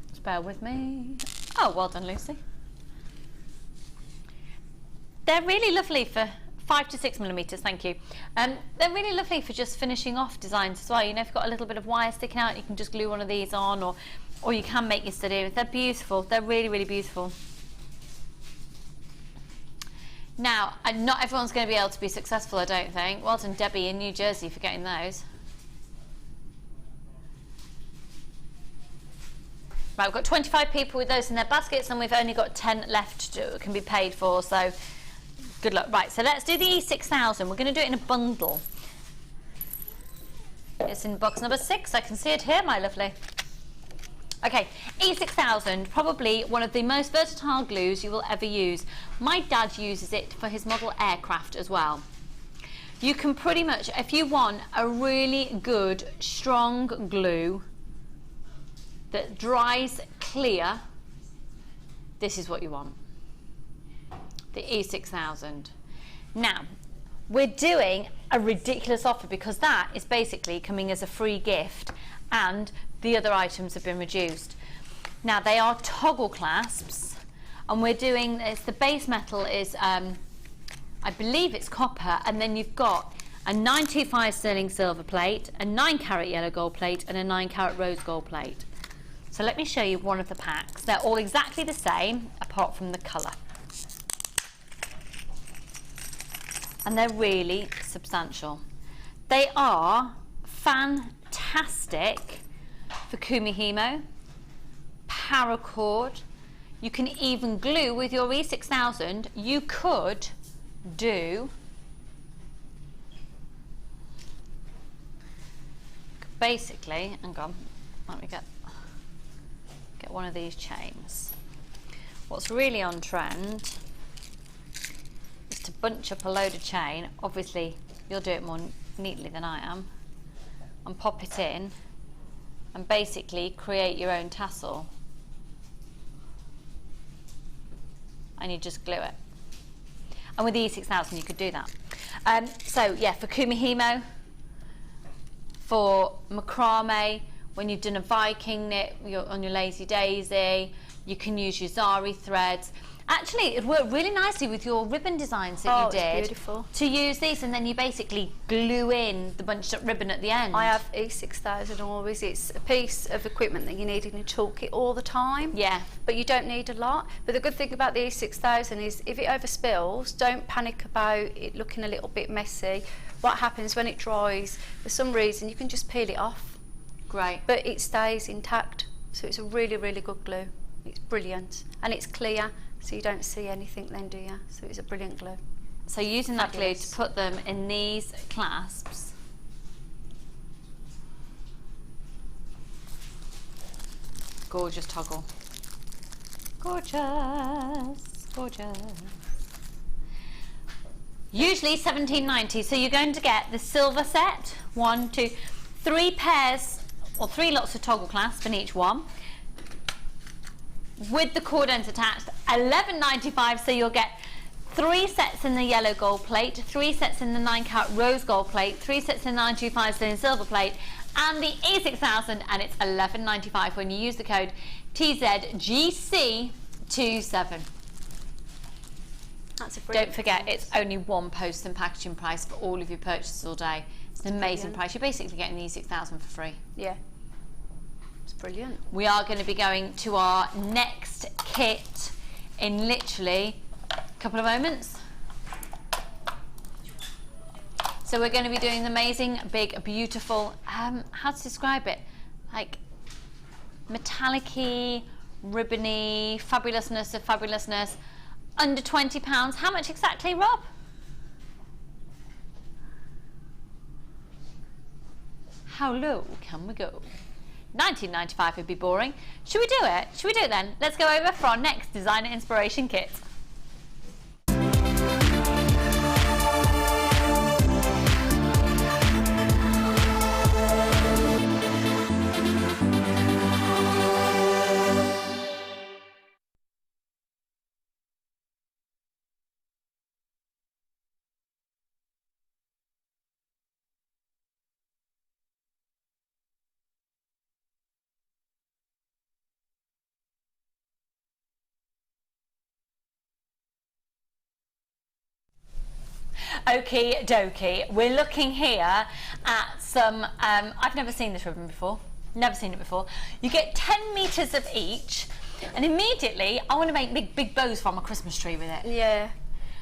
Just bear with me. Oh, well done, Lucy. They're really lovely for 5 to 6mm, thank you. They're really lovely for just finishing off designs as well. You know, if you've got a little bit of wire sticking out, you can just glue one of these on, or you can make your stud earrings. They're beautiful. They're really, really beautiful. Now, not everyone's going to be able to be successful, I don't think. Well done, Debbie in New Jersey, for getting those. Right, we've got 25 people with those in their baskets, and we've only got 10 left that can be paid for, so good luck. Right, so let's do the E6000. We're going to do it in a bundle. It's in box number 6. I can see it here, my lovely. Okay, E6000, probably one of the most versatile glues you will ever use. My dad uses it for his model aircraft as well. You can pretty much, if you want a really good, strong glue that dries clear, this is what you want. The E6000. Now, we're doing a ridiculous offer because that is basically coming as a free gift, and the other items have been reduced. Now, they are toggle clasps, and we're doing this. The base metal is, I believe it's copper, and then you've got a 925 sterling silver plate, a 9-carat yellow gold plate, and a 9-carat rose gold plate. So let me show you one of the packs. They're all exactly the same, apart from the colour. and they're really substantial. They are fantastic for kumihimo, paracord. You can even glue with your E6000. You could do basically, hang on, let me get one of these chains. What's really on trend is to bunch up a load of chain. Obviously you'll do it more neatly than I am, and pop it in and basically create your own tassel, and you just glue it. And with the E6000 you could do that. So yeah, for kumihimo, for macrame, when you've done a Viking knit on your Lazy Daisy, you can use your Zari threads. Actually, it worked really nicely with your ribbon designs that you did. It's beautiful. To use these, and then you basically glue in the bunched up ribbon at the end. I have E6000 always. It's a piece of equipment that you need in your toolkit all the time. Yeah. But you don't need a lot. But the good thing about the E6000 is if it overspills, don't panic about it looking a little bit messy. What happens when it dries, for some reason, you can just peel it off. Great. But it stays intact. So it's a really, really good glue. It's brilliant. And it's clear, so you don't see anything then, do you? So it's a brilliant glue. So using that glue to put them in these clasps. Gorgeous toggle. Gorgeous, gorgeous. Usually $17.90, so you're going to get the silver set, 1, 2, 3 pairs or 3 lots of toggle clasps in each one, with the cord ends attached, $11.95, so you'll get 3 sets in the yellow gold plate, 3 sets in the 9-carat rose gold plate, 3 sets in the 925 sterling silver plate, and the E6000, and it's $11.95 when you use the code TZGC27. That's a brilliant. Don't forget, it's only one post and packaging price for all of your purchases all day. It's an amazing price. You're basically getting the E6000 for free. Yeah. It's brilliant. We are going to be going to our next kit in literally a couple of moments. So we're going to be doing the amazing, big, beautiful, how to describe it? Like metallic-y, ribbony, fabulousness of fabulousness. Under £20. How much exactly, Rob? How low can we go? $19.95 would be boring. Should we do it? Should we do it then? Let's go over for our next designer inspiration kit. Okie dokie, we're looking here at some, I've never seen this ribbon before, never seen it before. You get 10 metres of each, and immediately I want to make big bows for my Christmas tree with it. Yeah.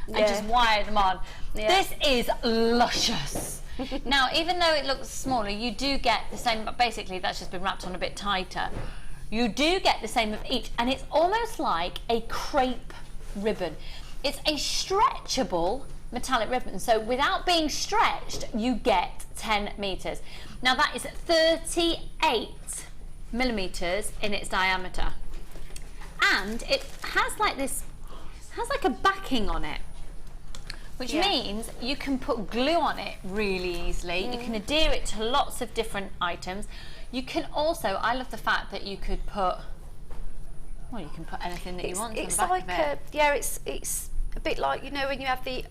And just wire them on. Yeah. This is luscious. Now, even though it looks smaller, you do get the same, but basically that's just been wrapped on a bit tighter. You do get the same of each, and it's almost like a crepe ribbon. It's a stretchable metallic ribbon, so without being stretched you get 10 meters. Now that is 38 millimeters in its diameter, and it has like this, has like a backing on it, which means you can put glue on it really easily. You can adhere it to lots of different items. You can also, I love the fact that you could put, well, you can put anything that you want on the back like of it. It's a bit like, you know, when you have the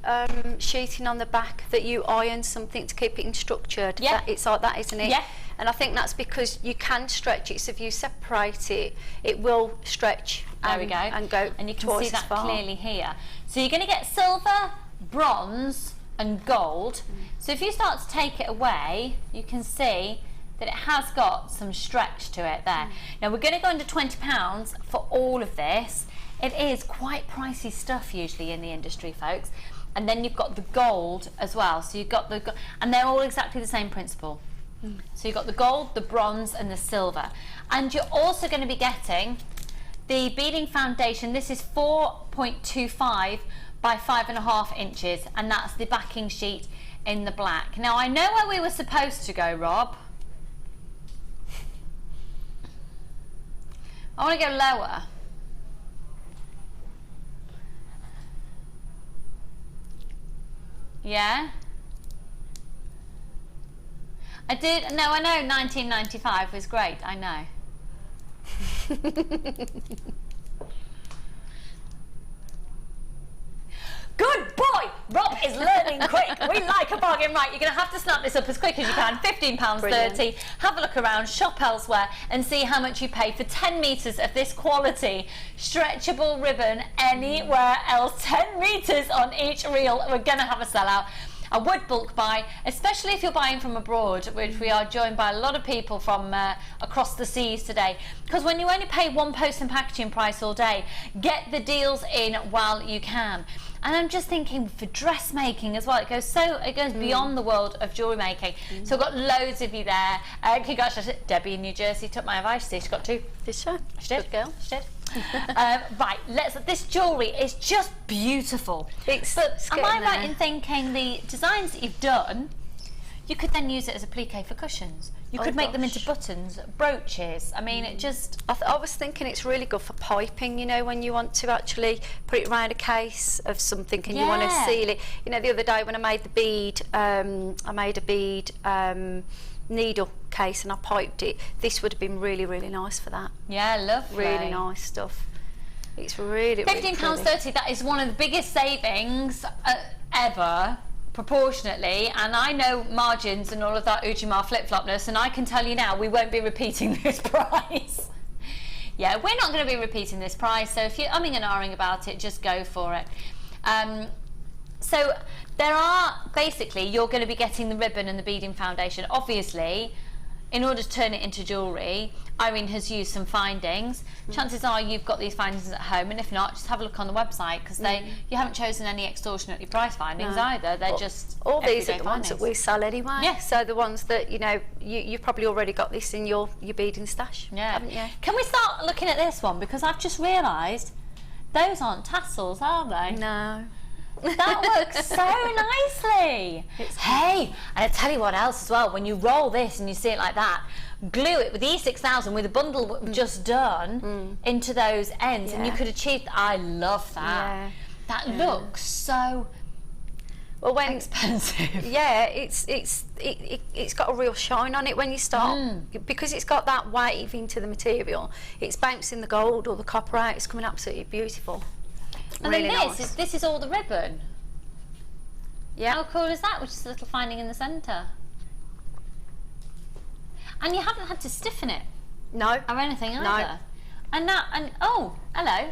sheeting on the back that you iron something to keep it in structured. Yeah. It's like that, isn't it? Yeah. And I think that's because you can stretch it. So if you separate it, it will stretch. There we go. And go. And you can see that clearly here. So you're going to get silver, bronze, and gold. So if you start to take it away, you can see that it has got some stretch to it there. Now we're going to go under £20 for all of this. It is quite pricey stuff usually in the industry, folks. and then you've got the gold as well. So you've got the, and they're all exactly the same principle. So you've got the gold, the bronze and the silver. And you're also going to be getting the beading foundation. This is 4.25 by 5.5 inches, and that's the backing sheet in the black. Now I know where we were supposed to go, Rob. I want to go lower. Yeah? I did, no, I know 1995 was great, I know. Good boy! Rob is learning quick. We like a bargain. Right, you're going to have to snap this up as quick as you can. £15.30. Have a look around, shop elsewhere and see how much you pay for 10 metres of this quality stretchable ribbon anywhere else. 10 metres on each reel. We're going to have a sellout. I would bulk buy, especially if you're buying from abroad, which we are joined by a lot of people from across the seas today, because when you only pay one post and packaging price all day, get the deals in while you can. And I'm just thinking for dressmaking as well, it goes beyond the world of jewellery making. So I've got loads of you there. Congratulations, Debbie in New Jersey took my advice. She's got 2. Did she? She did. Good girl. She did. Right, this jewellery is just beautiful. But am I right in thinking the designs that you've done, you could then use it as a applique for cushions? You could make them into buttons, brooches. I mean, it just... I was thinking it's really good for piping, you know, when you want to actually put it around a case of something and you want to seal it. You know, the other day when I made the bead, I made a bead needle case and I piped it. This would have been really, really nice for that. Yeah, lovely. Really nice stuff. It's really, really £15.30, that is one of the biggest savings ever, proportionately, and I know margins and all of that Ujima flip-flopness, and I can tell you now we won't be repeating this price. Yeah, we're not going to be repeating this price, so if you're umming and ahhing about it, just go for it. So there are, basically, you're going to be getting the ribbon and the beading foundation. Obviously, in order to turn it into jewellery, Irene has used some findings. Chances are you've got these findings at home, and if not, just have a look on the website, because you haven't chosen any extortionately priced findings either. They're just all these are the ones that we sell anyway. Yeah. So the ones that, you know, you've probably already got this in your beading stash, haven't you? Can we start looking at this one? Because I've just realised those aren't tassels, are they? No. That works so nicely. Hey, and I tell you what else as well, when you roll this and you see it like that, glue it with E6000 with a bundle just done into those ends, and you could achieve. I love that. That looks so expensive. Yeah, it's got a real shine on it when you start, because it's got that wave into the material. It's bouncing the gold or the copper out. It's coming absolutely beautiful. And really then nice. this is all the ribbon. Yeah. How cool is that? Which is a little finding in the centre. And you haven't had to stiffen it. No. Or anything either. No. And oh, hello.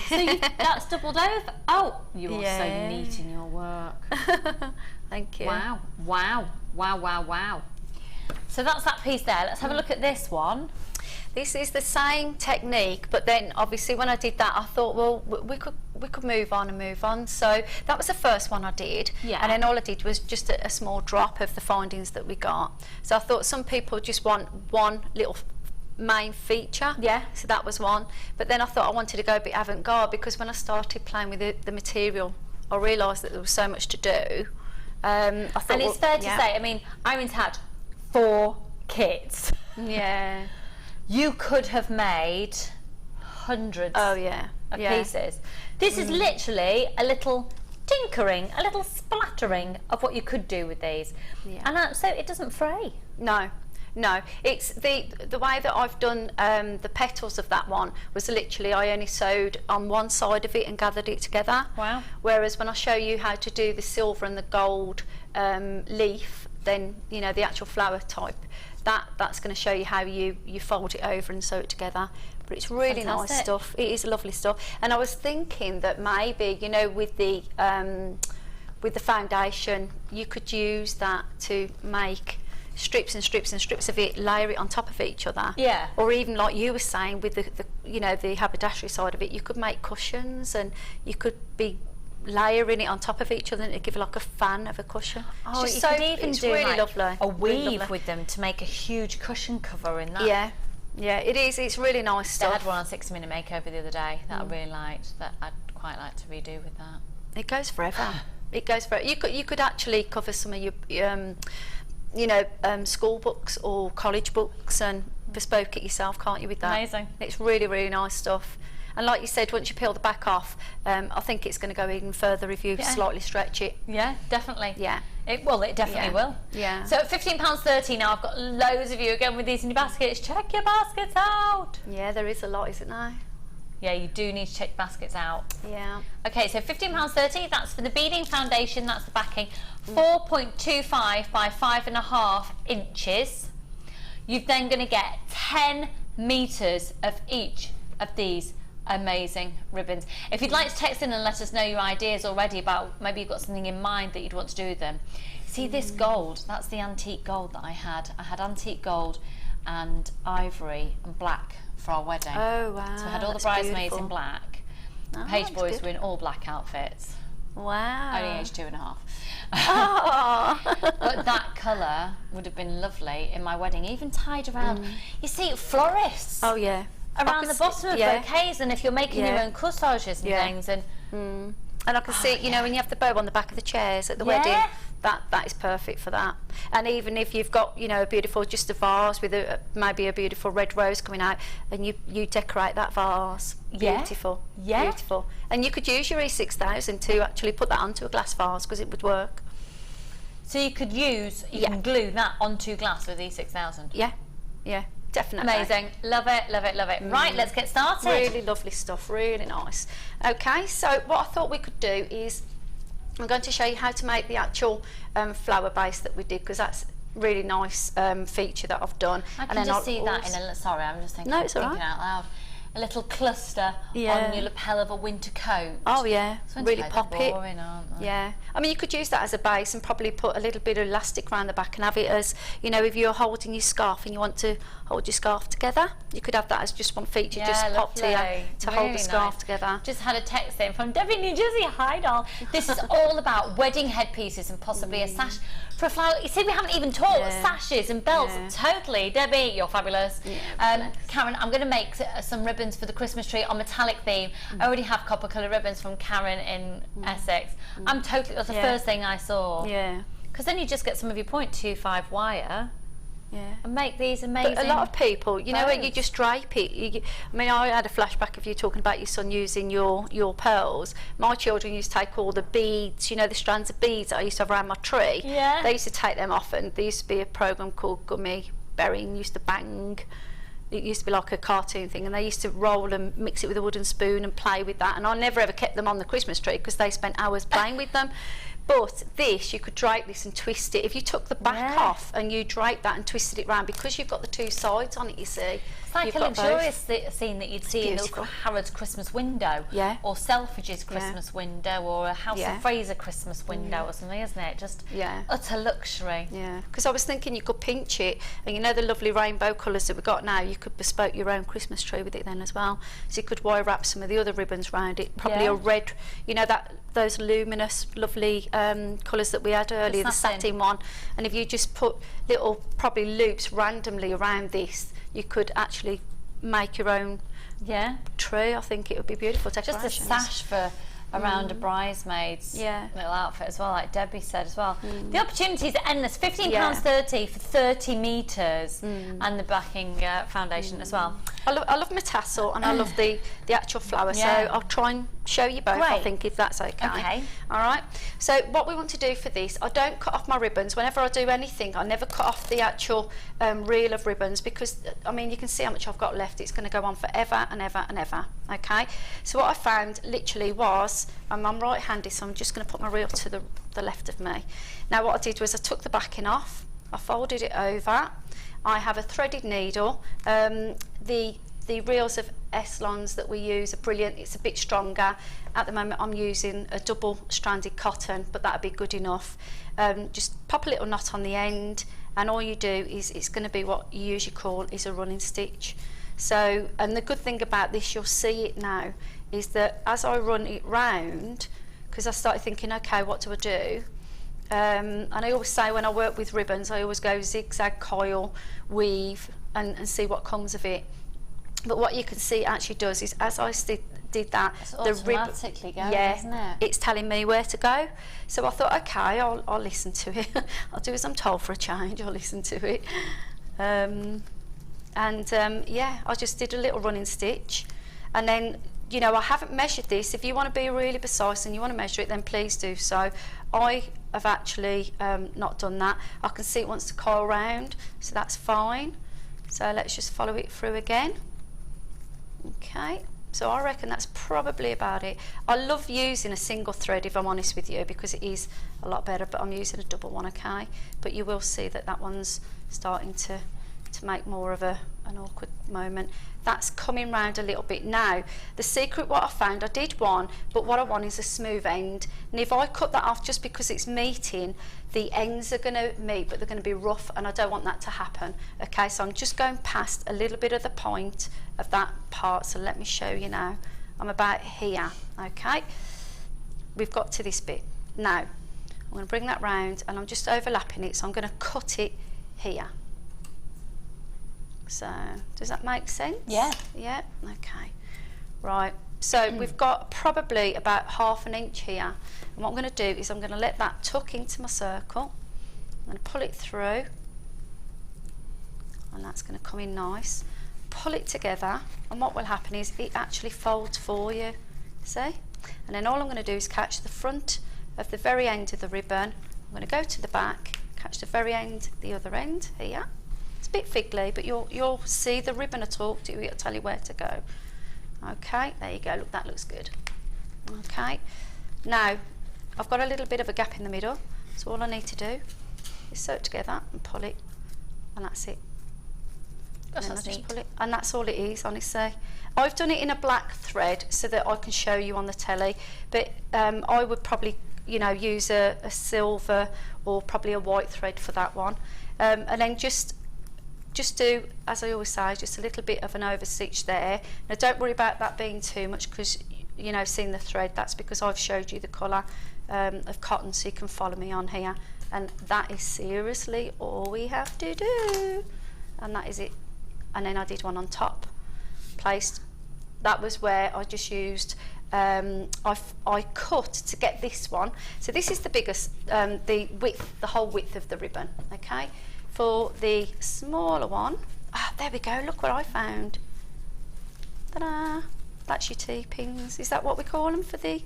So that's doubled over. Oh, you are so neat in your work. Thank you. Wow, wow, wow, wow, wow. So that's that piece there. Let's have a look at this one. This is the same technique, but then obviously when I did that, I thought, well, we could move on. So that was the first one I did, and then all I did was just a small drop of the findings that we got. So I thought some people just want one little main feature, so that was one. But then I thought I wanted to go a bit avant-garde, because when I started playing with the material, I realised that there was so much to do. I thought, and it's fair to say, I mean, Irene's had 4 kits. Yeah. You could have made hundreds of pieces. This is literally a little tinkering, a little splattering of what you could do with these. And so it doesn't fray. No. It's the way that I've done the petals of that one was literally I only sewed on one side of it and gathered it together. Wow. Whereas when I show you how to do the silver and the gold leaf, then, you know, the actual flower type, that's going to show you how you fold it over and sew it together. But it's really nice stuff. It is lovely stuff. And I was thinking that maybe, you know, with the foundation, you could use that to make strips and strips and strips of it, layer it on top of each other. Yeah. Or even like you were saying with the you know, the haberdashery side of it, you could make cushions, and you could be layering it on top of each other and to give it like a fan of a cushion. Oh, It's you just could even it's do really like lovely. a Really weave lovely. with them to make a huge cushion cover in that. Yeah, yeah, it is. It's really nice I stuff. had one on 60-minute makeover the other day that I really liked, that I'd quite like to redo with that. It goes forever. It goes forever. You could actually cover some of your you know, school books or college books and bespoke it yourself, can't you, with that? Amazing. It's really, really nice stuff. And like you said, once you peel the back off, I think it's going to go even further if you slightly stretch it. Yeah, definitely. Yeah. It definitely will. Yeah. So at £15.30 now, I've got loads of you again with these in your baskets. Check your baskets out. Yeah, there is a lot, isn't there? Yeah, you do need to check your baskets out. Yeah. Okay, so £15.30, that's for the beading foundation, that's the backing. 4.25 by 5.5 inches. You're then going to get 10 metres of each of these amazing ribbons. If you'd like to text in and let us know your ideas already about, maybe you've got something in mind that you'd want to do with them. See this gold, that's the antique gold that I had. I had antique gold and ivory and black for our wedding. Oh, wow. So I had all the that's bridesmaids beautiful. in black. Oh, Page that's boys good. were in all black outfits. Wow. Only age 2.5. Oh. But that colour would have been lovely in my wedding, even tied around. You see, florists Oh, yeah. around the bottom of bouquets, and if you're making your own corsages and things, and And I can see, you know, when you have the bow on the back of the chairs at the wedding, that is perfect for that. And even if you've got, you know, a beautiful, just a vase with maybe a beautiful red rose coming out, and you decorate that vase, beautiful, beautiful. And you could use your E6000 to actually put that onto a glass vase because it would work. so you could use, you can glue that onto glass with E6000. Yeah, yeah. Definitely. Amazing. Love it, love it, love it. Right, let's get started. Really lovely stuff, really nice. Okay, so what I thought we could do is I'm going to show you how to make the actual flower base that we did, because that's really nice feature that I've done. I can and then just see I'll that in a, sorry, I'm just thinking, No, it's all thinking right. out loud. A little cluster on your lapel of a winter coat. Oh yeah, Winter really coats pop are it. boring, aren't they? Yeah, I mean you could use that as a base and probably put a little bit of elastic around the back and have it as, you know, if you're holding your scarf and you want to hold your scarf together, you could have that as just one feature, Yeah, just popped here lovely. to hold Really the scarf nice. together. Just had a text in from Debbie, New Jersey. Hi, doll. This is all about wedding headpieces and possibly a sash for a flower. You see, we haven't even talked sashes and belts. Totally. Debbie, you're fabulous. Karen, I'm going to make some ribbons for the Christmas tree on metallic theme. I already have copper colour ribbons from Karen in Essex. I'm totally, that's the first thing I saw. Yeah. Because then you just get some of your 0.25 wire and make these amazing. But a lot of people, you know, you just drape it. I mean, I had a flashback of you talking about your son using your pearls. My children used to take all the beads, you know, the strands of beads that I used to have around my tree. Yeah. They used to take them off, and there used to be a program called Gummy Berry, used to bang. It used to be like a cartoon thing, and they used to roll and mix it with a wooden spoon and play with that. And I never ever kept them on the Christmas tree because they spent hours playing with them. But this, you could drape this and twist it. If you took the back off and you drape that and twisted it round, because you've got the two sides on it, you see. It's like you've a got luxurious scene that you'd see in beautiful. a Harrods Christmas window, or Selfridge's Christmas window, or a House of Fraser Christmas window, or something, isn't it? Just utter luxury. Yeah, because I was thinking you could pinch it, and you know the lovely rainbow colours that we've got now, you could bespoke your own Christmas tree with it then as well. So you could wire wrap some of the other ribbons around it, probably a red, you know, those luminous, lovely colours that we had earlier, the satin one. And if you just put little, probably loops randomly around this, you could actually make your own tree. I think it would be beautiful decorations. Just a sash for around a bridesmaid's little outfit as well, like Debbie said as well. The opportunities are endless. £15.30 for 30 metres and the backing foundation as well. I love my tassel and I love the actual flower, so I'll try and show you both, I think, if that's okay. All right, so what we want to do for this, I don't cut off my ribbons. Whenever I do anything, I never cut off the actual reel of ribbons, because I mean you can see how much I've got left. It's going to go on forever and ever and ever. Okay, so what I found literally was, I'm right-handed, so I'm just going to put my reel to the left of me. Now what I did was I took the backing off, I folded it over, I have a threaded needle. The reels of Eslons that we use are brilliant. It's a bit stronger. At the moment I'm using a double stranded cotton, but that'd be good enough. Just pop a little knot on the end, and all you do is, it's going to be what you usually call is a running stitch. So, and the good thing about this, you'll see it now, is that as I run it round, because I started thinking, okay, what do I do? And I always say when I work with ribbons, I always go zigzag, coil, weave, and see what comes of it. But what you can see it actually does is, as I did that, It's the ribbon, automatically going, yeah, isn't it? it's telling me where to go. So I thought, okay, I'll listen to it. I'll do as I'm told for a change. I'll listen to it. Yeah, I just did a little running stitch, and then, you know, I haven't measured this. If you want to be really precise and you want to measure it, then please do so. I have actually not done that. I can see it wants to coil round, so that's fine. So let's just follow it through again. Okay, so I reckon that's probably about it. I love using a single thread, if I'm honest with you, because it is a lot better, but I'm using a double one, okay? But you will see that that one's starting to make more of an awkward moment. That's coming round a little bit now. The secret, what I found, I did one, but what I want is a smooth end. And if I cut that off just because it's meeting, the ends are going to meet, but they're going to be rough, and I don't want that to happen. Okay, so I'm just going past a little bit of the point of that part. So let me show you now. I'm about here, okay? We've got to this bit. Now, I'm going to bring that round, and I'm just overlapping it, so I'm going to cut it here. So, does that make sense? Yeah. Yeah, okay. Right, so we've got probably about ½ an inch here. And what I'm going to do is I'm going to let that tuck into my circle. I'm going to pull it through. And that's going to come in nice. Pull it together, and what will happen is it actually folds for you. See? And then all I'm going to do is catch the front of the very end of the ribbon. I'm going to go to the back, catch the very end, the other end here. It's a bit fiddly, but you'll see the ribbon will talk to you. It'll tell you where to go. Okay, there you go. Look, that looks good. Okay, now I've got a little bit of a gap in the middle, so all I need to do is sew it together and pull it, and that's it. That's and neat. pull it, and that's all it is, honestly. I've done it in a black thread so that I can show you on the telly, but I would probably, you know, use a silver or probably a white thread for that one, and then just do, as I always say, just a little bit of an overstitch there. Now don't worry about that being too much, because, you know, seeing the thread, that's because I've showed you the colour of cotton, so you can follow me on here, and that is seriously all we have to do, and that is it. And then I did one on top, placed, that was where I just used, I cut to get this one. So this is the biggest, the width, the whole width of the ribbon, okay? For the smaller one, there we go, look what I found. Ta-da! That's your T-pins. Is that what we call them for the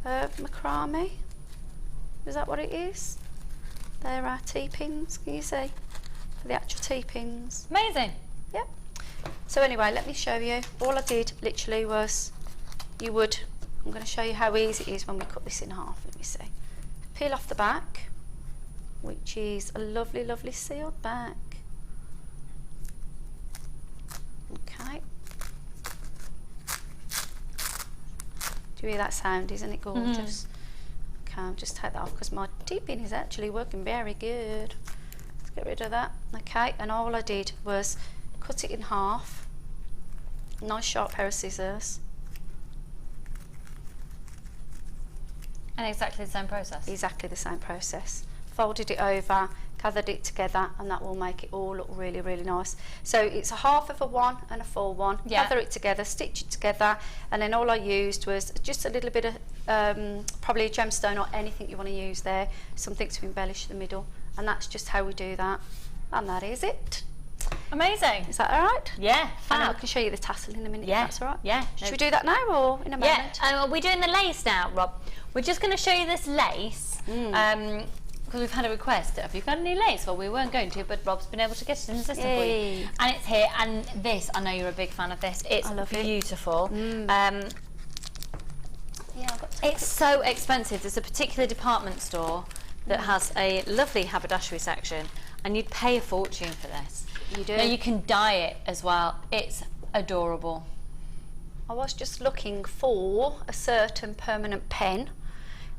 macrame? Is that what it is? There are T-pins, can you see? For the actual T-pins. Amazing. Yep. So anyway, let me show you. All I did literally was, I'm going to show you how easy it is when we cut this in half. Let me see. Peel off the back, which is a lovely, lovely sealed back. Okay. Do you hear that sound? Isn't it gorgeous? Okay, I'll just take that off because my T-pin is actually working very good. Let's get rid of that. Okay, and all I did was cut it in half. Nice sharp pair of scissors. And exactly the same process? Exactly the same process. Folded it over, gathered it together, and that will make it all look really, really nice. So it's a half of a one and a full one. Yeah. Gather it together, stitch it together, and then all I used was just a little bit of probably a gemstone or anything you want to use there, something to embellish the middle, and that's just how we do that. And that is it. Amazing. Is that all right? Yeah, And I fab. can show you the tassel in a minute, Yeah. if that's all right. Yeah. Should we do that now or in a moment? Yeah, we're doing the lace now, Rob. We're just going to show you this lace, because we've had a request. Have you got any lace? Well, we weren't going to, but Rob's been able to get it in the system for you. Yay. And it's here, and this, I know you're a big fan of this. It's I love it. beautiful. Yeah, I've got to It's so expensive. There's a particular department store that has a lovely haberdashery section, and you'd pay a fortune for this. You do. Now you can dye it as well. It's adorable. I was just looking for a certain permanent pen,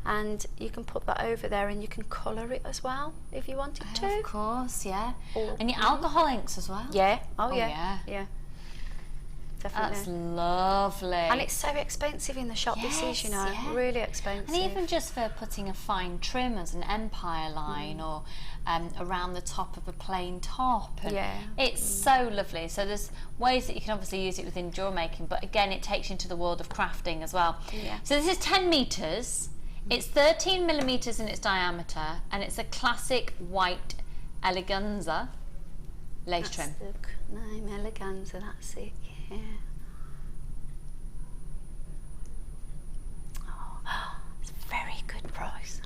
and you can put that over there and you can colour it as well if you wanted to. Of course, yeah. Or- And your alcohol inks as well. Yeah. Oh, Oh, yeah. yeah. Yeah. definitely. That's lovely. And it's so expensive in the shop, this is, you know, really expensive. And even just for putting a fine trim as an empire line or around the top of a plain top. And it's so lovely. So there's ways that you can obviously use it within jewellery making, but again, it takes you into the world of crafting as well. Yeah. So this is 10 metres. It's 13 millimetres in its diameter, and it's a classic white eleganza lace trim. The name, eleganza, that's it, yeah. Oh, it's a very good price.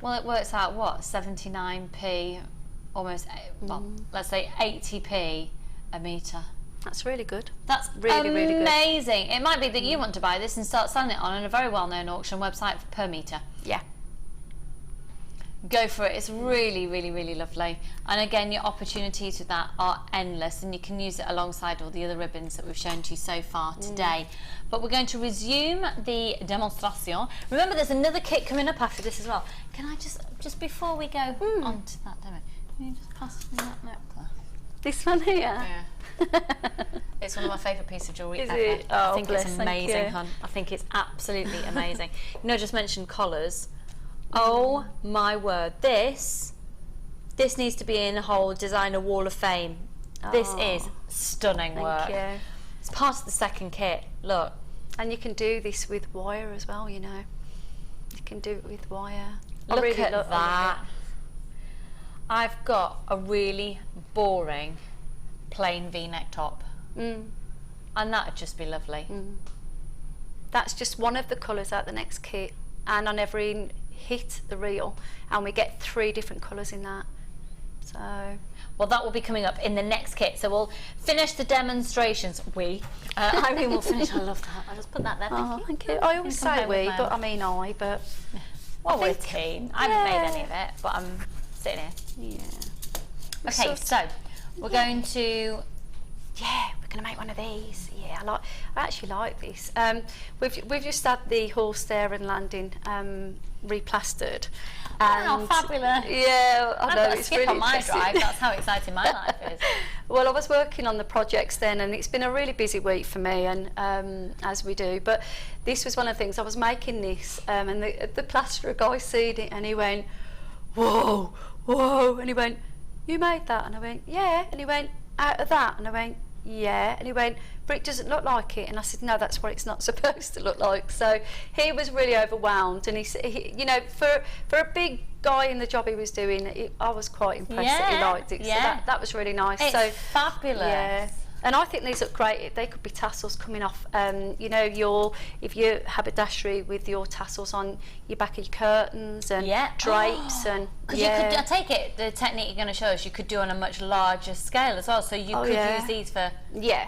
Well, it works out, what, 79p, almost, well, let's say 80p a metre. That's really good. That's really, really good. Amazing. It might be that you want to buy this and start selling it on a very well-known auction website per metre. Yeah. Go for it. It's really, really, really lovely. And again, your opportunities with that are endless, and you can use it alongside all the other ribbons that we've shown to you so far today. But we're going to resume the demonstration. Remember, there's another kit coming up after this as well. Can I just before we go on to that demo, can you just pass me that necklace? This one here? Yeah. It's one of my favourite pieces of jewellery ever. It? Oh, I think bless, it's amazing, hon. I think it's absolutely amazing. You know, I just mentioned collars. Oh my word, this needs to be in the whole designer wall of fame. This is stunning work. Thank you. It's part of the second kit. Look. And you can do this with wire as well, you know. You can do it with wire. Look at that. I've got a really boring plain V-neck top. And that'd just be lovely. That's just one of the colours out the next kit, and I never even hit the reel, and we get 3 different colours in that. So, well, that will be coming up in the next kit. So we'll finish the demonstrations. Irene will finish. I love that. I'll just put that there. Thank you. I always say we, but I mean I. But well, we're a team. I haven't made any of it, but I'm sitting here. Yeah. Okay, so we're going to. Yeah, we're going to make one of these. Yeah, I actually like this. We've just had the horse there and landing replastered. Oh, fabulous! Yeah, I know, it's skip really on my interesting. drive. That's how exciting my life is. Well, I was working on the projects then, and it's been a really busy week for me, and as we do. But this was one of the things I was making this, and the plasterer guy seen it, and he went, "Whoa, whoa!" And he went, "You made that?" And I went, "Yeah." And he went, "Out of that?" And I went, "Yeah." And he went, "But it doesn't look like it." And I said, "No, that's what it's not supposed to look like." So he was really overwhelmed, and he you know, for a big guy in the job he was doing, I was quite impressed that he liked it. So that was really nice. It's so fabulous. Yeah. And I think these look great. They could be tassels coming off, you know, if you haberdashery with your tassels on your back of your curtains and drapes and. Because you could, I take it, the technique you're going to show us, you could do on a much larger scale as well. So you could use these for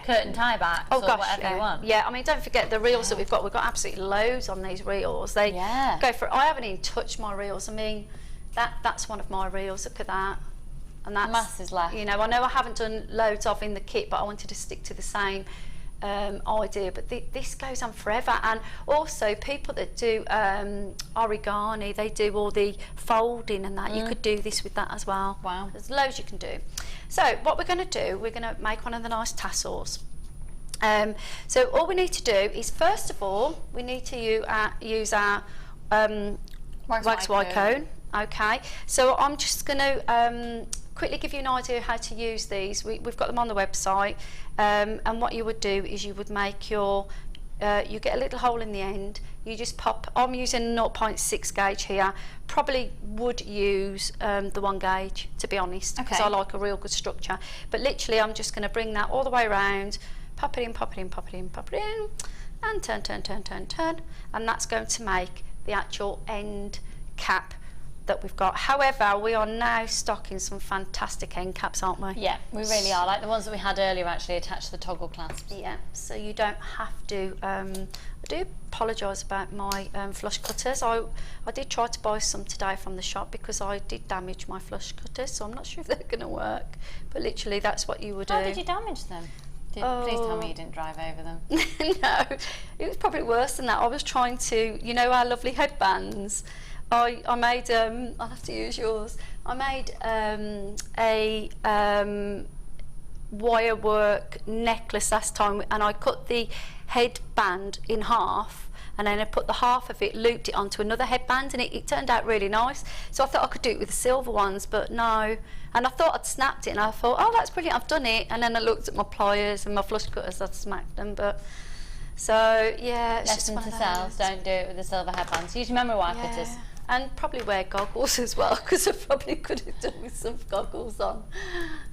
curtain tie backs or whatever you want. Yeah, I mean, don't forget the reels that we've got. We've got absolutely loads on these reels. They go for. I haven't even touched my reels. I mean, that's one of my reels. Look at that. And that's masses left. You know, I know I haven't done loads of in the kit, but I wanted to stick to the same idea. But this goes on forever. And also, people that do origami, they do all the folding and that. You could do this with that as well. Wow. There's loads you can do. So what we're going to do, we're going to make one of the nice tassels. So all we need to do is, first of all, we need to use our wax white cone. Okay, so I'm just going to quickly give you an idea how to use these. We've got them on the website, and what you would do is you would make your, you get a little hole in the end, you just pop, I'm using 0.6 gauge here, probably would use the 1 gauge, to be honest, because I like a real good structure, but literally I'm just going to bring that all the way around, pop it in, pop it in, pop it in, pop it in, and turn, turn, turn, turn, turn, and that's going to make the actual end cap that we've got. However, we are now stocking some fantastic end caps, aren't we? Yeah, we really are, like the ones that we had earlier actually attached to the toggle clasps. Yeah, so you don't have to, I do apologise about my flush cutters. I did try to buy some today from the shop because I did damage my flush cutters, so I'm not sure if they're going to work, but literally that's what you would do. How did you damage them? Please tell me you didn't drive over them. No, it was probably worse than that. I was trying to, you know our lovely headbands? I made, I'll have to use yours, I made wire work necklace last time, and I cut the headband in half, and then I put the half of it, looped it onto another headband, and it turned out really nice. So I thought I could do it with the silver ones, but no. And I thought I'd snapped it, and I thought, oh, that's brilliant, I've done it. And then I looked at my pliers and my flush cutters, I'd smacked them. But so yeah, it's just Lesson one to of selves, those. don't do it with the silver headbands. Use memory wire cutters. And probably wear goggles as well, because I probably could have done with some goggles on.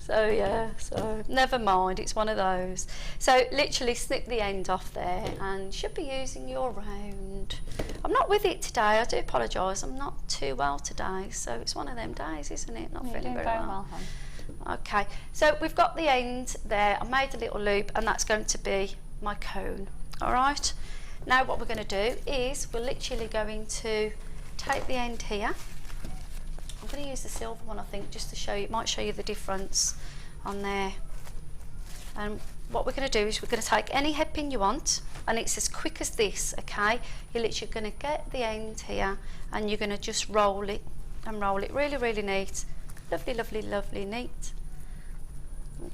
So yeah, so never mind, it's one of those. So literally snip the end off there, and should be using your round. I'm not with it today, I do apologise, I'm not too well today, so it's one of them days, isn't it? Not feeling very well. Okay, so we've got the end there. I made a little loop, and that's going to be my cone. All right, now what we're going to do is we're literally going to take the end here. I'm going to use the silver one, I think, just to show you. It might show you the difference on there. And what we're going to do is we're going to take any head pin you want, and it's as quick as this, okay? You're literally going to get the end here, and you're going to just roll it and roll it really, really neat. Lovely, lovely, lovely, neat.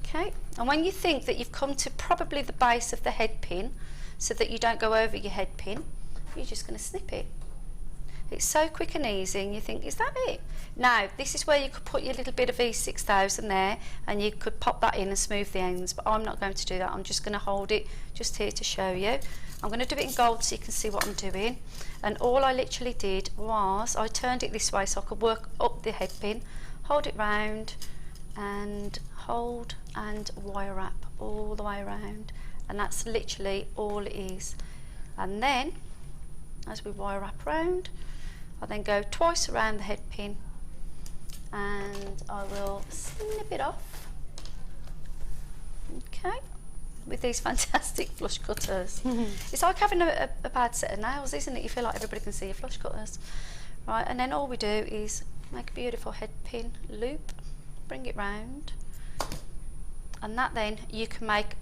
Okay, and when you think that you've come to probably the base of the head pin, so that you don't go over your head pin, you're just going to snip it. It's so quick and easy, and you think, is that it? Now, this is where you could put your little bit of E6000 there, and you could pop that in and smooth the ends, but I'm not going to do that. I'm just going to hold it just here to show you. I'm going to do it in gold so you can see what I'm doing. And all I literally did was I turned it this way so I could work up the head pin, hold it round, and hold and wire wrap all the way around. And that's literally all it is. And then, as we wire wrap around, I then go twice around the head pin, and I will snip it off. Okay, with these fantastic flush cutters. It's like having a bad set of nails, isn't it? You feel like everybody can see your flush cutters. Right, and then all we do is make a beautiful head pin loop, bring it round, and that then you can make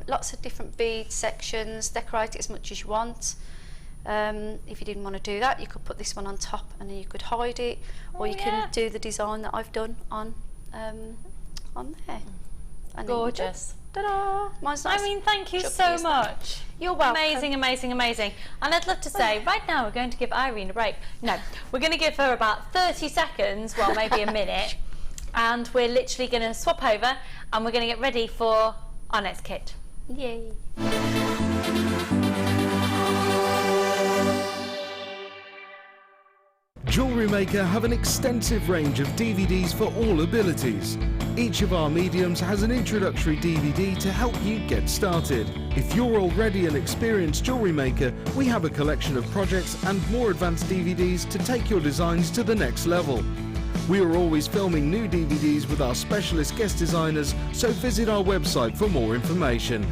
lots of different bead sections, decorate it as much as you want. If you didn't want to do that, you could put this one on top, and then you could hide it, or you can do the design that I've done on there. And Gorgeous. Ta-da! Mine's nice. I mean, thank you so much. You're welcome. Amazing, amazing, amazing. And I'd love to say, right now we're going to give Irene a break. No, we're going to give her about 30 seconds, well, maybe a minute, and we're literally going to swap over, and we're going to get ready for our next kit. Yay. JewelleryMaker have an extensive range of DVDs for all abilities. Each of our mediums has an introductory DVD to help you get started. If you're already an experienced jewellery maker, we have a collection of projects and more advanced DVDs to take your designs to the next level. We are always filming new DVDs with our specialist guest designers, so visit our website for more information.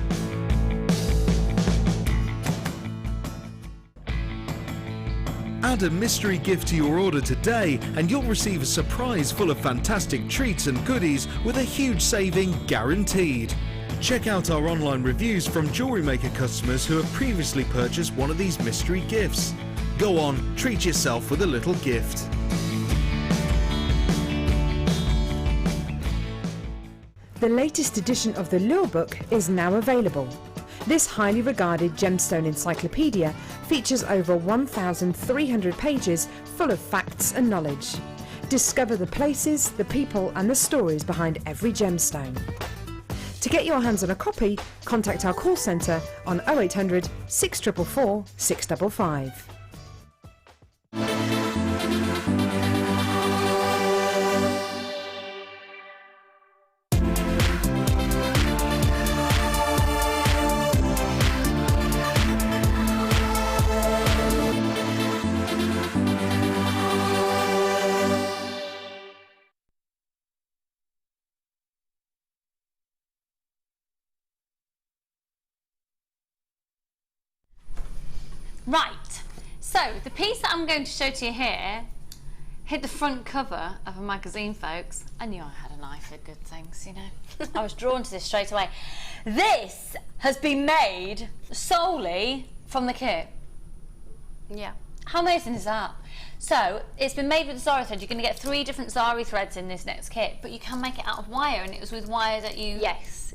Add a mystery gift to your order today, and you'll receive a surprise full of fantastic treats and goodies with a huge saving guaranteed. Check out our online reviews from JewelleryMaker customers who have previously purchased one of these mystery gifts. Go on, treat yourself with a little gift. The latest edition of the Lure Book is now available. This highly regarded gemstone encyclopedia features over 1,300 pages full of facts and knowledge. Discover the places, the people and the stories behind every gemstone. To get your hands on a copy, contact our call centre on 0800 644 655. Right, so the piece that I'm going to show to you here hit the front cover of a magazine, folks. I knew I had an eye for good things, you know. I was drawn to this straight away. This has been made solely from the kit. Yeah. How amazing is that? So it's been made with zari thread. You're going to get 3 different zari threads in this next kit, but you can make it out of wire, and it was with wire that you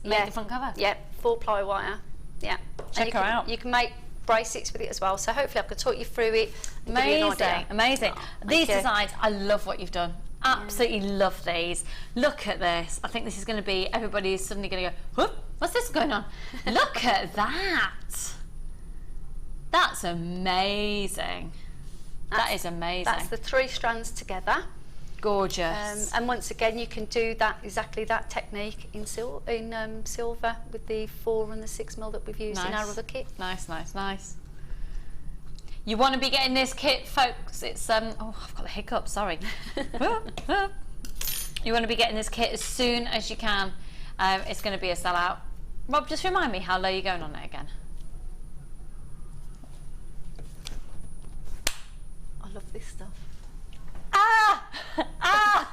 made the front cover. Yeah, 4-ply wire. Yeah. Check her out. You can make bracelets with it as well. So hopefully I could talk you through it. And give you an idea. Amazing. Oh, These designs, I love what you've done. Absolutely love these. Look at this. I think this is going to be, everybody's suddenly going to go, whoop, what's this going on? Look at that. That's amazing. That is amazing. That's the 3 strands together. Gorgeous. And once again, you can do that exactly that technique in silver with the 4 and the 6 mil that we've used in our other kit. Nice, nice, nice. You want to be getting this kit, folks. It's oh, I've got the hiccups. Sorry. You want to be getting this kit as soon as you can. It's going to be a sellout. Rob, just remind me how low you're going on it again. I love this stuff.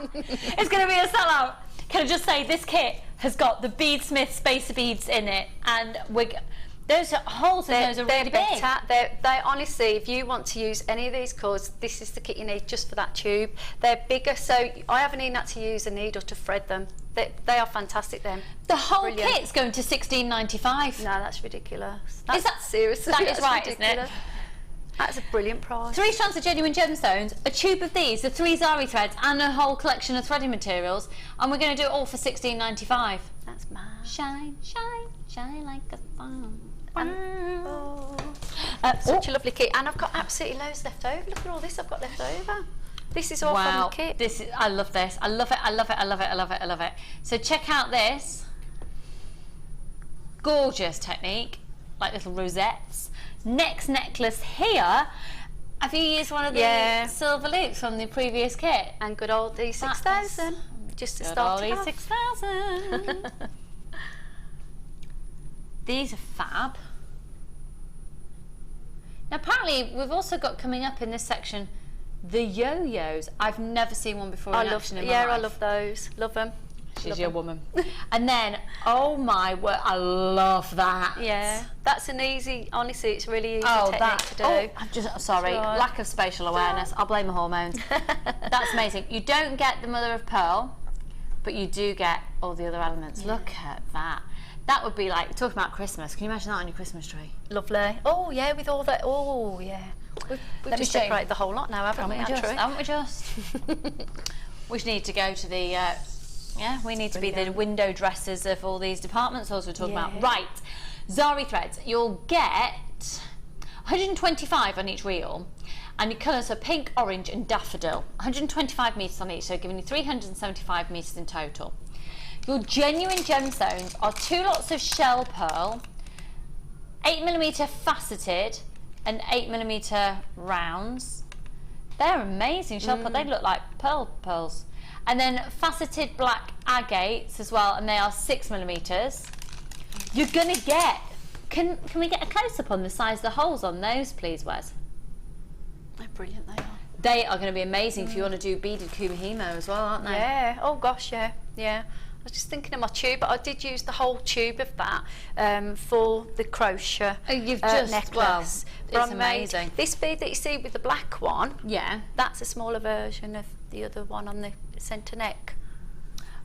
It's going to be a sellout. Can I just say, this kit has got the Beadsmith spacer beads in it, and those holes in those are really big. They honestly, if you want to use any of these cords, this is the kit you need just for that tube. They're bigger, so I haven't even had to use a needle to thread them. They are fantastic then. The whole kit's going to $16.95. No, that's ridiculous. Is that seriously? That is right, ridiculous. isn't it? That's a brilliant price. 3 strands of genuine gemstones, a tube of these, the 3 zari threads, and a whole collection of threading materials, and we're going to do it all for $16.95. That's mad. Shine, shine, shine like a sun. Such a lovely kit, and I've got absolutely loads left over. Look at all this I've got left over. This is all from the kit. This is, I love this. I love it. I love it. I love it. I love it. I love it. So check out this gorgeous technique, like little rosettes. Next necklace here. Have you used one of the silver loops from the previous kit? And good old E6000. Just to start it off. E6000. These are fab. Now apparently we've also got coming up in this section the yo-yos. I've never seen one before in action in my life. I love those. Love them. She's your woman. And then, oh my word, I love that. Yeah, that's an easy, honestly, it's really easy technique to do. Oh, I'm just, sorry, lack of spatial awareness. I'll blame the hormones. That's amazing. You don't get the mother of pearl, but you do get all the other elements. Yeah. Look at that. That would be like, talking about Christmas, can you imagine that on your Christmas tree? Lovely. Oh yeah, with all that, oh yeah. We've just decorated the whole lot now, haven't we? Haven't we just? We need to go to the, we need to be the window dressers of all these department stores we're talking about. Right, zari threads. You'll get 125 on each reel, and your colours are pink, orange and daffodil. 125 metres on each, so giving you 375 metres in total. Your genuine gemstones are 2 lots of shell pearl, 8mm faceted and 8mm rounds. They're amazing shell pearl. They look like pearls. And then faceted black agates as well, and they are 6mm. You're gonna get. Can we get a close up on the size of the holes on those, please, Wes? They're brilliant. They are. They are going to be amazing if you want to do beaded kumihimo as well, aren't they? Yeah. Oh gosh, yeah. I was just thinking of my tube, but I did use the whole tube of that for the crochet necklace. Well, it's amazing. This bead that you see with the black one, yeah, that's a smaller version of the other one on the centre neck.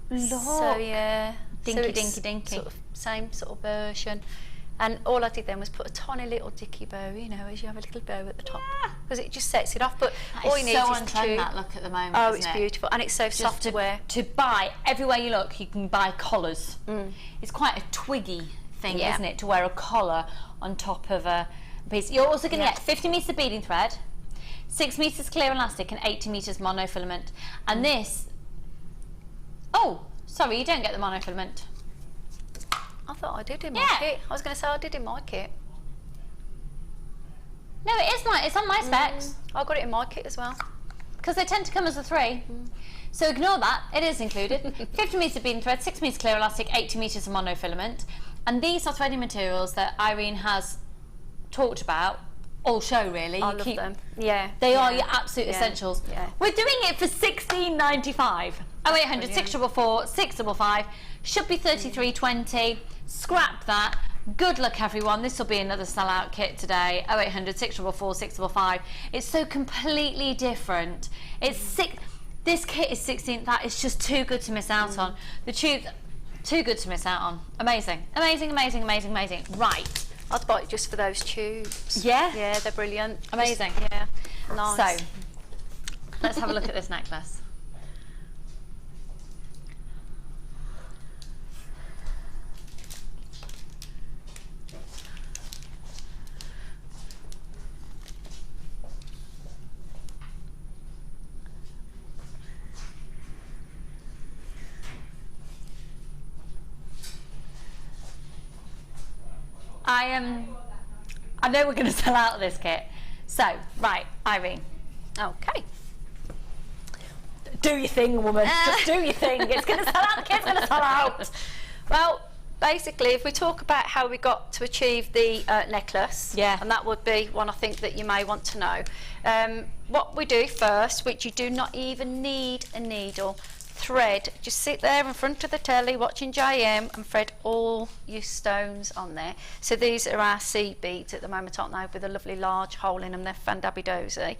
Look. So yeah, dinky. Sort of same sort of version. And all I did then was put a tiny little dicky bow, you know, as you have a little bow at the top, because it just sets it off. But all you need is the tube. That look at the moment. Oh, it's beautiful, and it's so soft to wear. To buy everywhere you look, you can buy collars. It's quite a twiggy thing, isn't it, to wear a collar on top of a piece. You're also going to get 50 metres of beading thread, 6 metres clear elastic, and 80 metres monofilament. And this. Oh, sorry, you don't get the monofilament. I thought I did in my kit. I was going to say I did in my kit. No, it is it's on my specs. I got it in my kit as well. Because they tend to come as a 3. So ignore that, it is included. 50 metres of beading thread, 6 metres clear elastic, 80 metres of monofilament. And these are threading materials that Irene has talked about all show, really. I love them. Yeah. They are your absolute essentials. Yeah. We're doing it for $16.95. 0800 644 655. Should be 33.20. Scrap that. Good luck, everyone. This will be another sellout kit today. 0800 644 655. It's so completely different. This kit is 16. That is just too good to miss out on. The truth, too good to miss out on. Amazing, amazing, amazing, amazing, amazing. Right. I'd buy it just for those tubes. Yeah? Yeah, they're brilliant. Amazing. Just, yeah, nice. So, let's have a look at this necklace. I know we're going to sell out of this kit. So, right, Irene. Okay. Do your thing, woman. Just do your thing. It's going to sell out. The kit's going to sell out. Well, basically, if we talk about how we got to achieve the necklace, and that would be one I think that you may want to know. What we do first, which you do not even need a needle, thread. Just sit there in front of the telly watching JM and thread all your stones on there. So these are our seed beads at the moment, aren't they, with a lovely large hole in them. They're fandabidozy.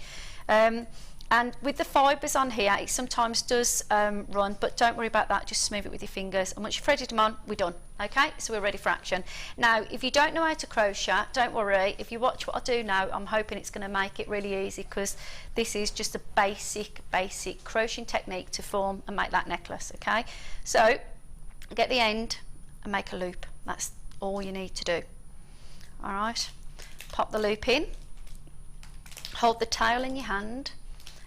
And with the fibres on here, it sometimes does run, but don't worry about that, just smooth it with your fingers. And once you've threaded them on, we're done. Okay, so we're ready for action. Now, if you don't know how to crochet, don't worry. If you watch what I do now, I'm hoping it's going to make it really easy, because this is just a basic crocheting technique to form and make that necklace, okay? So, get the end and make a loop. That's all you need to do. All right, pop the loop in, hold the tail in your hand,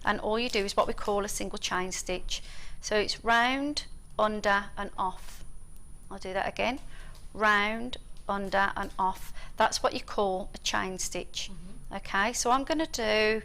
and all you do is what we call a single chain stitch. So it's round, under and off. I'll do that again. Round, under and off. That's what you call a chain stitch. Okay, so I'm going to do,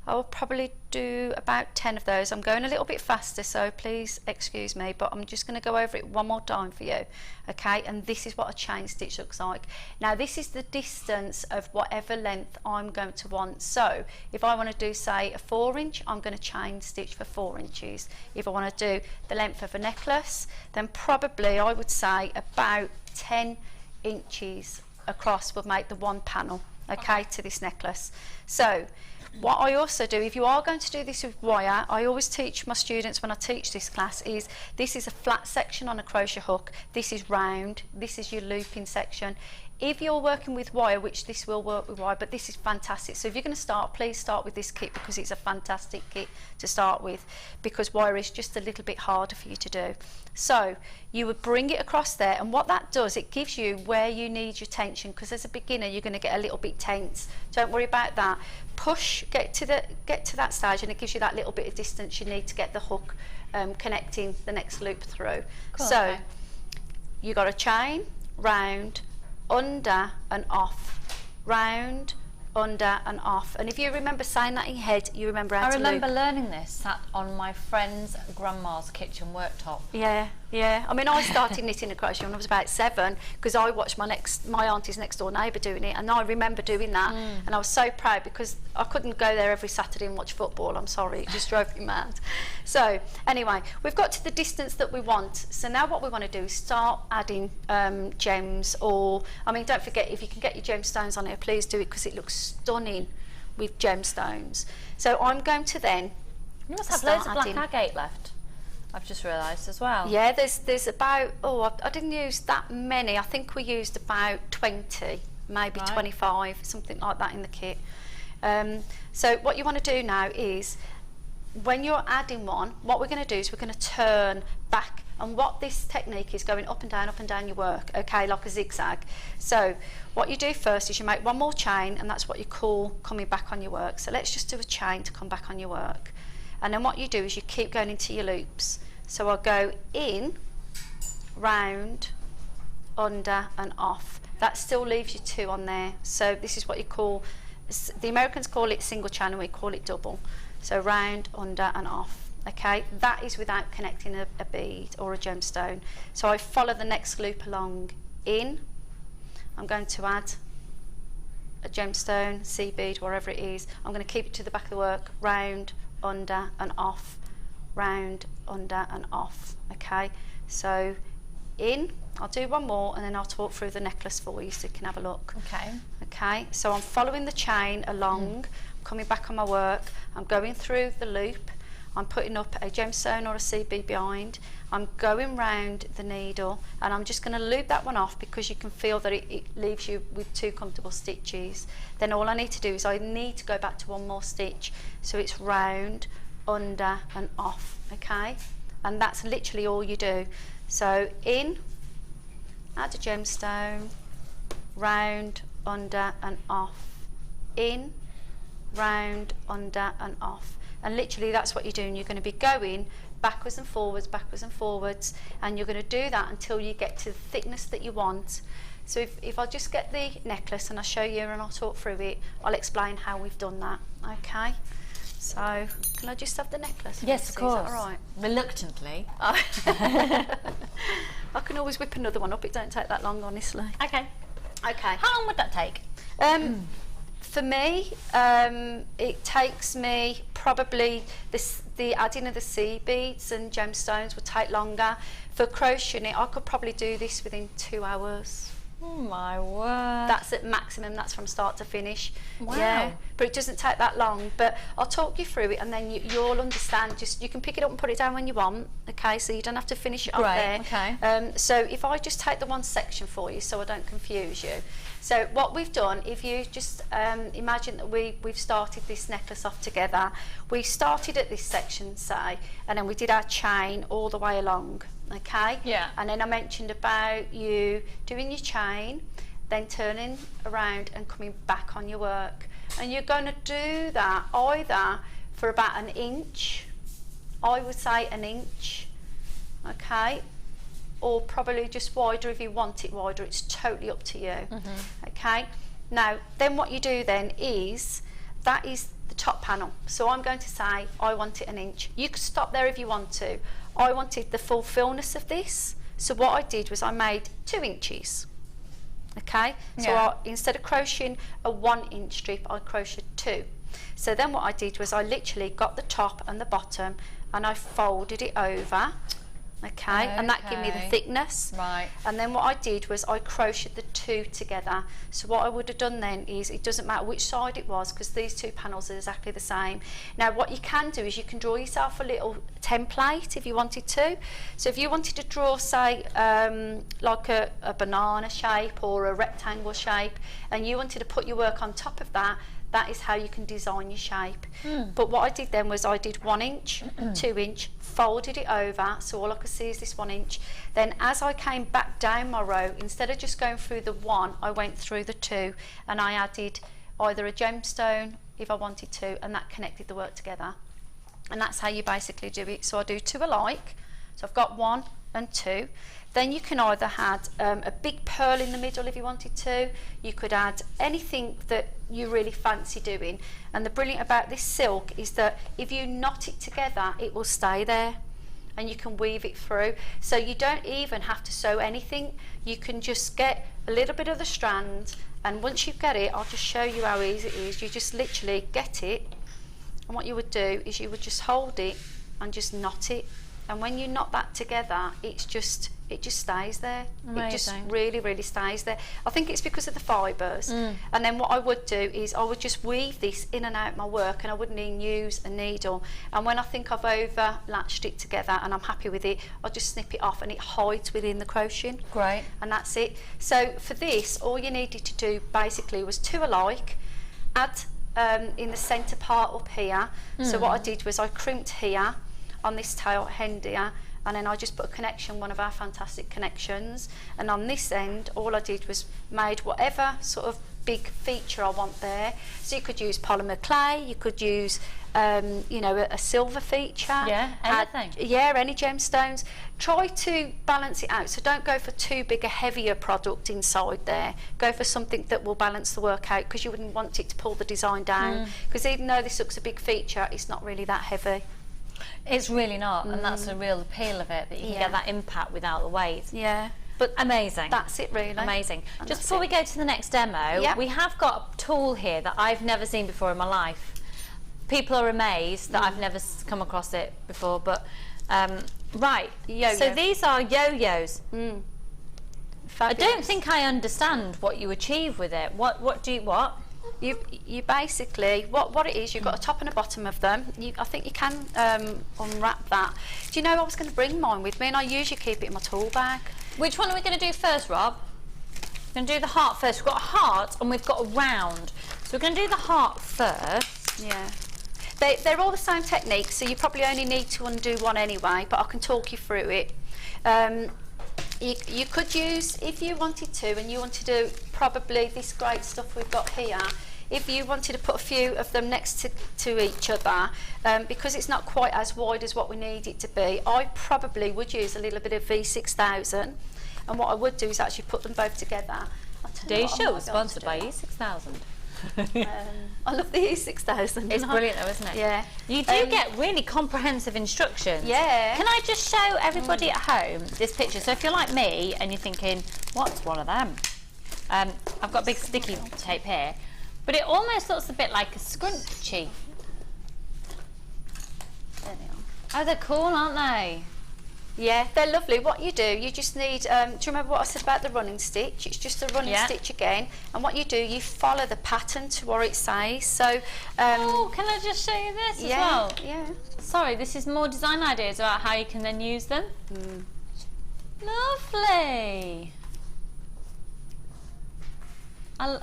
I will probably do about 10 of those. I'm going a little bit faster, so please excuse me, but I'm just going to go over it one more time for you. Okay, and this is what a chain stitch looks like. Now this is the distance of whatever length I'm going to want. So if I want to do, say, a 4-inch, I'm going to chain stitch for 4 inches. If I want to do the length of a necklace, then probably I would say about 10 inches across would make the one panel, okay, to this necklace. So what I also do, if you are going to do this with wire, I always teach my students when I teach this class is, this is a flat section on a crochet hook, this is round, this is your looping section. If you're working with wire, which this will work with wire, but this is fantastic. So if you're going to start, please start with this kit, because it's a fantastic kit to start with, because wire is just a little bit harder for you to do. So you would bring it across there, and what that does, it gives you where you need your tension, because as a beginner you're going to get a little bit tense. Don't worry about that. Push, get to that stage, and it gives you that little bit of distance you need to get the hook connecting the next loop through. Cool, so okay. You got a chain, round, under and off, round, under and off. And if you remember saying that in your head, you remember how to loop. I remember learning this sat on my friend's grandma's kitchen worktop. Yeah, yeah. I mean, I started knitting and crochet when I was about 7, because I watched my auntie's next door neighbour doing it, and I remember doing that, and I was so proud, because I couldn't go there every Saturday and watch football. I'm sorry, it just drove me mad. So anyway, we've got to the distance that we want. So now what we want to do is start adding gems, or, I mean, don't forget, if you can get your gemstones on here, please do it, because it looks stunning with gemstones. So I'm going to then, you must have loads of black agate left, I've just realised as well. Yeah, there's about, I didn't use that many. I think we used about 20, maybe 25, something like that in the kit. So what you want to do now is, when you're adding one, what we're going to do is we're going to turn back, and what this technique is, going up and down your work, okay, like a zigzag. So what you do first is you make one more chain, and that's what you call coming back on your work. So let's just do a chain to come back on your work. And then what you do is you keep going into your loops. So I'll go in, round, under and off. That still leaves you 2 on there. So this is what you call, the Americans call it single chain, and we call it double. So round, under and off. Okay, that is without connecting a bead or a gemstone. So I follow the next loop along. In, I'm going to add a gemstone, seed bead, whatever it is. I'm going to keep it to the back of the work, round, under and off, round, under and off. Okay, so in, I'll do one more and then I'll talk through the necklace for you so you can have a look. Okay, so I'm following the chain along, coming back on my work, I'm going through the loop, I'm putting up a gemstone or a CB behind, I'm going round the needle and I'm just going to loop that one off because you can feel that it leaves you with 2 comfortable stitches. Then all I need to do is I need to go back to one more stitch, so it's round, under and off. Okay, and that's literally all you do. So in, add a gemstone, round, under and off, in, round, under and off, and literally that's what you're doing. You're going to be going backwards and forwards, and you're going to do that until you get to the thickness that you want. So if I just get the necklace and I'll show you and I'll talk through it, I'll explain how we've done that. Okay, so can I just have the necklace? Yes, of course. Is that all right? Reluctantly. I can always whip another one up, it don't take that long, honestly. Okay. How long would that take? For me, it takes me probably the adding of the seed beads and gemstones would take longer. For crocheting it, I could probably do this within 2 hours. Oh my word. That's at maximum, that's from start to finish. Wow. Yeah, but it doesn't take that long. But I'll talk you through it and then you'll understand. Just you can pick it up and put it down when you want, okay? So you don't have to finish it up there. Okay. So if I just take the one section for you so I don't confuse you. So what we've done, if you just imagine that we've started this necklace off together. We started at this section, say, and then we did our chain all the way along. Okay, yeah, and then I mentioned about you doing your chain, then turning around and coming back on your work, and you're going to do that either for about 1 inch, I would say 1 inch, okay, or probably just wider if you want it wider. It's totally up to you. Okay, now then what you do then is that is the top panel, so I'm going to say I want it 1 inch. You can stop there if you want to. I wanted the full fullness of this, so what I did was I made 2 inches. Okay, so instead of crocheting a 1 inch strip, I crocheted 2. So then what I did was I literally got the top and the bottom and I folded it over. Okay, and that gave me the thickness. Right. And then what I did was I crocheted the 2 together. So what I would have done then is, it doesn't matter which side it was because these 2 panels are exactly the same. Now what you can do is you can draw yourself a little template if you wanted to. So if you wanted to draw, say, like a banana shape or a rectangle shape, and you wanted to put your work on top of that, that is how you can design your shape. But what I did then was I did 1 inch, 2 inch, folded it over, so all I could see is this 1 inch. Then as I came back down my row, instead of just going through the 1, I went through the 2 and I added either a gemstone if I wanted to, and that connected the work together. And that's how you basically do it. So I do 2 alike, so I've got 1 and 2. Then you can either add a big pearl in the middle if you wanted to. You could add anything that you really fancy doing. And the brilliant about this silk is that if you knot it together, it will stay there and you can weave it through. So you don't even have to sew anything. You can just get a little bit of the strand, and once you get it, I'll just show you how easy it is. You just literally get it, and what you would do is you would just hold it and just knot it. And when you knot that together, it just stays there. Amazing. It just really stays there. I think it's because of the fibres. And then what I would do is I would just weave this in and out my work, and I wouldn't even use a needle. And when I think I've over latched it together and I'm happy with it, I'll just snip it off and it hides within the crocheting. Great. And that's it. So for this, all you needed to do basically was 2 alike, add in the centre part up here. So what I did was I crimped here on this tail end here, and then I just put a connection, one of our fantastic connections, and on this end all I did was made whatever sort of big feature I want there. So you could use polymer clay, you could use you know, a silver feature, anything. Any gemstones. Try to balance it out, so don't go for too big a heavier product inside there. Go for something that will balance the work out, because you wouldn't want it to pull the design down, because even though this looks a big feature, it's not really that heavy. It's really not, and that's the real appeal of it, that you can get that impact without the weight. Yeah. But amazing. That's it, really. Amazing. And just before we go to the next demo, we have got a tool here that I've never seen before in my life. People are amazed that I've never come across it before, but Right, Yo-yo. so these are yo-yos. I Fabulous. don't think I understand what you achieve with it. What do you You basically, what it is, you've got a top and a bottom of them. I think you can unwrap that. Do you know, I was going to bring mine with me, and I usually keep it in my tool bag. Which one are we going to do first, Rob? We're going to do the heart first. We've got a heart and we've got a round. So we're going to do the heart first. Yeah. They're all the same technique, so you probably only need to undo one anyway, but I can talk you through it. You could use, if you wanted to, and you wanted to probably this great stuff we've got here, if you wanted to put a few of them next to each other, because it's not quite as wide as what we need it to be, I probably would use a little bit of V6000, and what I would do is actually put them both together. Today's show is sponsored by E6000. I love the E6000. It's brilliant though, isn't it? Yeah. You do get really comprehensive instructions. Yeah. Can I just show everybody at home this picture? So if you're like me and you're thinking, what's one of them? I've got a big sticky tape here, but it almost looks a bit like a scrunchie. There they are. Oh, they're cool, aren't they? Yeah, they're lovely. What you do, you just need, do you remember what I said about the running stitch? It's just a running stitch again. And what you do, you follow the pattern to what it says. So, oh, can I just show you this as well? Yeah. Sorry, this is more design ideas about how you can then use them. Lovely. Oh,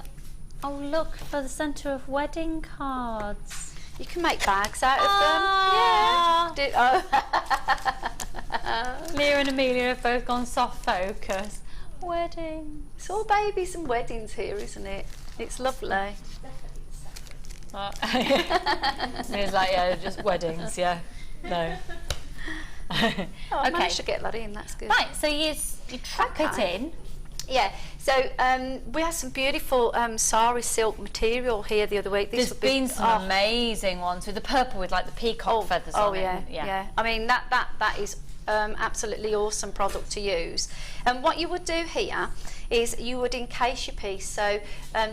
look, for the centre of wedding cards. You can make bags out of them. Yeah. Leah and Amelia have both gone soft focus. Wedding. It's all babies and weddings here, isn't it? It's lovely. Amelia's like, yeah, just weddings, yeah. No. I managed to get that in, that's good. Right, so you trap it in. Yeah, so we had some beautiful sari silk material here the other week. There's been some amazing ones with the purple with like the peacock feathers on it. Oh yeah. I mean that is absolutely awesome product to use. And what you would do here is you would encase your piece. So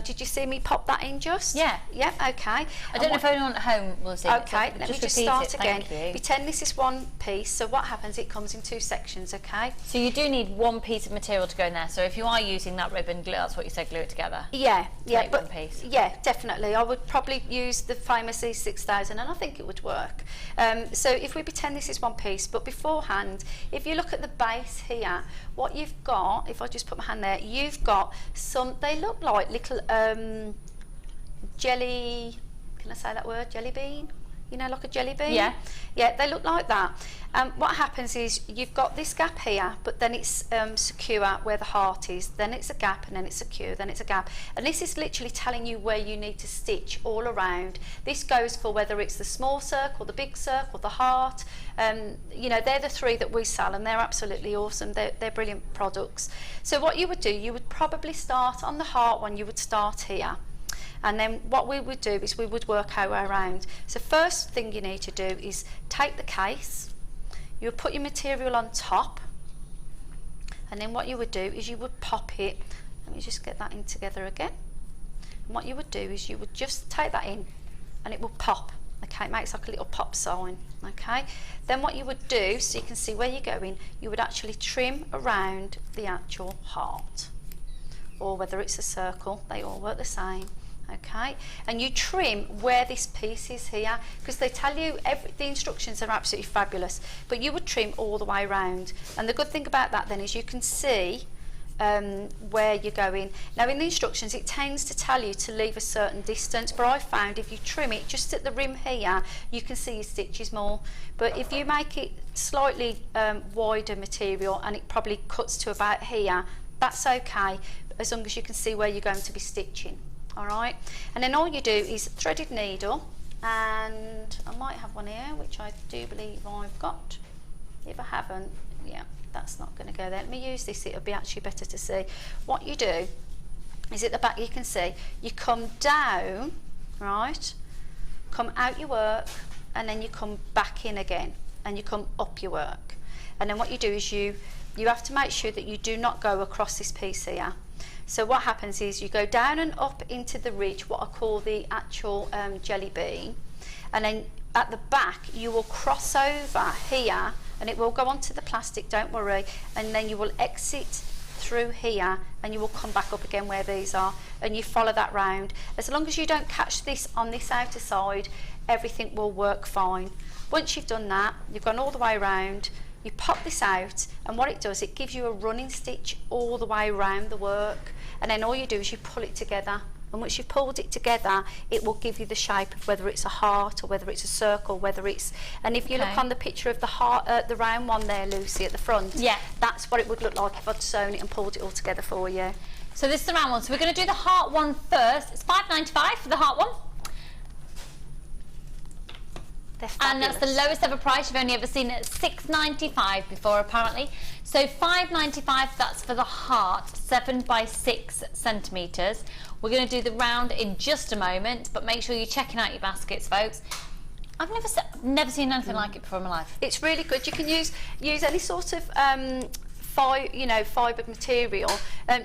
did you see me pop that in just? Yeah. Yeah, okay. I don't know if anyone at home will see okay, it. let me just repeat start it. again. Thank you. Pretend this is one piece, so what happens, it comes in two sections, okay? So you do need one piece of material to go in there, so if you are using that ribbon glue, that's what you said, glue it together. Yeah, make one piece. Yeah, definitely. I would probably use the famous E6000 and I think it would work. So if we pretend this is one piece, but beforehand, if you look at the base here, what you've got, if I just put my hand there, you've got some, they look like little jelly, can I say that word, jelly bean? You know, like a jelly bean? Yeah. Yeah, they look like that. What happens is you've got this gap here, but then it's secure where the heart is, then it's a gap, and then it's secure, then it's a gap. And this is literally telling you where you need to stitch all around. This goes for whether it's the small circle, the big circle, the heart. You know, they're the three that we sell, and they're absolutely awesome. They're brilliant products. So what you would do, you would probably start on the heart one, you would start here. And then what we would do is we would work our way around. So first thing you need to do is take the case, you would put your material on top, and then what you would do is you would pop it. Let me just get that in together again. And what you would do is you would just take that in and it will pop. Okay, it makes like a little pop sign. Okay, then what you would do, so you can see where you're going, you would actually trim around the actual heart, or whether it's a circle, they all work the same. Okay, and you trim where this piece is here, because they tell you the instructions are absolutely fabulous, but you would trim all the way around. And the good thing about that then is you can see where you're going. Now in the instructions it tends to tell you to leave a certain distance, but I found if you trim it just at the rim here, you can see your stitches more. But if you make it slightly wider material, and it probably cuts to about here, that's okay, as long as you can see where you're going to be stitching. Alright, and then all you do is threaded needle, and I might have one here, which I do believe I've got. If I haven't, yeah, that's not going to go there. Let me use this, it'll be actually better to see. What you do is at the back, you can see, you come down, right, come out your work, and then you come back in again, and you come up your work. And then what you do is you have to make sure that you do not go across this piece here. So what happens is you go down and up into the ridge, what I call the actual jelly bean, and then at the back you will cross over here and it will go onto the plastic, don't worry, and then you will exit through here and you will come back up again where these are, and you follow that round. As long as you don't catch this on this outer side, everything will work fine. Once you've done that, you've gone all the way around, you pop this out, and what it does, it gives you a running stitch all the way around the work, and then all you do is you pull it together. And once you've pulled it together, it will give you the shape of whether it's a heart or whether it's a circle, whether it's... And if you look on the picture of the heart, the round one there, Lucy, at the front, that's what it would look like if I'd sewn it and pulled it all together for you. So this is the round one. So we're going to do the heart one first. It's $5.95 for the heart one. And that's the lowest ever price. You've only ever seen it at $6.95 before, apparently. So $5.95, that's for the heart, 7 by 6 centimetres. We're going to do the round in just a moment, but make sure you're checking out your baskets, folks. I've never seen anything like it before in my life. It's really good. You can use any sort of fibre material.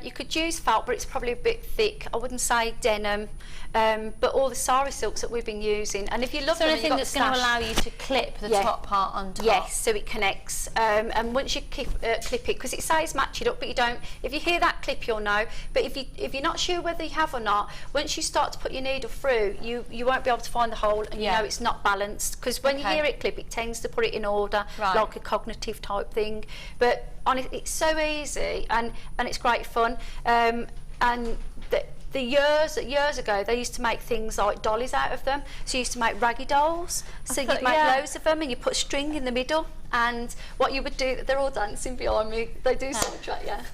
You could use felt, but it's probably a bit thick. I wouldn't say denim, but all the sari silks that we've been using. And if you look, so anything that's going to allow you to clip the top part on top. Yes, so it connects. And once you clip it, because it says match it up, but you don't. If you hear that clip, you'll know. But if you're not sure whether you have or not, once you start to put your needle through, you won't be able to find the hole, and you know it's not balanced. Because when you hear it clip, it tends to put it in order, like a cognitive type thing. But it's so easy, and it's great fun. And the years ago, they used to make things like dollies out of them. So you used to make raggy dolls. So you'd make loads of them, and you put string in the middle. And what you would do, they're all dancing behind me. They do soundtrack,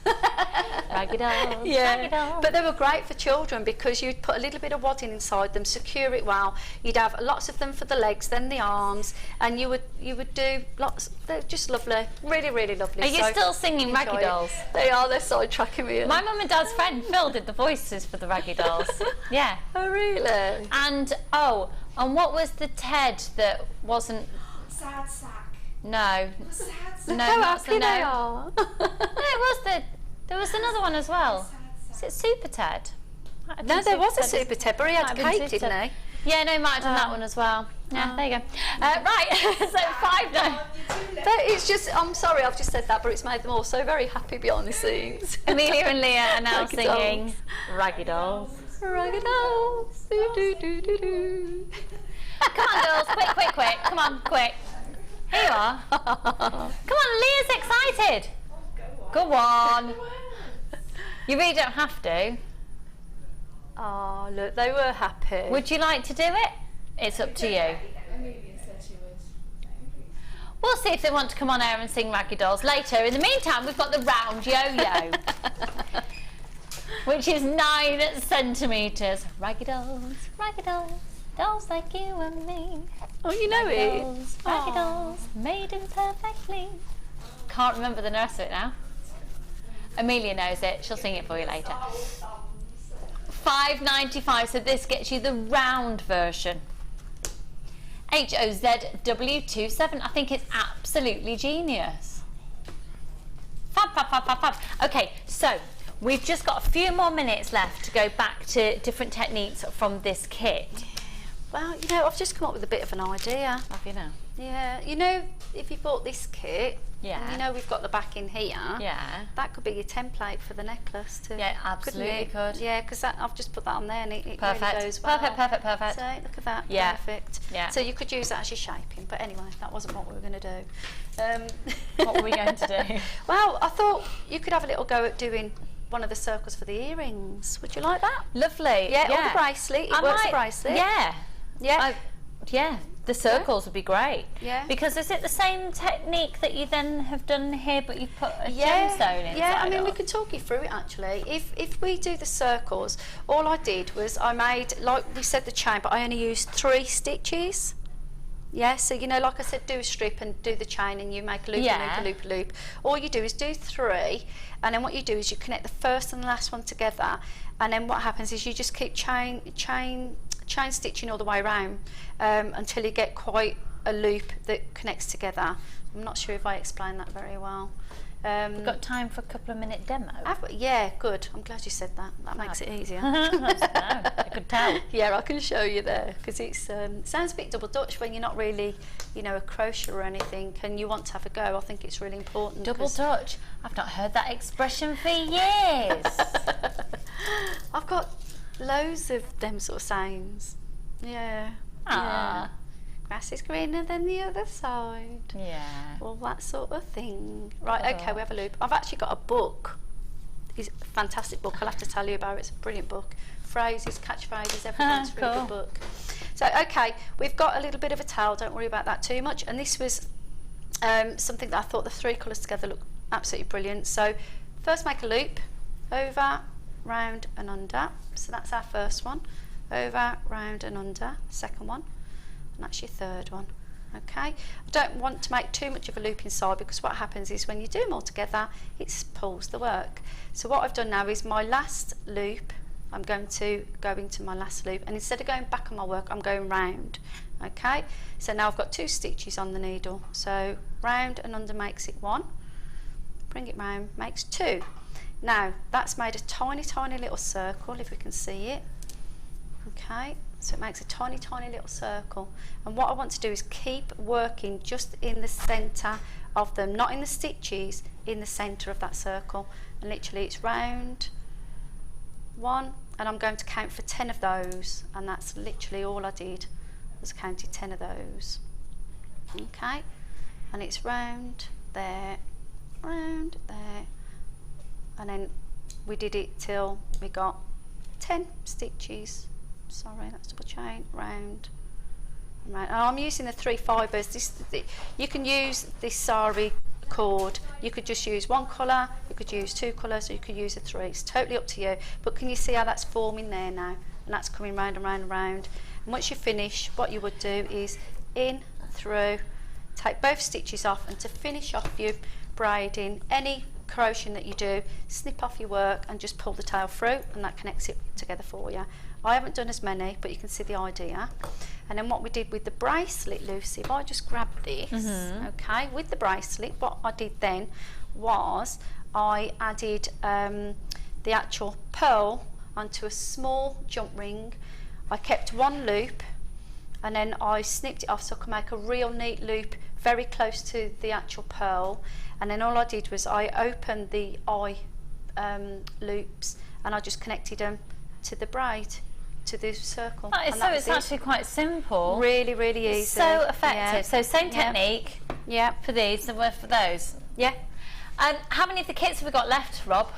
Raggy dolls. Raggy dolls. But they were great for children because you'd put a little bit of wadding inside them, secure it well. You'd have lots of them for the legs, then the arms, and you would do lots. They're just lovely, really, really lovely. Are you still singing Raggy Dolls? They are. They're sidetracking me. My mum and dad's friend Phil did the voices for the Raggy Dolls. Yeah. Oh really? And what was the Ted that wasn't? Sad sack. No. No, not the no. No, it was there was another one as well. Is it Super Ted? No, there was a Super Ted, but he had cake, didn't he? Yeah, no, might have done that one as well. Yeah, there you go. Right, so $5 now. It's just, I'm sorry, I've just said that, but it's made them all so very happy behind the scenes. Amelia and Leah are now singing Raggy Dolls. Raggy Dolls. Do, do, do, do, do. Come on, girls, quick. Come on, quick. Here you are. Come on, Leah's excited. Go on. You really don't have to. Oh, look, they were happy. Would you like to do it? It's up to you. We'll see if they want to come on air and sing Raggy Dolls later. In the meantime, we've got the round yo-yo, which is 9 centimetres. Raggy dolls, dolls like you and me. Oh, you know it. Raggy dolls, made imperfectly. Can't remember the rest of it now. Amelia knows it. She'll sing it for you later. $5.95, so this gets you the round version. HOZW27. I think it's absolutely genius. Fab. Okay, so we've just got a few more minutes left to go back to different techniques from this kit. Well, you know, I've just come up with a bit of an idea. Have you now? Yeah, you know, if you bought this kit, and you know we've got the back in here, that could be your template for the necklace too. Yeah, absolutely could. Yeah, because I've just put that on there and it really goes well. Perfect. So look at that, perfect. Yeah. So you could use that as your shaping, but anyway, that wasn't what we were going to do. What were we going to do? Well, I thought you could have a little go at doing one of the circles for the earrings. Would you like that? Lovely. Yeah, or the bracelet. It works the bracelet. Yeah. The circles would be great. Yeah. Because is it the same technique that you then have done here, but you put a gemstone inside? Yeah, I mean, we could talk you through it actually. If we do the circles, all I did was I made, like we said, the chain, but I only used 3 stitches. Yeah, so you know, like I said, do a strip and do the chain, and you make a loop, a loop, a loop. All you do is do 3, and then what you do is you connect the first and the last one together, and then what happens is you just keep chain stitching all the way around until you get quite a loop that connects together. I'm not sure if I explained that very well. We've got time for a couple of minute demo. Yeah, good. I'm glad you said that. That makes it easier. I could tell. Yeah, I can show you there, because it sounds a bit double Dutch when you're not really, you know, a crocheter or anything, and you want to have a go. I think it's really important. Double Dutch. I've not heard that expression for years. I've got loads of them sort of sayings. Yeah. Yeah. Grass is greener than the other side. Yeah. All that sort of thing. Right, okay, we have a loop. I've actually got a book. It's a fantastic book. I'll have to tell you about it. It's a brilliant book. Phrases, catchphrases, everything's a really good book. So, okay, we've got a little bit of a tail. Don't worry about that too much. And this was something that I thought the three colours together look absolutely brilliant. So, first make a loop. Over, round and under. So that's our first one. Over, round and under. Second one. And that's your third one. Okay, I don't want to make too much of a loop inside, because what happens is when you do them all together, it pulls the work. So what I've done now is my last loop, I'm going to go into my last loop, and instead of going back on my work, I'm going round. Okay, so now I've got 2 stitches on the needle. So round and under makes it 1, bring it round, makes 2. Now that's made a tiny, tiny little circle, if we can see it. Okay, so it makes a tiny, tiny little circle. And what I want to do is keep working just in the centre of them, not in the stitches, in the centre of that circle. And literally it's round, 1, and I'm going to count for 10 of those. And that's literally all I did, was counted 10 of those. Okay, and it's round there, and then we did it till we got 10 stitches. Sorry, that's double chain, round and round. And I'm using the 3 fibres. You can use this sari cord. You could just use 1 colour, you could use 2 colours, or you could use a 3. It's totally up to you. But can you see how that's forming there now? And that's coming round and round and round. And once you finish, what you would do is in, through, take both stitches off, and to finish off your braiding, any crocheting that you do, snip off your work and just pull the tail through, and that connects it together for you. I haven't done as many, but you can see the idea. And then what we did with the bracelet, Lucy, if I just grab this, okay, with the bracelet, what I did then was I added the actual pearl onto a small jump ring. I kept 1 loop, and then I snipped it off so I could make a real neat loop very close to the actual pearl. And then all I did was I opened the eye loops, and I just connected them to the braid, to the circle. So it's actually quite simple. Really, really easy. So effective. So same technique for these and for those. Yeah. And how many of the kits have we got left, Rob?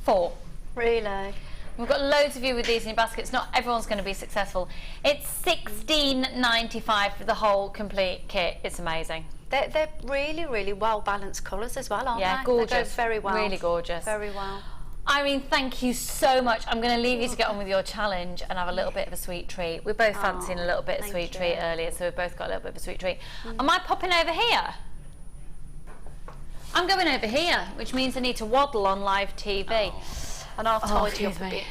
4. Really? We've got loads of you with these in your baskets. Not everyone's going to be successful. It's $16.95 for the whole complete kit. It's amazing. They're really, really well balanced colours as well, aren't they? Yeah, gorgeous. They go very well. Really gorgeous. Very well. Irene, thank you so much. I'm going to leave you to get on with your challenge and have a little bit of a sweet treat. We're both fancying a little bit of sweet treat earlier, so we've both got a little bit of a sweet treat. Am I popping over here? I'm going over here, which means I need to waddle on live TV. And I'll tidy up a bit.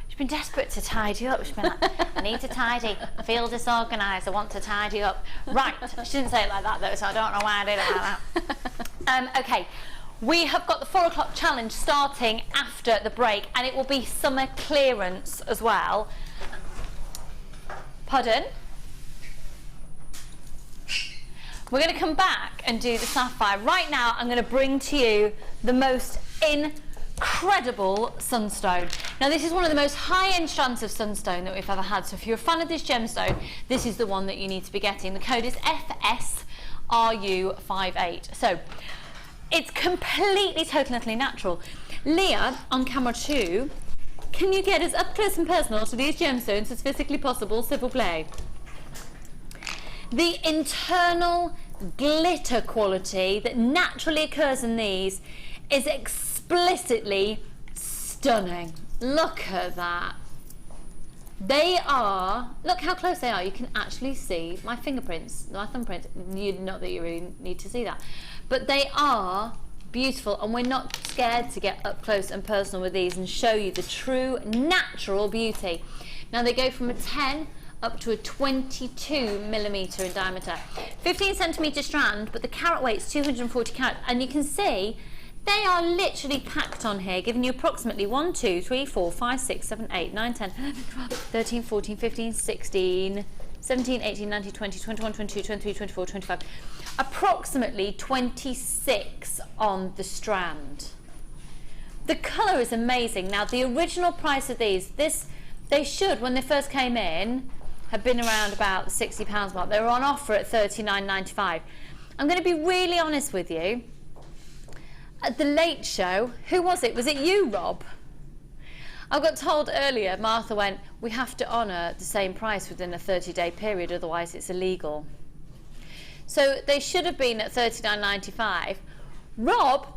She's been desperate to tidy up. She's been like, I need to tidy. I feel disorganised. I want to tidy up. Right. She didn't say it like that though, so I don't know why I did it like that. Okay. We have got the 4 o'clock challenge starting after the break, and it will be summer clearance as well. Pardon? We're going to come back and do the sapphire. Right now, I'm going to bring to you the most incredible sunstone. Now, this is one of the most high-end strands of sunstone that we've ever had. So if you're a fan of this gemstone, this is the one that you need to be getting. The code is FSRU58. So it's completely, totally, utterly natural. Leah, on camera 2, can you get as up close and personal to these gemstones as physically possible? S'il play. The internal glitter quality that naturally occurs in these is explicitly stunning. Look at that. They are, look how close they are. You can actually see my fingerprints, my thumbprints. Not that you really need to see that. But they are beautiful, and we're not scared to get up close and personal with these and show you the true natural beauty. Now they go from a 10 up to a 22mm in diameter. 15cm strand, but the carat weight's 240 carats, and you can see they are literally packed on here, giving you approximately 1, 2, 3, 4, 5, 6, 7, 8, 9, 10, 11, 12, 13, 14, 15, 16, 17, 18, 19, 20, 21, 22, 23, 24, 25, approximately 26 on the strand. The colour is amazing. Now, the original price of these, they should, when they first came in, have been around about the £60 mark. They were on offer at $39.95. I'm going to be really honest with you. At the Late Show, who was it? Was it you, Rob? I got told earlier, Martha went, we have to honour the same price within a 30-day period, otherwise it's illegal. So they should have been at $39.95. Rob,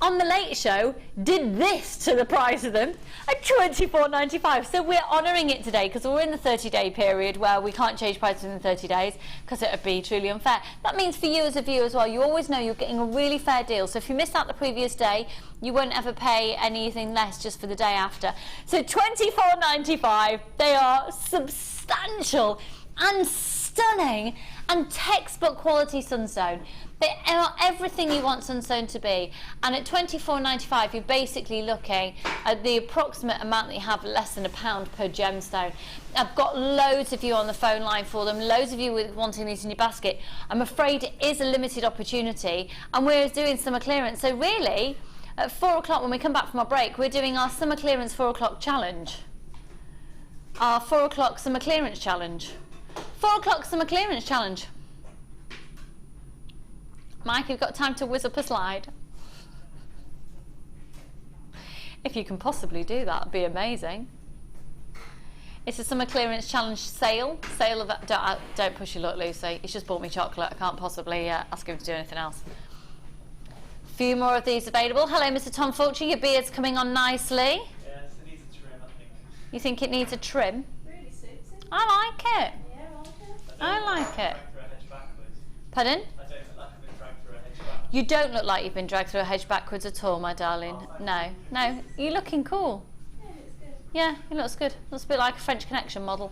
on the Late Show, did this to the price of them at $24.95. So we're honouring it today because we're in the 30-day period where we can't change prices within 30 days because it would be truly unfair. That means for you as a viewer as well, you always know you're getting a really fair deal. So if you missed out the previous day, you won't ever pay anything less just for the day after. So $24.95, they are substantial and stunning and textbook quality Sunstone. They are everything you want Sunstone to be, and at $24.95 you're basically looking at the approximate amount that you have, less than £1 per gemstone. I've got loads of you on the phone line for them, loads of you wanting these in your basket. I'm afraid it is a limited opportunity, and we're doing summer clearance. So really, at 4 o'clock when we come back from our break, we're doing our summer clearance 4 o'clock challenge. Our 4 o'clock summer clearance challenge. 4 o'clock summer clearance challenge. Mike, you've got time to whiz up a slide. If you can possibly do that, it'd be amazing. It's a summer clearance challenge sale. Sale of don't push your luck, Lucy. He's just bought me chocolate. I can't possibly ask him to do anything else. Few more of these available. Hello, Mr. Tom Fulcher. Your beard's coming on nicely. Yes, it needs a trim, I think. You think it needs a trim? Really suits it. I like it. Yeah, I like it. Pardon? You don't look like you've been dragged through a hedge backwards at all, my darling. No, no, you're looking cool. Yeah, it looks good. Yeah, it looks good. Looks a bit like a French Connection model.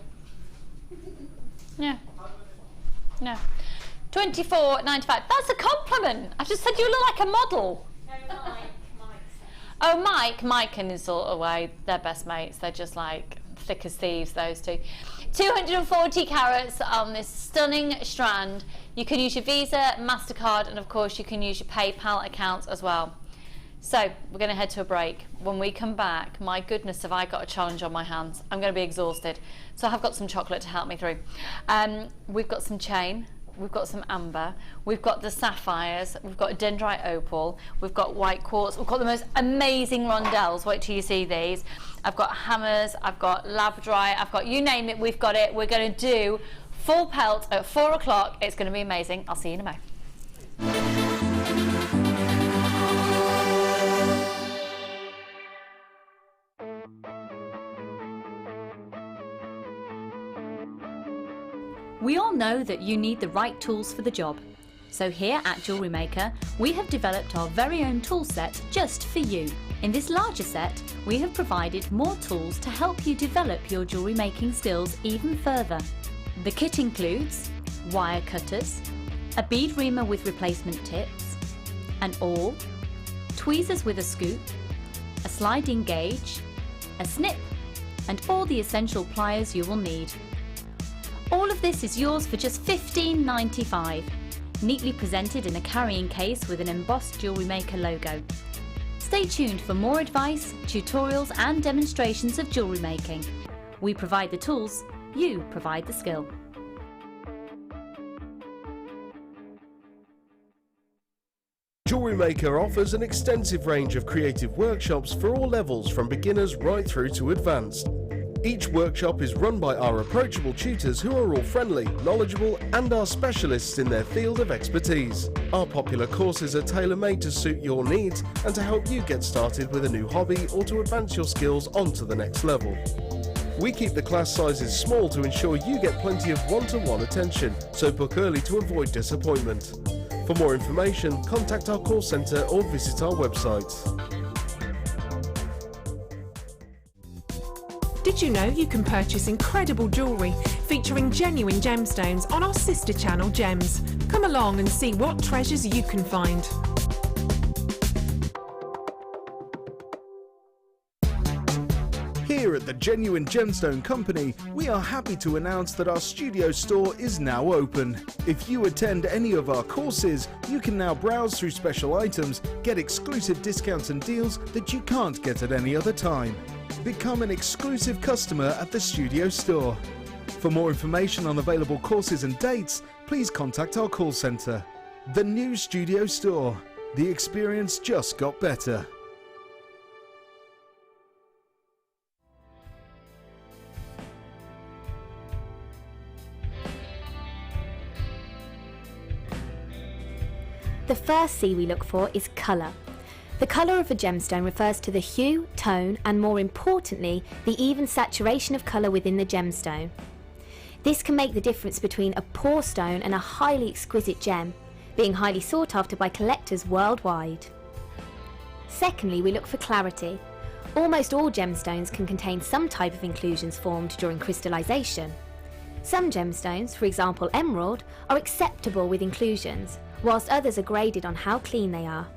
Yeah. No. $24.95. That's a compliment. I just said you look like a model. Oh, Mike and his sort of way. They're best mates. They're just like thick as thieves, those two. 240 carats on this stunning strand. You can use your Visa, MasterCard, and of course you can use your PayPal accounts as well. So we're going to head to a break. When we come back, my goodness, have I got a challenge on my hands. I'm going to be exhausted. So I have got some chocolate to help me through. We've got some chain. We've got some amber, we've got the sapphires, we've got a dendrite opal, we've got white quartz, we've got the most amazing rondelles. Wait till you see these. I've got hammers, I've got labradorite, I've got you name it, we've got it. We're going to do full pelt at 4 o'clock. It's going to be amazing. I'll see you in a moment. We all know that you need the right tools for the job. So here at JewelleryMaker, we have developed our very own tool set just for you. In this larger set, we have provided more tools to help you develop your jewellery making skills even further. The kit includes wire cutters, a bead reamer with replacement tips, an awl, tweezers with a scoop, a sliding gauge, a snip, and all the essential pliers you will need. All of this is yours for just $15.95, neatly presented in a carrying case with an embossed JewelleryMaker logo. Stay tuned for more advice, tutorials and demonstrations of jewellery making. We provide the tools, you provide the skill. JewelleryMaker offers an extensive range of creative workshops for all levels, from beginners right through to advanced. Each workshop is run by our approachable tutors who are all friendly, knowledgeable and are specialists in their field of expertise. Our popular courses are tailor-made to suit your needs and to help you get started with a new hobby or to advance your skills onto the next level. We keep the class sizes small to ensure you get plenty of one-to-one attention, so book early to avoid disappointment. For more information, contact our call centre or visit our website. Did Did you know you can purchase incredible jewellery featuring genuine gemstones on our sister channel Gems? Come along and see what treasures you can find. Here at the Genuine Gemstone Company, we are happy to announce that our studio store is now open. If you attend any of our courses, you can now browse through special items, get exclusive discounts and deals that you can't get at any other time. Become an exclusive customer at the studio store. For more information on available courses and dates, please contact our call centre. The new studio store. The experience just got better. The first C we look for is colour. The colour of a gemstone refers to the hue, tone, and more importantly, the even saturation of colour within the gemstone. This can make the difference between a poor stone and a highly exquisite gem, being highly sought after by collectors worldwide. Secondly, we look for clarity. Almost all gemstones can contain some type of inclusions formed during crystallisation. Some gemstones, for example emerald, are acceptable with inclusions, whilst others are graded on how clean they are.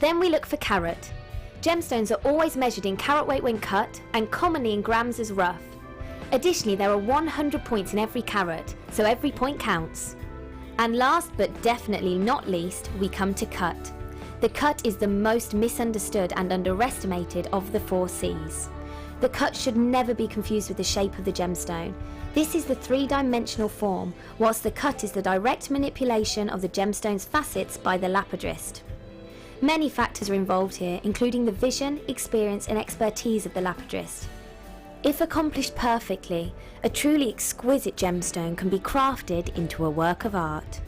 Then we look for carat. Gemstones are always measured in carat weight when cut and commonly in grams as rough. Additionally, there are 100 points in every carat, so every point counts. And last but definitely not least, we come to cut. The cut is the most misunderstood and underestimated of the 4 C's. The cut should never be confused with the shape of the gemstone. This is the 3-dimensional form, whilst the cut is the direct manipulation of the gemstone's facets by the lapidrist. Many factors are involved here, including the vision, experience and expertise of the lapidrist. If accomplished perfectly, a truly exquisite gemstone can be crafted into a work of art.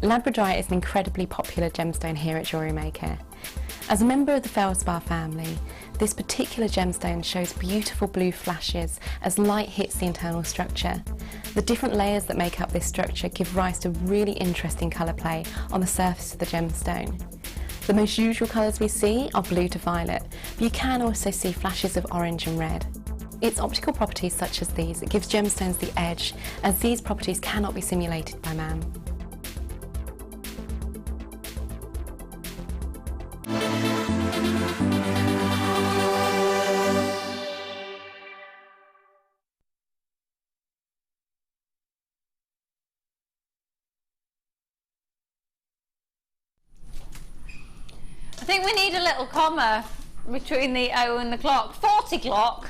Labradorite is an incredibly popular gemstone here at JewelleryMaker. As a member of the feldspar family, this particular gemstone shows beautiful blue flashes as light hits the internal structure. The different layers that make up this structure give rise to really interesting colour play on the surface of the gemstone. The most usual colours we see are blue to violet, but you can also see flashes of orange and red. Its optical properties such as these, it gives gemstones the edge, as these properties cannot be simulated by man. I think we need a little comma between the O and the clock. 40 clock.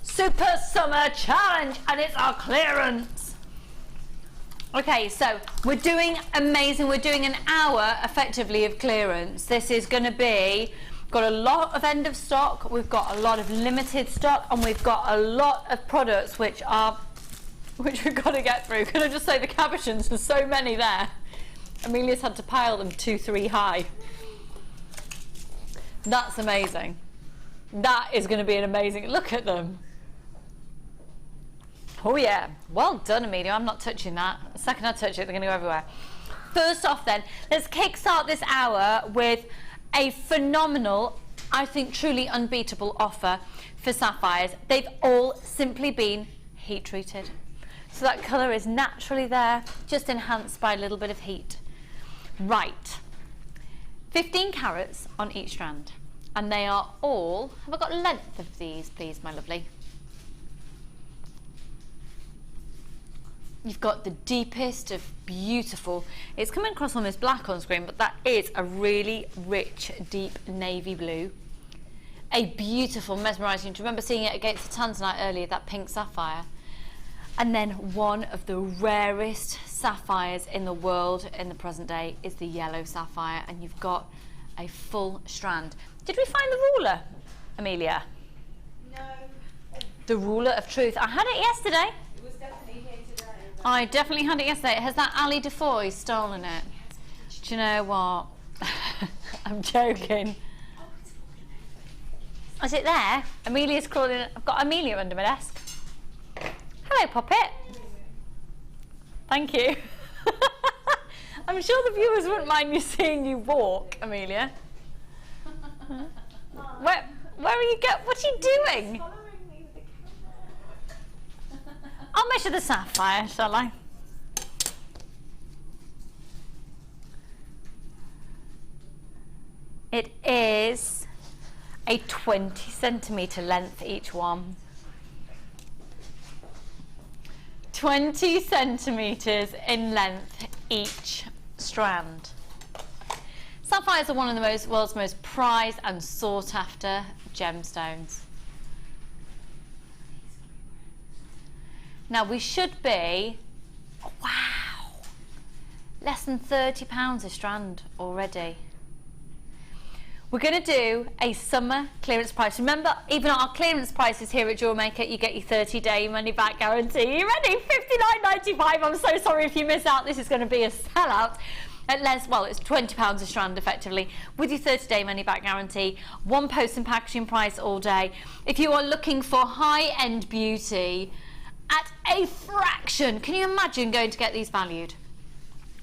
Super Summer Challenge, and it's our clearance. Okay, so we're doing amazing. We're doing an hour effectively of clearance. This is going to be, got a lot of end of stock, we've got a lot of limited stock, and we've got a lot of products which we've got to get through. Can I just say the cabochons, there's so many there. Amelia's had to pile them 2-3 high. That's amazing. That is going to be an amazing, look at them. Oh yeah, well done Amelia, I'm not touching that. The second I touch it, they're going to go everywhere. First off then, let's kickstart this hour with a phenomenal, I think truly unbeatable offer for sapphires. They've all simply been heat treated. So that colour is naturally there, just enhanced by a little bit of heat. Right, 15 carats on each strand. And they are all, have I got length of these please, my lovely? You've got the deepest of beautiful, it's coming across almost black on screen, but that is a really rich, deep navy blue. A beautiful, mesmerising, do you remember seeing it against the Tanzanite earlier, that pink sapphire? And then one of the rarest sapphires in the world in the present day is the yellow sapphire, and you've got a full strand. Did we find the ruler, Amelia? No. The ruler of truth. I had it yesterday. It was definitely here today. I definitely had it yesterday. Has that Ali DeFoy stolen it? Do you know what? I'm joking. Is it there? Amelia's crawling. I've got Amelia under my desk. Hello, Poppet. Thank you. I'm sure the viewers wouldn't mind you seeing you walk, Amelia. Where are you going? What are you doing? I'll measure the sapphire, shall I? It is a 20 centimetre length each one. 20 centimetres in length each strand. Sapphires are one of the world's most prized and sought after gemstones. Now we should be, wow, less than £30 a strand already. We're going to do a summer clearance price. Remember, even our clearance prices here at JewelleryMaker, you get your 30-day money-back guarantee. You ready? $59.95. I'm so sorry if you miss out. This is going to be a sellout. At less, well, it's £20 a strand effectively, with your 30-day money-back guarantee. One post and packaging price all day. If you are looking for high-end beauty at a fraction, can you imagine going to get these valued?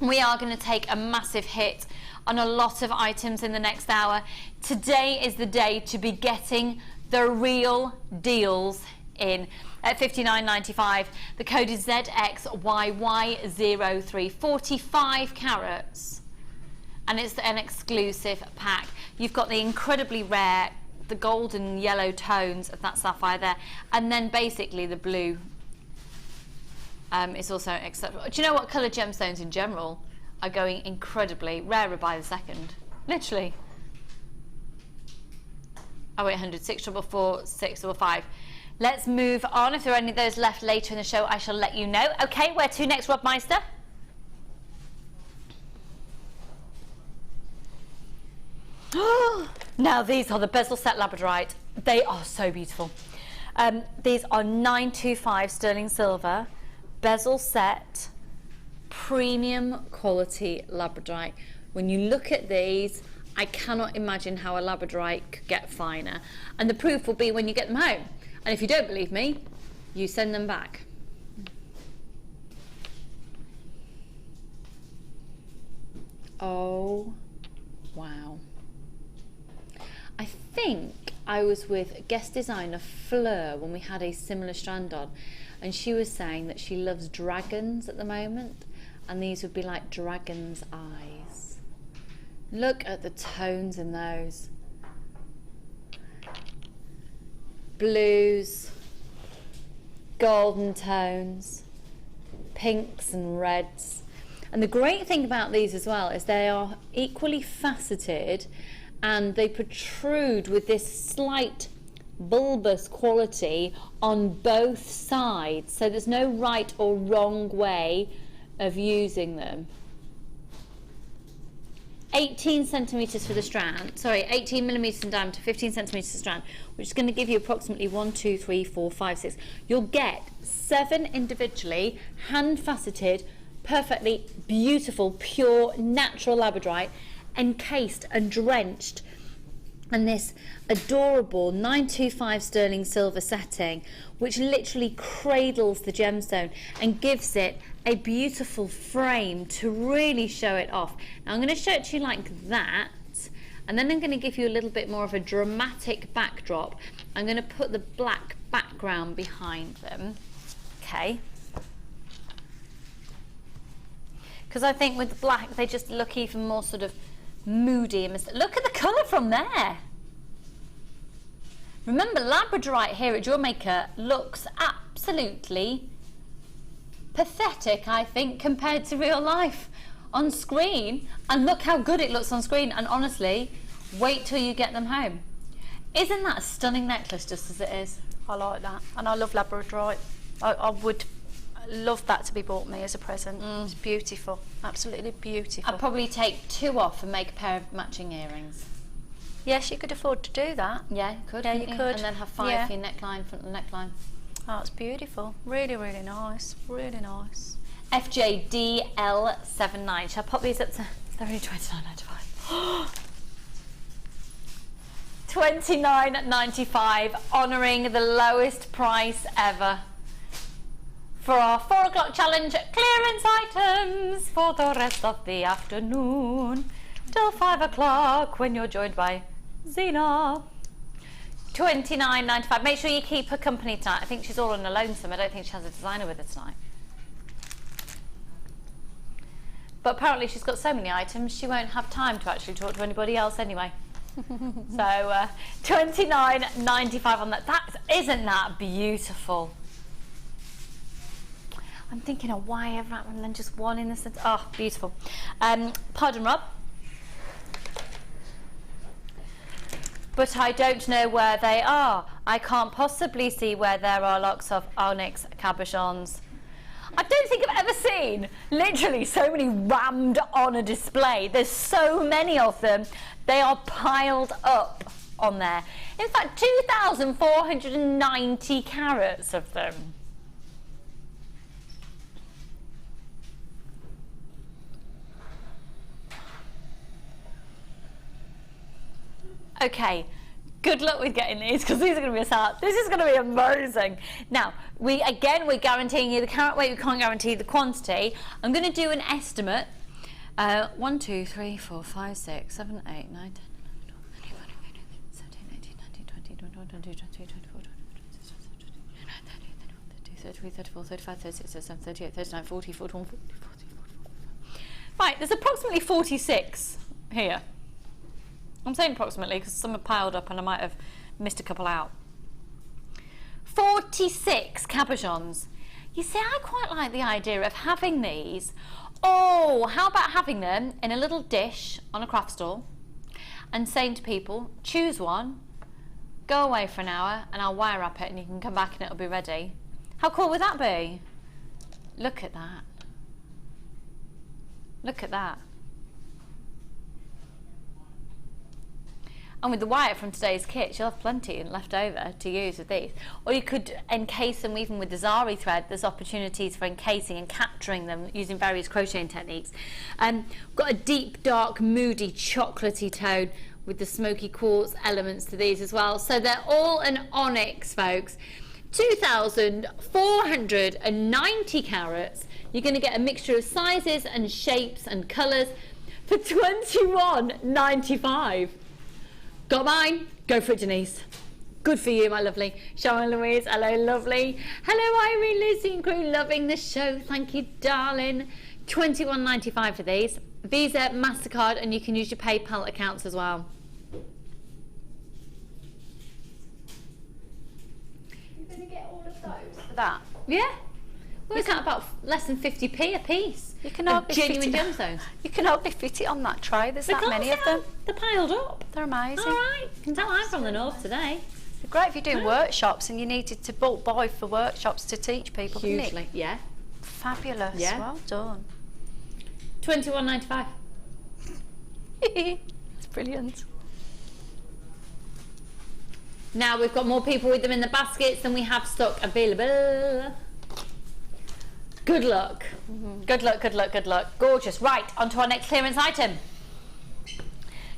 We are going to take a massive hit on a lot of items in the next hour. Today is the day to be getting the real deals in at $59.95. The code is ZXYY03, 45 carats, and it's an exclusive pack. You've got the incredibly rare, the golden yellow tones of that sapphire there, and then basically the blue is also acceptable. Do you know what colour gemstones in general are going incredibly rarer by the second? Literally. 0800 644 655. Let's move on. If there are any of those left later in the show, I shall let you know. Okay, where to next, Rob Meister? Now these are the bezel set Labradorite. They are so beautiful. These are 925 sterling silver, bezel set, premium quality Labradorite. When you look at these, I cannot imagine how a Labradorite could get finer. And the proof will be when you get them home. And if you don't believe me, you send them back. Oh, wow. I think I was with guest designer Fleur when we had a similar strand on, and she was saying that she loves dragons at the moment, and these would be like dragon's eyes. Look at the tones in those. Blues, golden tones, pinks and reds. And the great thing about these as well is they are equally faceted, and they protrude with this slight bulbous quality on both sides, so there's no right or wrong way of using them. 18 centimetres for the strand, sorry, 18 millimetres in diameter, 15 centimetres a strand, which is going to give you approximately 1, 2, 3, 4, 5, 6. You'll get 7 individually, hand faceted, perfectly beautiful, pure, natural Labradorite, encased and drenched in this adorable 925 sterling silver setting, which literally cradles the gemstone and gives it a beautiful frame to really show it off. Now I'm going to show it to you like that, and then I'm going to give you a little bit more of a dramatic backdrop. I'm going to put the black background behind them, okay? Because I think with the black they just look even more sort of moody and look at the colour from there. Remember, Labradorite here at JewelleryMaker looks absolutely pathetic, I think, compared to real life on screen, and look how good it looks on screen, and honestly, wait till you get them home. Isn't that a stunning necklace just as it is? I like that, and I love Labradorite. I would love that to be bought me as a present. It's beautiful, absolutely beautiful. I'd probably take 2 off and make a pair of matching earrings. Yes, you could afford to do that. Yeah, you could. Yeah, you could. And then have 5 for your neckline, front of the neckline. Oh, it's beautiful. Really, really nice. Really nice. FJDL79. Shall I pop these up to $29.95? $29.95, honouring the lowest price ever for our 4 o'clock challenge clearance items for the rest of the afternoon till 5 o'clock when you're joined by Zena. $29.95. Make sure you keep her company tonight. I think she's all on her lonesome. I don't think she has a designer with her tonight. But apparently she's got so many items she won't have time to actually talk to anybody else anyway. So $29.95 on that. Isn't that beautiful? I'm thinking of why rather than just one in the centre. Oh, beautiful. Pardon, Rob. But I don't know where they are. I can't possibly see where there are lots of onyx cabochons. I don't think I've ever seen literally so many rammed on a display. There's so many of them. They are piled up on there. In fact, 2,490 carats of them. Okay, good luck with getting these because these are going to be a start. This is going to be amazing. Now, we're guaranteeing you the carat weight. We can't guarantee the quantity. I'm going to do an estimate. 1, 2, 3, 4, 5, 6, 7, 8, 9, 10, 11, 12, 13, 14, 15, 16, 17, 18, 19, 20, 21, 22, 23, 34, 35, 36, 37, 38, 39, 40, 41, 42, 43, 44. Right, there's approximately 46 here. I'm saying approximately because some are piled up and I might have missed a couple out. 46 cabochons. You see, I quite like the idea of having these. Oh, how about having them in a little dish on a craft stall and saying to people, choose one, go away for an hour and I'll wire wrap it and you can come back and it'll be ready. How cool would that be? Look at that. Look at that. And with the wire from today's kit, you'll have plenty left over to use with these. Or you could encase them even with the zari thread. There's opportunities for encasing and capturing them using various crocheting techniques. Got a deep, dark, moody, chocolatey tone with the smoky quartz elements to these as well. So they're all an onyx, folks. 2,490 carats. You're going to get a mixture of sizes and shapes and colours for $21.95. Got mine? Go for it, Denise. Good for you, my lovely. Sharon Louise, hello, lovely. Hello, Irene, Lucy and crew, loving the show. Thank you, darling. $21.95 for these. Visa, MasterCard, and you can use your PayPal accounts as well. You're going to get all of those for that? Yeah. Works out about less than 50p a piece. You can hardly genuine gemstones. You can hardly fit it on that tray. There's that many of them. They're piled up. They're amazing. All right. You can tell I'm from the north today. They're great if you're doing workshops and you needed to bulk buy for workshops to teach people. Hugely. Yeah. Fabulous. Yeah. Well done. $21.95. It's brilliant. Now we've got more people with them in the baskets than we have stock available. Good luck. Good luck, good luck, good luck. Gorgeous. Right, on to our next clearance item.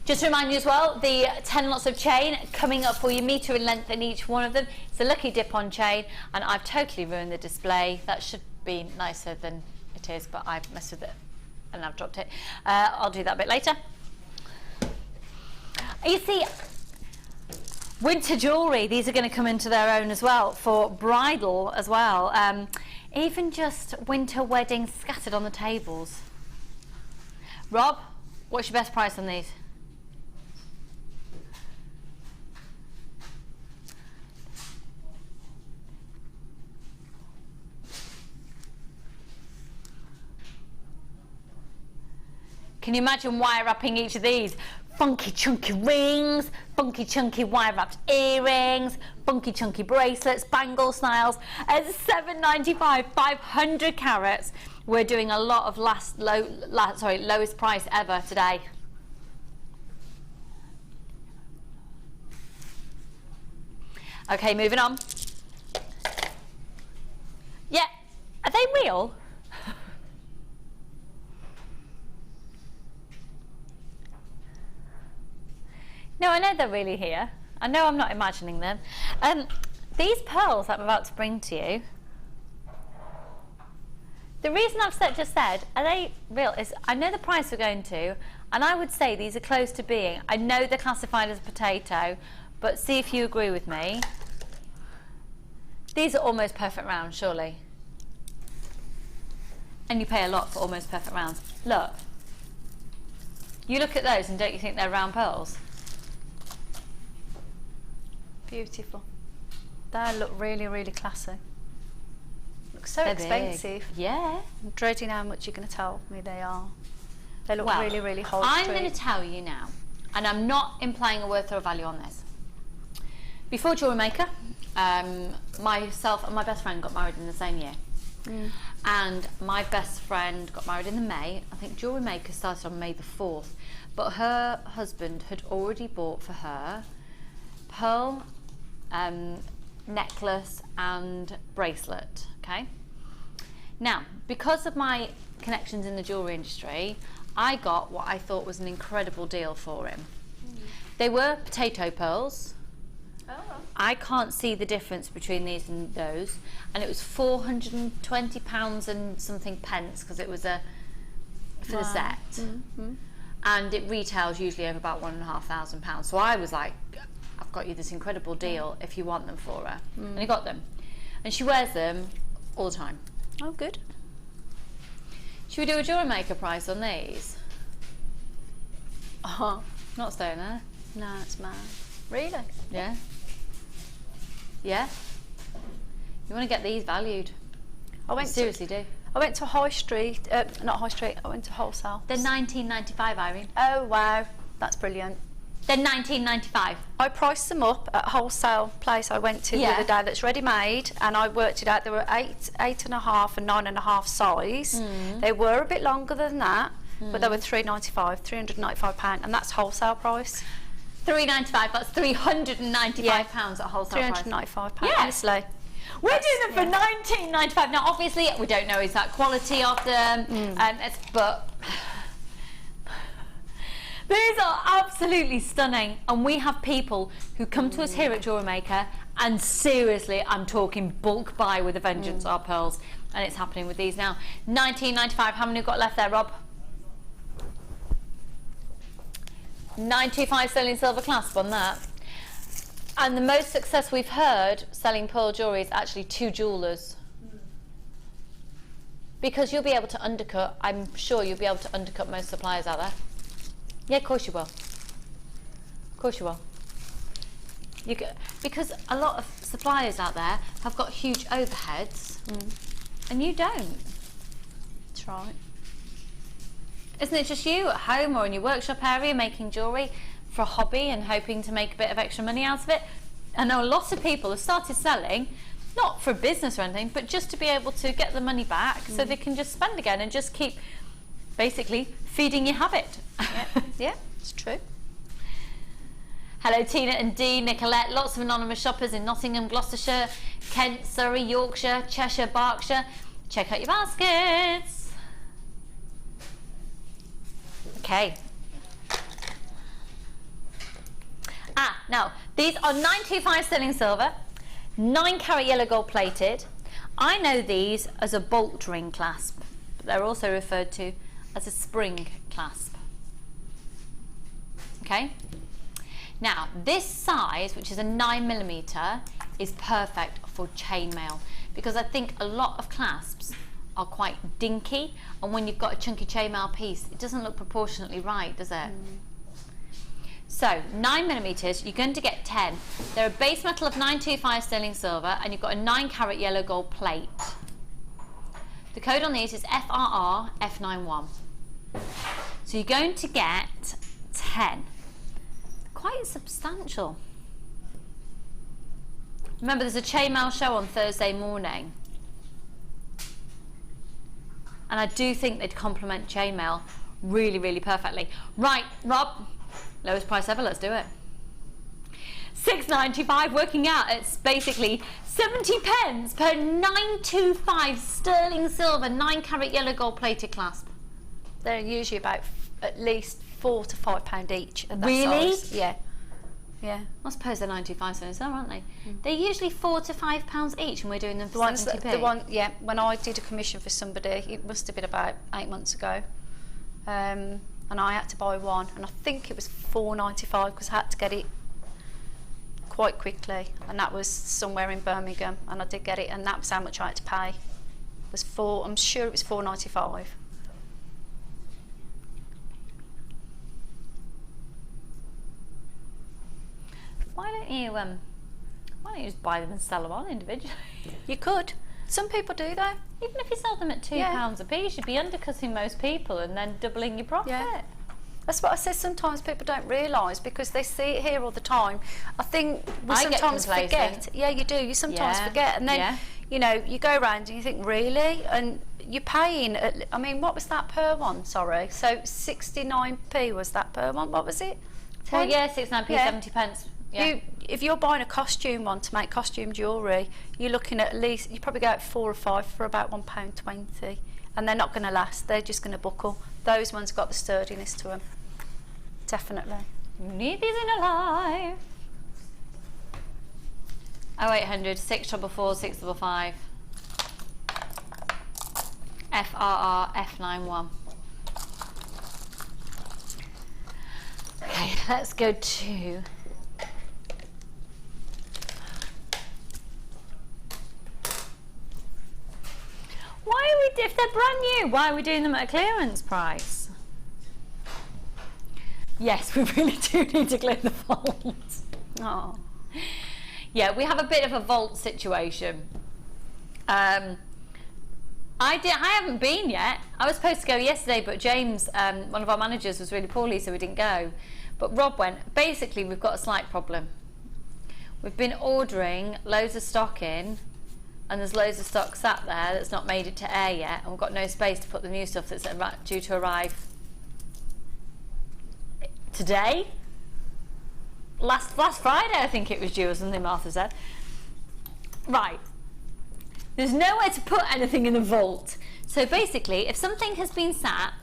Just to remind you as well, the 10 lots of chain coming up for you, metre in length in each one of them. It's a lucky dip-on chain, and I've totally ruined the display. That should be nicer than it is, but I've messed with it and I've dropped it. I'll do that a bit later. You see, winter jewellery, these are going to come into their own as well for bridal as well. Even just winter weddings scattered on the tables. Rob, what's your best price on these? Can you imagine wire wrapping each of these? Funky chunky rings, funky chunky wire wrapped earrings, funky chunky bracelets, bangle styles at $7.95, 500 carats. We're doing a lot of lowest price ever today. Okay, moving on. Yeah, are they real? No, I know they're really here. I know I'm not imagining them. These pearls that I'm about to bring to you, The reason I've just said, are they real, is I know the price we're going to, and I would say these are close to being. I know they're classified as a potato, but see if you agree with me. These are almost perfect rounds, surely. And you pay a lot for almost perfect rounds. Look. You look at those and don't you think they're round pearls? Beautiful. They look really, really classy. Look so They're expensive. big. Yeah. I'm dreading how much you're going to tell me they are. They look Well, really, really high I'm street. going to tell you now, and I'm not implying a worth or a value on this. Before JewelleryMaker, myself and my best friend got married in the same year. And my best friend got married in the May. I think JewelleryMaker started on May the 4th, but her husband had already bought for her pearl necklace and bracelet. Okay. Now, because of my connections in the jewellery industry, I got what I thought was an incredible deal for him. They were potato pearls. I can't see the difference between these and those, and it was £420 and something pence because it was for the set, and it retails usually over about £1,500. So I was like, I've got you this incredible deal if you want them for her, and I got them, and she wears them all the time. Oh, good. Should we do a JewelleryMaker price on these? Not staying there. No, it's mad. Really? Yeah. Yeah. You want to get these valued. I seriously do. I went to High Street, not High Street, I went to wholesale. They're £19.95, Irene. Oh wow, that's brilliant. They're £19.95. I priced them up at a wholesale place I went to the other day that's ready made, and I worked it out. They were 8.5 and 9.5 size. They were a bit longer than that, but they were £395, and that's wholesale price. £395, that's £395 at wholesale price. £395, Yeah. honestly. We're doing them for £19.95. Now, obviously, we don't know exact quality of them, but these are absolutely stunning. And we have people who come to us here at JewelleryMaker, and seriously, I'm talking bulk buy with a vengeance, our pearls, and it's happening with these now. £19.95. How many have got left there, Rob? 925 sterling silver clasp on that. And the most success we've heard selling pearl jewellery is actually 2 jewellers. Because you'll be able to undercut, I'm sure you'll be able to undercut most suppliers out there. Yeah, of course you will. Of course you will. Because a lot of suppliers out there have got huge overheads, and you don't. That's right. Isn't it just you at home or in your workshop area making jewellery for a hobby and hoping to make a bit of extra money out of it? I know a lot of people have started selling, not for business or anything, but just to be able to get the money back so they can just spend again and just keep basically feeding your habit. Yeah, it's true. Hello Tina and Dee, Nicolette, lots of anonymous shoppers in Nottingham, Gloucestershire, Kent, Surrey, Yorkshire, Cheshire, Berkshire. Check out your baskets. Okay. Now, these are 925 sterling silver, 9 carat yellow gold plated. I know these as a bolt ring clasp, but they're also referred to as a spring clasp. Okay? Now, this size, which is a 9mm, is perfect for chainmail, because I think a lot of clasps are quite dinky, and when you've got a chunky chainmail piece, it doesn't look proportionately right, does it? So 9mm, you're going to get 10. They're a base metal of 925 sterling silver, and you've got a 9 carat yellow gold plate. The code on these is FRR F91. So you're going to get 10. Quite substantial. Remember, there's a chainmail show on Thursday morning, and I do think they'd complement chainmail really, really perfectly. Right, Rob, lowest price ever, let's do it. £6.95, working out, it's basically 70 pence per 925 sterling silver 9 carat yellow gold plated clasp. They're usually about at least £4 to £5 each. At that Really? size. Yeah. Yeah. I suppose they're 95 cents, aren't they? They're usually £4 to £5 each, and we're doing them for The ones 70p. the one, yeah. When I did a commission for somebody, it must have been about 8 months ago, and I had to buy one, and I think it was £4.95 because I had to get it quite quickly, and that was somewhere in Birmingham, and I did get it, and that was how much I had to pay. It was I'm sure it was £4.95. Why don't you just buy them and sell them on individually? You could. Some people do though. Even if you sell them at £2 a piece, you'd be undercutting most people and then doubling your profit. Yeah. That's what I said. Sometimes people don't realise because they see it here all the time. I think we sometimes forget. Yeah, you do. You sometimes forget, and then you know you go around and you think, really, and you're paying. I mean, what was that per one? Sorry, so 69p was that per one? What was it? 10? Well, yeah, 69p, 70p. Yeah. If you're buying a costume one to make costume jewellery, you're looking at least, you probably go at 4 or 5 for about £1.20, and they're not going to last. They're just going to buckle. Those ones got the sturdiness to them. Definitely. You need these in your life. 0800 644 655. FRR F91. Okay, let's go to if they're brand new, why are we doing them at a clearance price? Yes, we really do need to clear the vault. Oh. Yeah, we have a bit of a vault situation. I haven't been yet. I was supposed to go yesterday, but James, one of our managers, was really poorly, so we didn't go. But Rob went. Basically, we've got a slight problem. We've been ordering loads of stock in, and there's loads of stock sat there that's not made it to air yet, and we've got no space to put the new stuff that's due to arrive today. Last Friday, I think it was due, or something Martha said. Right. There's nowhere to put anything in the vault. So basically, if something has been sat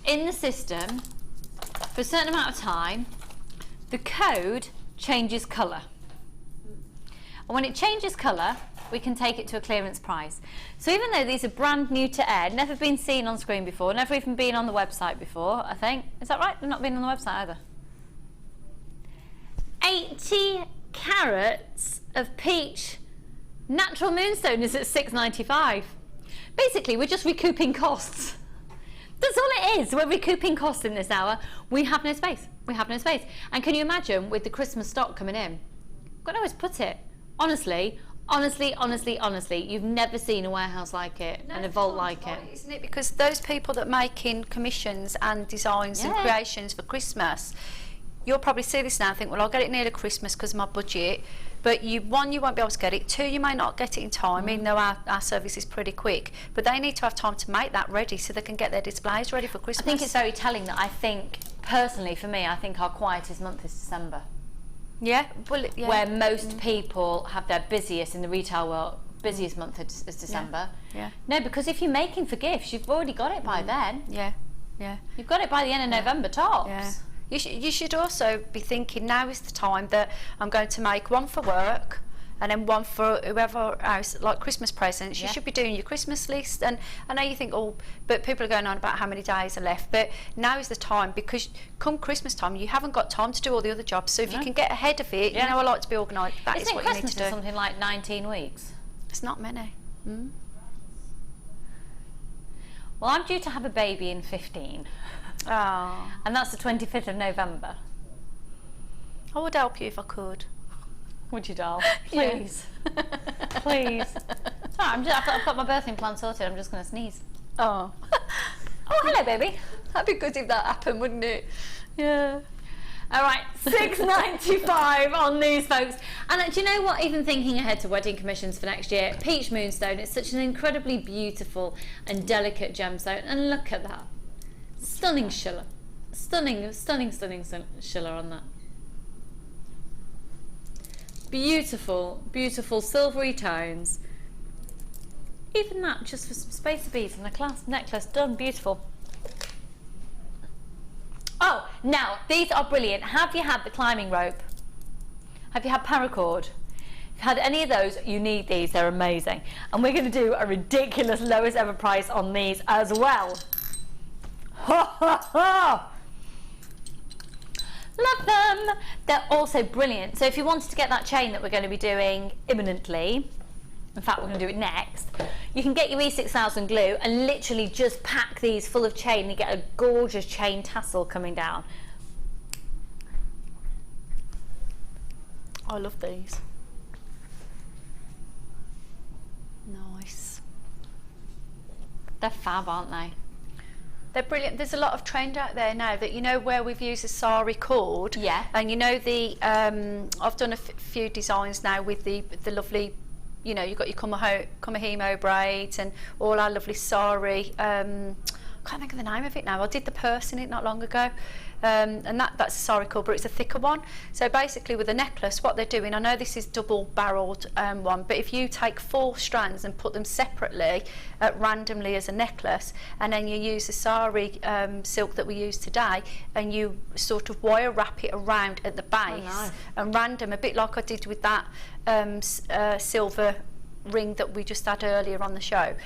in the system for a certain amount of time, the code changes colour. And when it changes colour, we can take it to a clearance price. So even though these are brand new to air, never been seen on screen before, never even been on the website before, I think. Is that right? They've not been on the website either. 80 carats of peach natural moonstone is at £6.95. Basically, we're just recouping costs. That's all it is. We're recouping costs in this hour. We have no space. We have no space. And can you imagine with the Christmas stock coming in? We've got nowhere to put it. Honestly, you've never seen a warehouse like it and a vault like it. Isn't it? Because those people that making commissions and designs and creations for Christmas, you'll probably see this now and think, well, I'll get it near Christmas because of my budget. But you won't be able to get it. 2, you may not get it in time, even though our service is pretty quick. But they need to have time to make that ready so they can get their displays ready for Christmas. I think it's very telling that I think, personally for me, I think our quietest month is December. Yeah, well, yeah. Where most people have their busiest in the retail world, busiest month is December. Yeah. No, because if you're making for gifts, you've already got it by then. Yeah. You've got it by the end of November tops. Yeah. You should also be thinking now is the time that I'm going to make one for work and then one for whoever else, like Christmas presents. You should be doing your Christmas list. And I know you think, oh, but people are going on about how many days are left. But now is the time, because come Christmas time, you haven't got time to do all the other jobs. So if you can get ahead of it, you know, I like to be organised. That is what you need to do. Something like 19 weeks? It's not many. Well, I'm due to have a baby in 15. Oh. And that's the 25th of November. I would help you if I could. Would you, doll? Please. Please. Sorry, I've got my birthing plan sorted. I'm just going to sneeze. Oh. Oh, hello, baby. That'd be good if that happened, wouldn't it? Yeah. All right, £6.95 on these, folks. And do you know what? Even thinking ahead to wedding commissions for next year, peach moonstone, it's such an incredibly beautiful and delicate gemstone. And look at that. Stunning shiller. Stunning shiller on that. Beautiful, beautiful silvery tones. Even that, just for some spacer beads and a clasp necklace, done, beautiful. Oh, now, these are brilliant. Have you had the climbing rope? Have you had paracord? If you've had any of those, you need these. They're amazing. And we're going to do a ridiculous lowest ever price on these as well. Ha ha ha! Love them. They're also brilliant. So if you wanted to get that chain that we're going to be doing imminently, in fact we're going to do it next, you can get your E6000 glue and literally just pack these full of chain and get a gorgeous chain tassel coming down. I love these. Nice. They're fab, aren't they? They're brilliant. There's a lot of trend out there now that, you know, where we've used a sari cord. Yeah. And you know the I've done a few designs now with the lovely, you know, you've got your Kamahimo braids and all our lovely sari. I can't think of the name of it now. I did the purse in it not long ago. And that's a sari cord, but it's a thicker one. So basically with a necklace, what they're doing, I know this is double barreled one, but if you take 4 strands and put them separately randomly as a necklace, and then you use the sari silk that we use today, and you sort of wire wrap it around at the base and random, a bit like I did with that silver ring that we just had earlier on the show.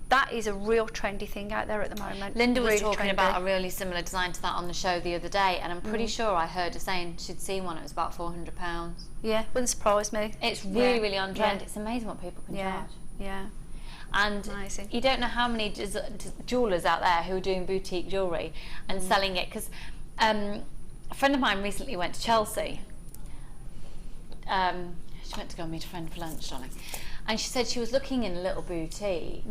That is a real trendy thing out there at the moment. Linda was really talking trendy. about a really similar design to that on the show the other day, and I'm pretty sure I heard her saying she'd seen one, it was about £400. Yeah, wouldn't surprise me. It's really on trend. It's amazing what people can charge. Yeah. And amazing. You don't know how many jewellers out there who are doing boutique jewellery and selling it, because a friend of mine recently went to Chelsea. She went to go and meet a friend for lunch, darling, and she said she was looking in a little boutique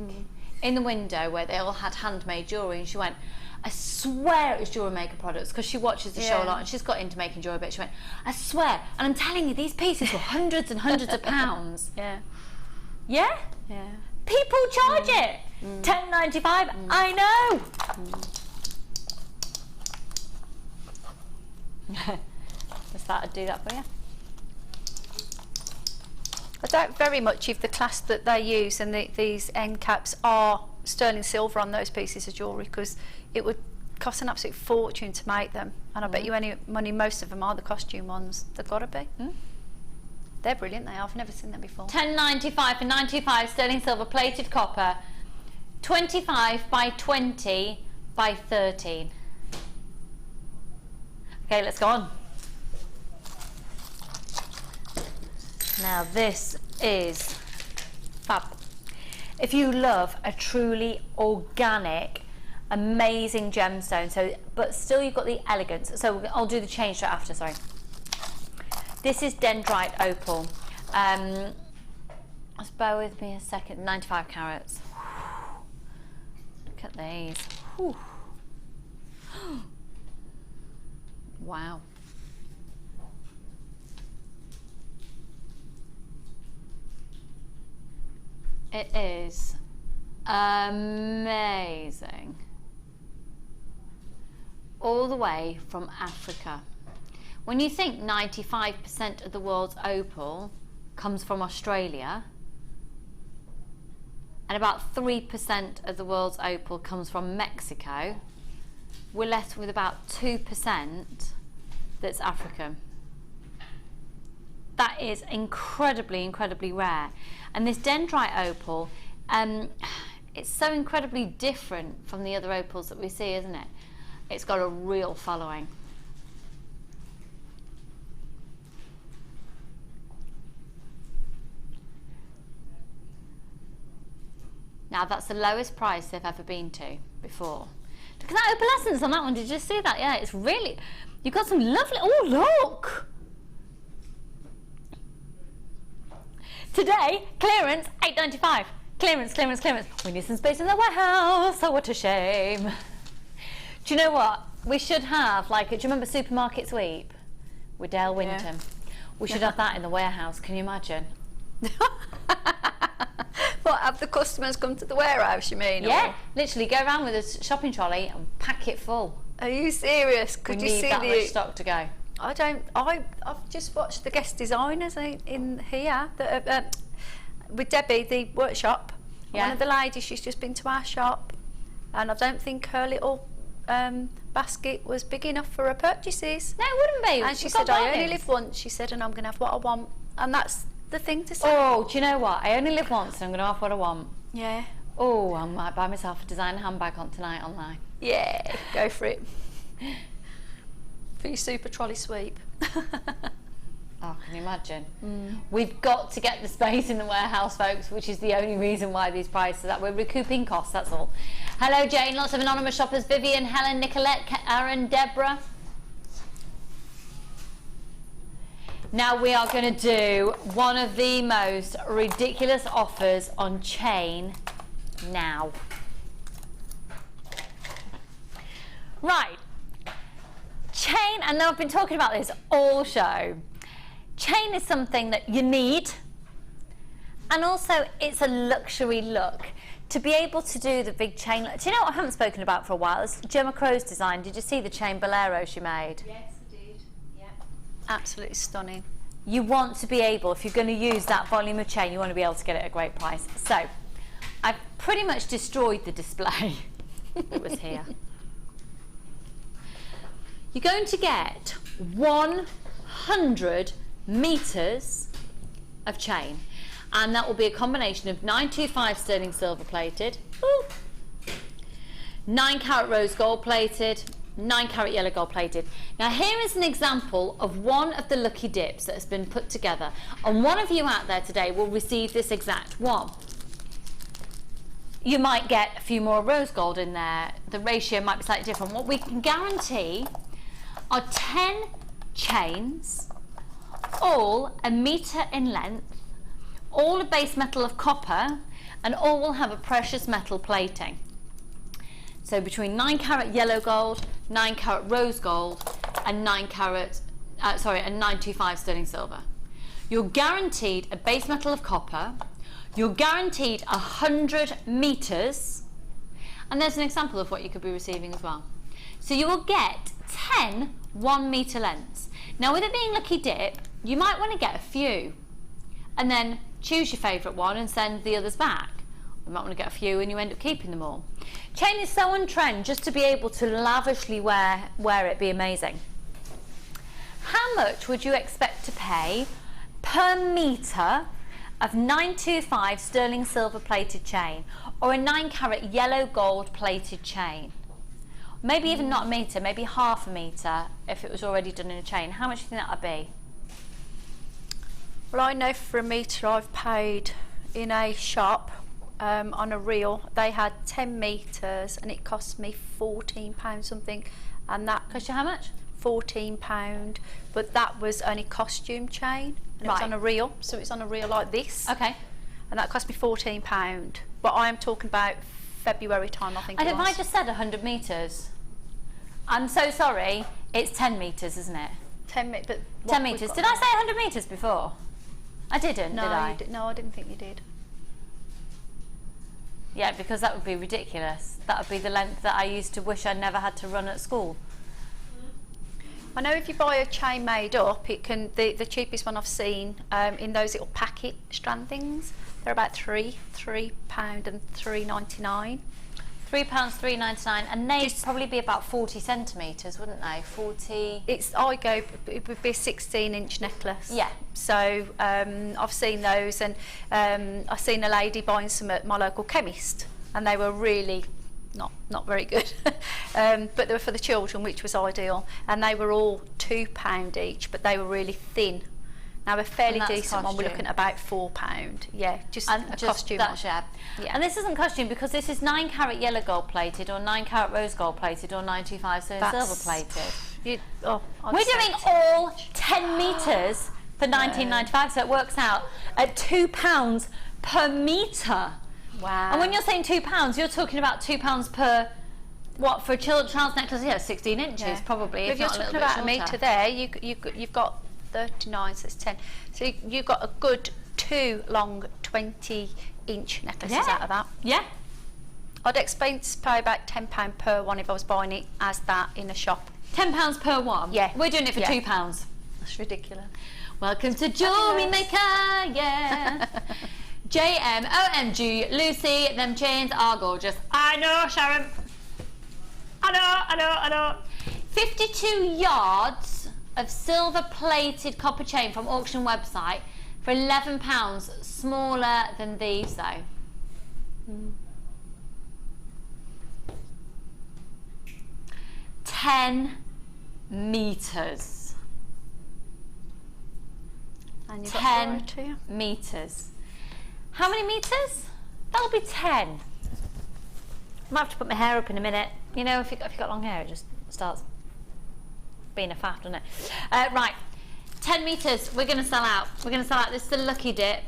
in the window where they all had handmade jewellery, and she went, I swear it was JewelleryMaker products, because she watches the show a lot and she's got into making jewellery, but she went, I swear, and I'm telling you, these pieces were hundreds and hundreds of pounds. Yeah. Yeah? Yeah. People charge it. £10.95. I know. Does that do that for you? I doubt very much if the clasp that they use and these end caps are sterling silver on those pieces of jewellery, because it would cost an absolute fortune to make them, and I bet you any money most of them are the costume ones. They've got to be. They're brilliant. They are. I've never seen them before. £10.95 for 95 sterling silver plated copper, 25 by 20 by 13. Okay, let's go on. Now this is fab. If you love a truly organic, amazing gemstone, but still you've got the elegance. So I'll do the chain straight after, sorry. This is dendrite opal. Just bear with me a second. 95 carats. Look at these. Whew. Wow. It is amazing. All the way from Africa. When you think 95% of the world's opal comes from Australia, and about 3% of the world's opal comes from Mexico, we're left with about 2% that's African. That is incredibly, incredibly rare. And this dendrite opal, it's so incredibly different from the other opals that we see, isn't it? It's got a real following. Now that's the lowest price they've ever been to before. Look at that opalescence on that one. Did you see that? Yeah, it's really, you've got some lovely, oh look! Today, clearance, £8.95. Clearance, clearance, clearance. We need some space in the warehouse, oh what a shame. Do you know what? We should have, like, do you remember Supermarket Sweep? With Dale Winton. Yeah. We should have that in the warehouse, can you imagine? What, have the customers come to the warehouse, you mean? Yeah, or? literally go around with a shopping trolley and pack it full. Are you serious? Could we you need see that much stock to go. I've just watched the guest designers in here that with Debbie, the workshop. Yeah. One of the ladies, she's just been to our shop, and I don't think her little basket was big enough for her purchases. No, it wouldn't be. And she We've said, got I only bargains. live once, she said, and I'm going to have what I want. And that's the thing to say. Oh, do you know what? I only live once and I'm going to have what I want. Yeah. Oh, I might buy myself a designer handbag on tonight online. Yeah, go for it. For your super trolley sweep. Oh, can you imagine? We've got to get the space in the warehouse, folks, which is the only reason why these prices are that. We're recouping costs, that's all. Hello, Jane. Lots of anonymous shoppers. Vivian, Helen, Nicolette, Aaron, Deborah. Now we are going to do one of the most ridiculous offers on chain now. Right. Chain, and I've been talking about this all show. Chain is something that you need, and also it's a luxury look. To be able to do the big chain, do you know what I haven't spoken about for a while? It's Gemma Crow's design. Did you see the chain bolero she made? Yes, I did. Yeah. Absolutely stunning. You want to be able, if you're going to use that volume of chain, you want to be able to get it at a great price. So, I've pretty much destroyed the display that was here. You're going to get 100 meters of chain, and that will be a combination of 925 sterling silver plated, 9 carat rose gold plated, 9 carat yellow gold plated. Now here is an example of one of the lucky dips that has been put together, and one of you out there today will receive this exact one. You might get a few more rose gold in there. The ratio might be slightly different. What we can guarantee are 10 chains, all a metre in length, all a base metal of copper, and all will have a precious metal plating. So between 9 carat yellow gold, 9 carat rose gold, and 925 sterling silver. You're guaranteed a base metal of copper. You're guaranteed 100 meters, and there's an example of what you could be receiving as well. So you will get 10 1 metre lengths. Now with it being lucky dip, you might want to get a few and then choose your favourite one and send the others back. You might want to get a few and you end up keeping them all. Chain is so on trend just to be able to lavishly wear it, be amazing. How much would you expect to pay per metre of 925 sterling silver plated chain, or a 9 carat yellow gold plated chain? Maybe even not a metre, maybe half a metre if it was already done in a chain. How much do you think that would be? Well, I know for a metre I've paid in a shop on a reel. They had 10 metres and it cost me £14 something. And that cost you how much? £14, but that was only costume chain. And it was on a reel, so it's on a reel like this. Okay. And that cost me £14. But I am talking about February time, I think it was. And if I just said 100 metres? I'm so sorry, it's 10 metres, isn't it? 10 metres. 10 metres. Did I say 100 metres before? I didn't, no, did I? No, I didn't think you did. Yeah, because that would be ridiculous. That would be the length that I used to wish I never had to run at school. I know if you buy a chain made up, it can the cheapest one I've seen in those little packet strand things, they're about £3 and £3.99. £3, £3.99, and they'd probably be about 40 centimetres, wouldn't they? 40. It would be a 16-inch necklace. Yeah. So I've seen those, and I've seen a lady buying some at my local chemist, and they were really not very good. But they were for the children, which was ideal, and they were all £2 each, but they were really thin. Now a fairly decent one, we're looking at about £4. Yeah, just a costume one. Yeah. And this isn't costume because this is 9 carat yellow gold plated, or 9 carat rose gold plated, or 925 silver plated. We're doing all 10 metres for £19.95, so it works out at £2 per metre. Wow. And when you're saying £2, you're talking about £2 per, what, for a child's necklace? Yeah, 16 inches probably. If you're talking about a metre there, you've got 39, so it's 10. So you've got a good 2 long 20-inch necklaces out of that. Yeah. I'd expect to pay about £10 per one if I was buying it as that in a shop. £10 per one? Yeah. We're doing it for £2. That's ridiculous. Welcome to JewelleryMaker, yeah. JM, OMG, Lucy, them chains are gorgeous. I know, Sharon. I know. 52 yards of silver-plated copper chain from auction website for £11, smaller than these though. 10 metres. 10 metres. How many metres? That'll be 10. I might have to put my hair up in a minute. You know, if you've got long hair, it just starts being a faff, doesn't it? Right, 10 metres. We're going to sell out. We're going to sell out. This is the lucky dip.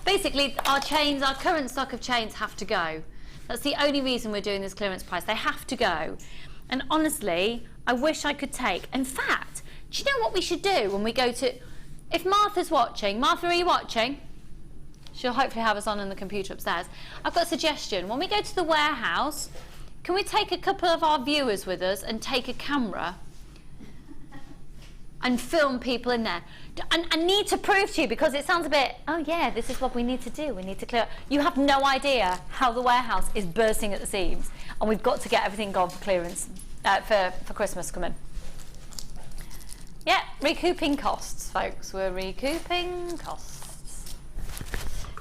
Basically, our chains, our current stock of chains have to go. That's the only reason we're doing this clearance price. They have to go. And honestly, I wish I could take. In fact, do you know what we should do when we go to... If Martha's watching, Martha, are you watching? She'll hopefully have us on the computer upstairs. I've got a suggestion. When we go to the warehouse, can we take a couple of our viewers with us and take a camera and film people in there? And I need to prove to you, because it sounds a bit, oh yeah, this is what we need to do. We need to clear. You have no idea how the warehouse is bursting at the seams, and we've got to get everything gone for clearance, for Christmas coming. Yeah, recouping costs, folks. We're recouping costs.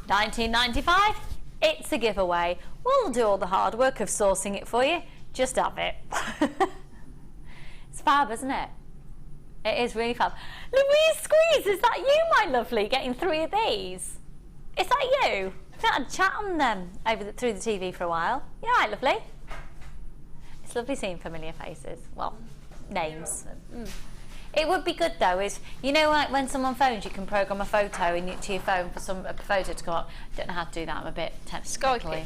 £19.95. It's a giveaway. We'll do all the hard work of sourcing it for you. Just have it. It's fab, isn't it? It is really fab. Louise Squeeze, is that you, my lovely, getting 3 of these? Is that you? We've had a chat on them through the TV for a while. You all right, lovely? It's lovely seeing familiar faces. Well, names. It would be good though, is, you know, like when someone phones, you can program a photo to your phone for a photo to come up. Don't know how to do that. I'm a bit technical. Yeah.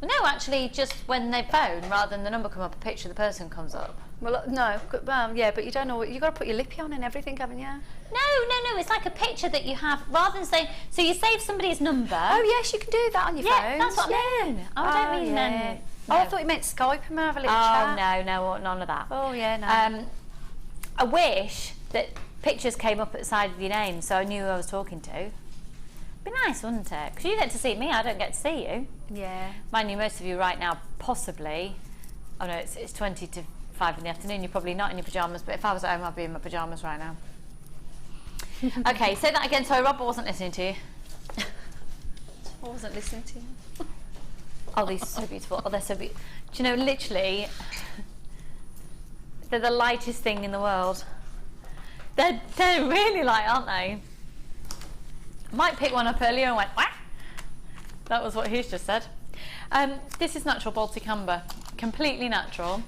Well, no, actually, just when they phone, rather than the number come up, a picture of the person comes up. Well, no, yeah, but you don't know. You've got to put your lippy on and everything, haven't you? No. It's like a picture that you have, rather than saying. So you save somebody's number. Oh yes, you can do that on your phone. Yeah, that's what I mean. I don't mean. Yeah. No. Oh, I thought you meant Skype and have a little chat. No, none of that. Oh yeah, no. I wish that pictures came up at the side of your name, so I knew who I was talking to. It'd be nice, wouldn't it? Because you get to see me, I don't get to see you. Yeah. Mind you, most of you right now, possibly. Oh no, it's 20 to 5 in the afternoon. You're probably not in your pyjamas, but if I was at home, I'd be in my pyjamas right now. Okay, say that again. Sorry, Rob, I wasn't listening to you. I wasn't listening to you. Oh, these are so beautiful. Oh, they're so beautiful. Do you know, literally, they're the lightest thing in the world. They're really light, aren't they? I might pick one up earlier and went, whack. That was what he's just said. This is natural Baltic amber, completely natural.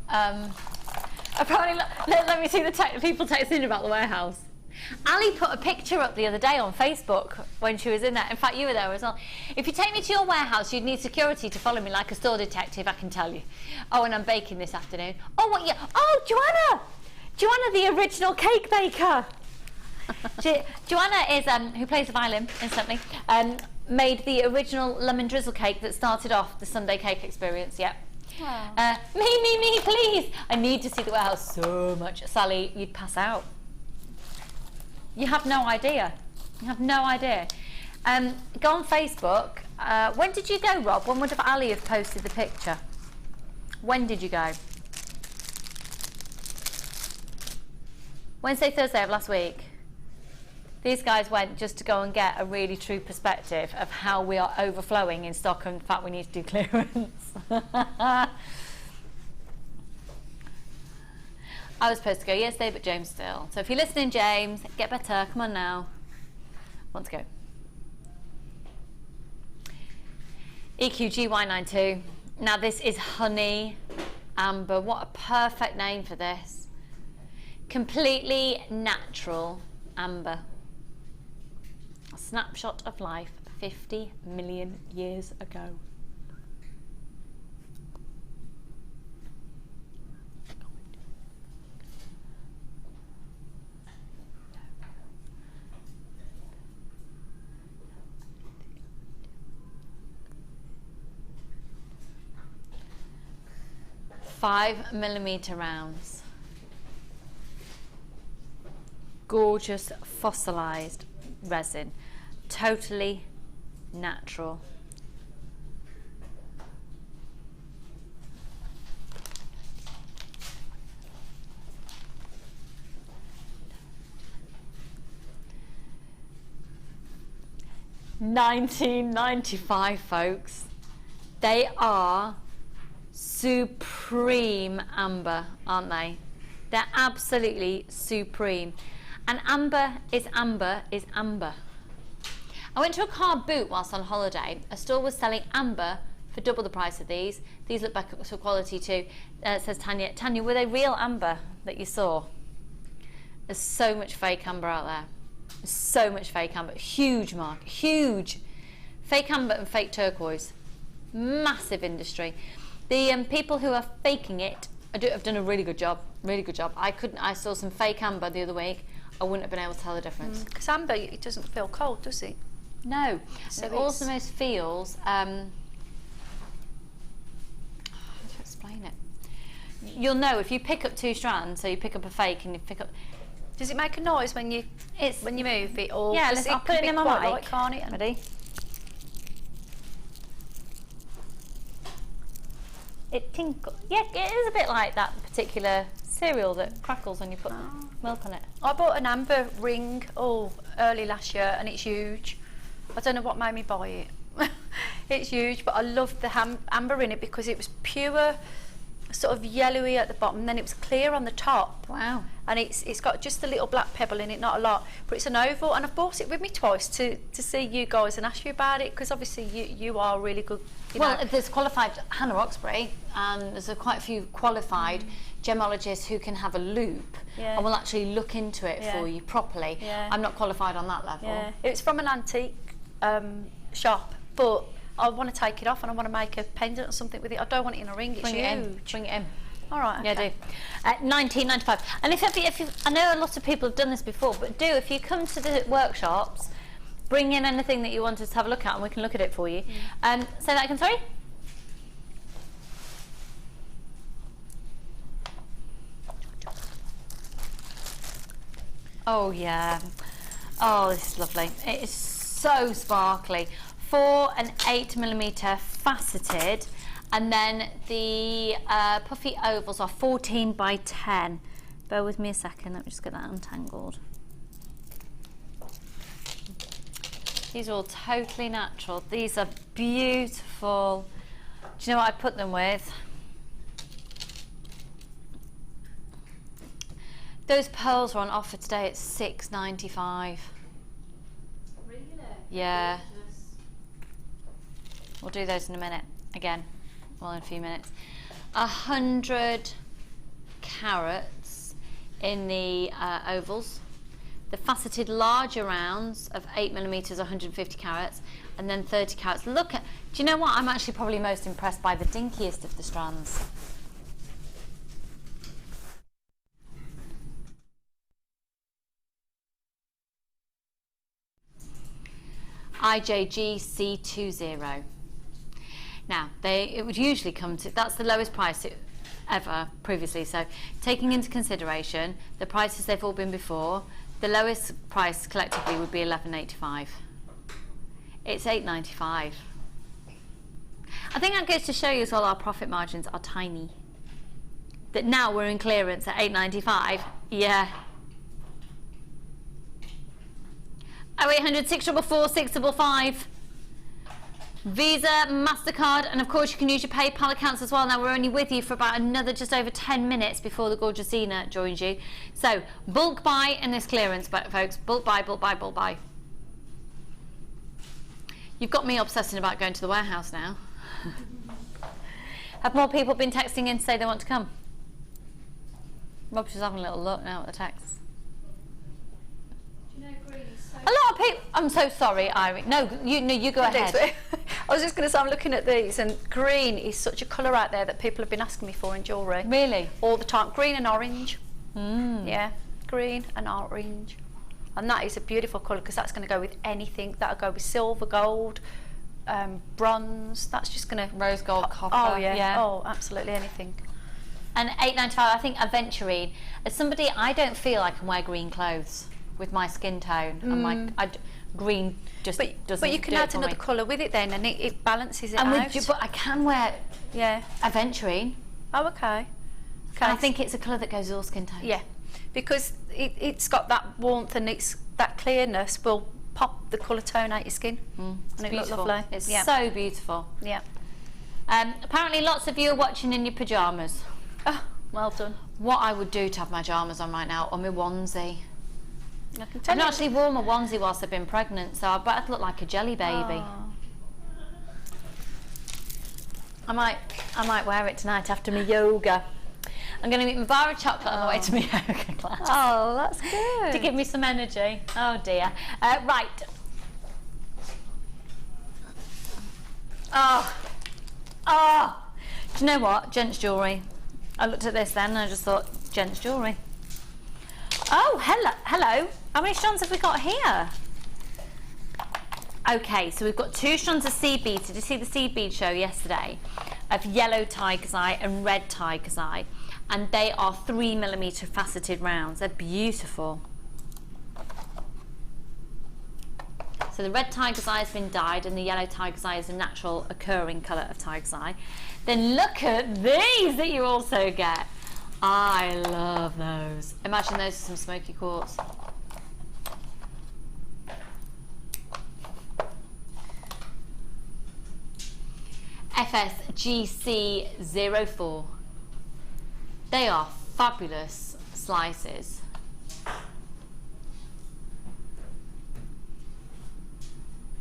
Apparently, let me see the people texting about the warehouse. Ali put a picture up the other day on Facebook when she was in there. In fact, you were there as well. If you take me to your warehouse, you'd need security to follow me like a store detective, I can tell you. Oh, and I'm baking this afternoon. Oh, what? Yeah. Oh, Joanna, the original cake baker. Joanna is who plays the violin, incidentally. Made the original lemon drizzle cake that started off the Sunday cake experience. Yep. Wow. Me, please. I need to see the warehouse so much. Sally, you'd pass out. You have no idea. You have no idea. Go on Facebook. When did you go, Rob? When would have Ali have posted the picture? When did you go? Wednesday, Thursday of last week. These guys went just to go and get a really true perspective of how we are overflowing in stock, and in fact we need to do clearance. I was supposed to go yesterday, but James still. So if you're listening, James, get better. Come on now. Want to go. EQGY92. Now this is honey amber. What a perfect name for this. Completely natural amber. A snapshot of life 50 million years ago. $5mm rounds. Gorgeous fossilized resin. Totally natural. $19.95, folks. They are supreme amber, aren't they? They're absolutely supreme. And amber is amber is amber. I went to a car boot whilst on holiday. A store was selling amber for double the price of these. These look back to quality too. Says Tanya. Tanya, were they real amber that you saw? There's so much fake amber out there. So much fake amber. Huge market. Huge. Fake amber and fake turquoise. Massive industry. The people who are faking it have done a really good job. Really good job. I saw some fake amber the other week. I wouldn't have been able to tell the difference. Because amber, it doesn't feel cold, does it? No. So it also feels. How to explain it? You'll know if you pick up 2 strands. So you pick up a fake and you pick up. Does it make a noise when you move it? Or yeah, does I'll put it in my mic. Light, can't it? Ready? It tinkles. Yeah, it is a bit like that particular cereal that crackles when you put milk on it. I bought an amber ring early last year, and it's huge. I don't know what made me buy it. It's huge, but I loved the amber in it because it was pure, sort of yellowy at the bottom, and then it was clear on the top. Wow. And it's got just a little black pebble in it, not a lot, but it's an oval. And I've bought it with me twice to see you guys and ask you about it, because obviously you are really good. Well, there's qualified Hannah Roxbury, and there's quite a few qualified gemologists who can have a loop and will actually look into it for you properly. Yeah. I'm not qualified on that level. Yeah. It's from an antique shop, but I want to take it off and I want to make a pendant or something with it. I don't want it in a ring. It's huge. Bring it in. All right. Okay. Yeah, do. $19.95. And if I know a lot of people have done this before, but if you come to the workshops, bring in anything that you want us to have a look at, and we can look at it for you. Say that again. Sorry. Oh yeah. Oh, this is lovely. It is so sparkly. 4 and 8mm faceted, and then the puffy ovals are 14 by 10. Bear with me a second. Let me just get that untangled. These are all totally natural. These are beautiful. Do you know what I put them with? Those pearls are on offer today at $6.95. Really? Yeah. We'll do those in a minute. Again, well, in a few minutes. 100 carats in the ovals. The faceted larger rounds of 8mm, 150 carats, and then 30 carats. Look at, do you know what? I'm actually probably most impressed by the dinkiest of the strands. IJGC20. Now, it would usually come to, that's the lowest price ever previously, so taking into consideration the prices they've all been before, the lowest price collectively would be $11.85. It's $8.95. I think that goes to show you as well our profit margins are tiny. That now we're in clearance at $8.95. Yeah. 0800 644 655. Visa, MasterCard, and of course you can use your PayPal accounts as well. Now we're only with you for about another just over 10 minutes before the gorgeous Zena joins you. So bulk buy in this clearance, folks. Bulk buy, bulk buy, bulk buy. You've got me obsessing about going to the warehouse now. Have more people been texting in to say they want to come? Rob's just having a little look now at the texts. A lot of people. I'm so sorry, Irene. No, you go ahead. I was just going to say, I'm looking at these, and green is such a colour out there that people have been asking me for in jewellery. Really? All the time. Green and orange. Yeah, green and orange. And that is a beautiful colour because that's going to go with anything. That'll go with silver, gold, bronze. That's just going to... Rose gold, copper. Oh, yeah. Oh, absolutely anything. And $8.95, I think aventurine. As somebody, I don't feel I can wear green clothes with my skin tone and green just doesn't. But you can add another colour with it then, and it balances it out. But I can wear aventurine. Oh, okay. I think it's a colour that goes with all skin tones. Yeah, because it's got that warmth and it's that clearness will pop the colour tonate your skin. It's and it beautiful. looks lovely. It's so beautiful. Yeah. Apparently lots of you are watching in your pyjamas. Oh, well done. What I would do to have my pyjamas on right now, or my onesie. I can I've tell not you. actually worn my onesie whilst I've been pregnant, so I bet I'd look like a jelly baby. Oh. I might wear it tonight after my yoga. I'm going to eat my bar of chocolate on the way to my yoga class. Oh, that's good. To give me some energy. Oh dear. Right. Oh. Do you know what? Gents jewellery. I looked at this then and I just thought, gents jewellery. Oh, hello. How many strands have we got here? Okay, so we've got 2 strands of seed beads. Did you see the seed bead show yesterday? Of yellow tiger's eye and red tiger's eye. And they are 3mm faceted rounds. They're beautiful. So the red tiger's eye has been dyed and the yellow tiger's eye is a natural occurring colour of tiger's eye. Then look at these that you also get. I love those. Imagine those are some smoky quartz. FSGC04. They are fabulous slices.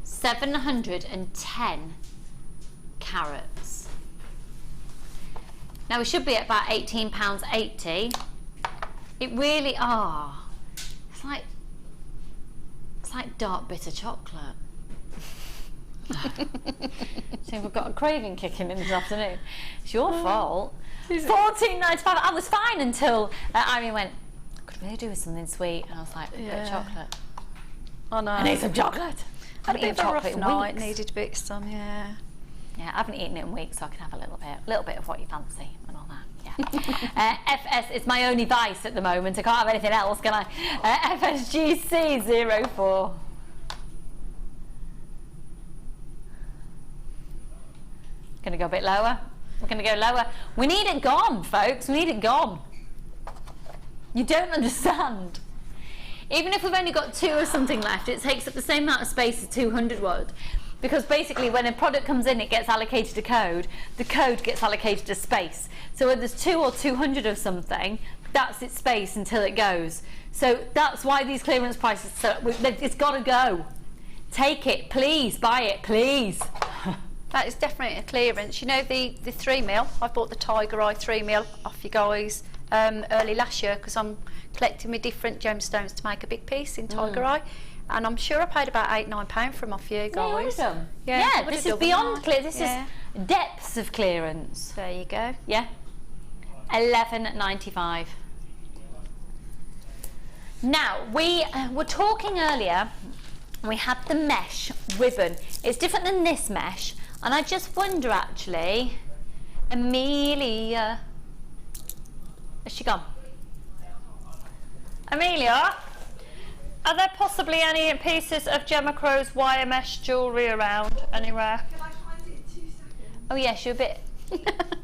£710 carats. Now we should be at about £18.80. It really It's like dark bitter chocolate. So we've got a craving kicking in this afternoon. It's your fault. £14.95. I was fine until Irene went, I could really do with something sweet, and I was like, a bit of chocolate. I know. I need some chocolate. I had a bit of a rough night. Weeks. Needed a bit of some, yeah. Yeah, I haven't eaten it in weeks, so I can have a little bit of what you fancy and all that. Yeah. FS is my only vice at the moment. I can't have anything else, can I? FSGC04. Gonna go a bit lower. We're gonna go lower. We need it gone, folks. We need it gone. You don't understand. Even if we've only got 2 or something left, it takes up the same amount of space as 200 would. Because basically when a product comes in, it gets allocated a code. The code gets allocated a space. So when there's 2 or 200 of something, that's its space until it goes. So that's why these clearance prices, it's got to go. Take it, please. Buy it, please. That is definitely a clearance. You know the 3mm, I bought the Tiger Eye 3mm off you guys early last year because I'm collecting my different gemstones to make a big piece in Tiger Eye. And I'm sure I paid about £8-9 for them off you guys. Yeah, this is beyond clear. This is depths of clearance. There you go. Yeah. £11.95. Now, we were talking earlier, we had the mesh ribbon. It's different than this mesh. And I just wonder, actually, Amelia, has she gone? Amelia, are there possibly any pieces of Gemma Crow's wire mesh jewellery around anywhere? Can I find it in 2 seconds? Oh yes, you're a bit...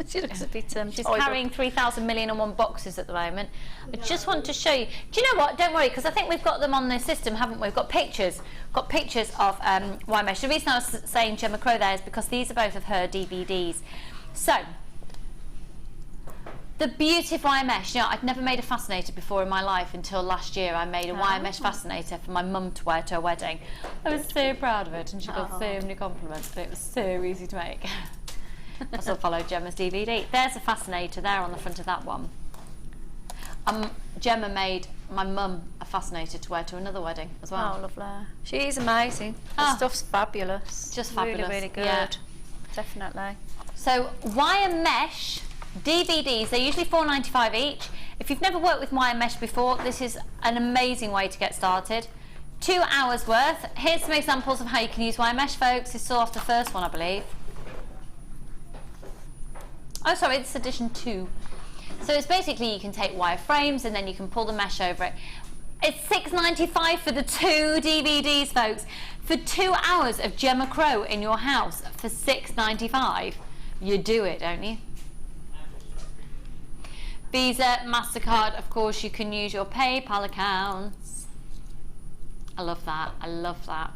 She looks a bit she's carrying 3,000 million and one boxes at the moment. I just want to show you. Do you know what? Don't worry, because I think we've got them on the system, haven't we? We've got pictures. Got pictures of wire mesh. The reason I was saying Gemma Crow there is because these are both of her DVDs. So, the beauty of wire mesh. You know, I'd never made a fascinator before in my life until last year. I made a wire mesh fascinator for my mum to wear to her wedding. I was so proud of it, and she got so many compliments. But it was so easy to make. I still follow Gemma's DVD. There's a fascinator there on the front of that one. Gemma made my mum a fascinator to wear to another wedding as well. Oh, lovely. She is amazing. Her stuff's fabulous. Just fabulous. Really, really good. Yeah. Definitely. So wire mesh DVDs, they're usually £4.95 each. If you've never worked with wire mesh before, this is an amazing way to get started. 2 hours worth. Here's some examples of how you can use wire mesh, folks. This is off the first one, I believe. Oh, sorry, it's edition 2. So it's basically you can take wire frames and then you can pull the mesh over it. It's £6.95 for the 2 DVDs, folks. For 2 hours of Gemma Crow in your house for £6.95. You do it, don't you? Visa, MasterCard, of course, you can use your PayPal accounts. I love that. I love that.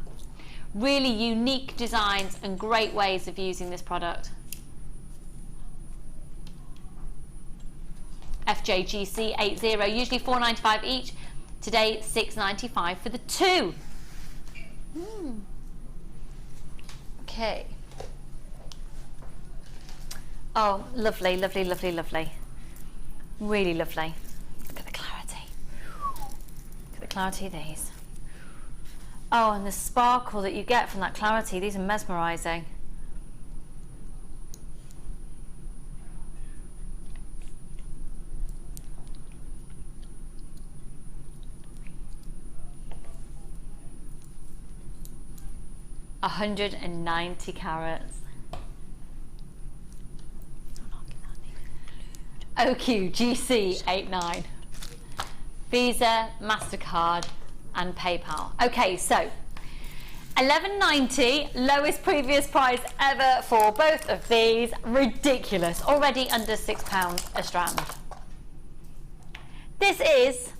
Really unique designs and great ways of using this product. FJGC80, usually $4.95 each. Today, $6.95 for the two. Okay. Oh, lovely, lovely, lovely, lovely. Really lovely. Look at the clarity. Look at the clarity of these. Oh, and the sparkle that you get from that clarity. These are mesmerising. $190 carats. OQ GC89. Visa, MasterCard and PayPal. Okay, so $11.90, lowest previous price ever for both of these. Ridiculous. Already under £6 a strand. This is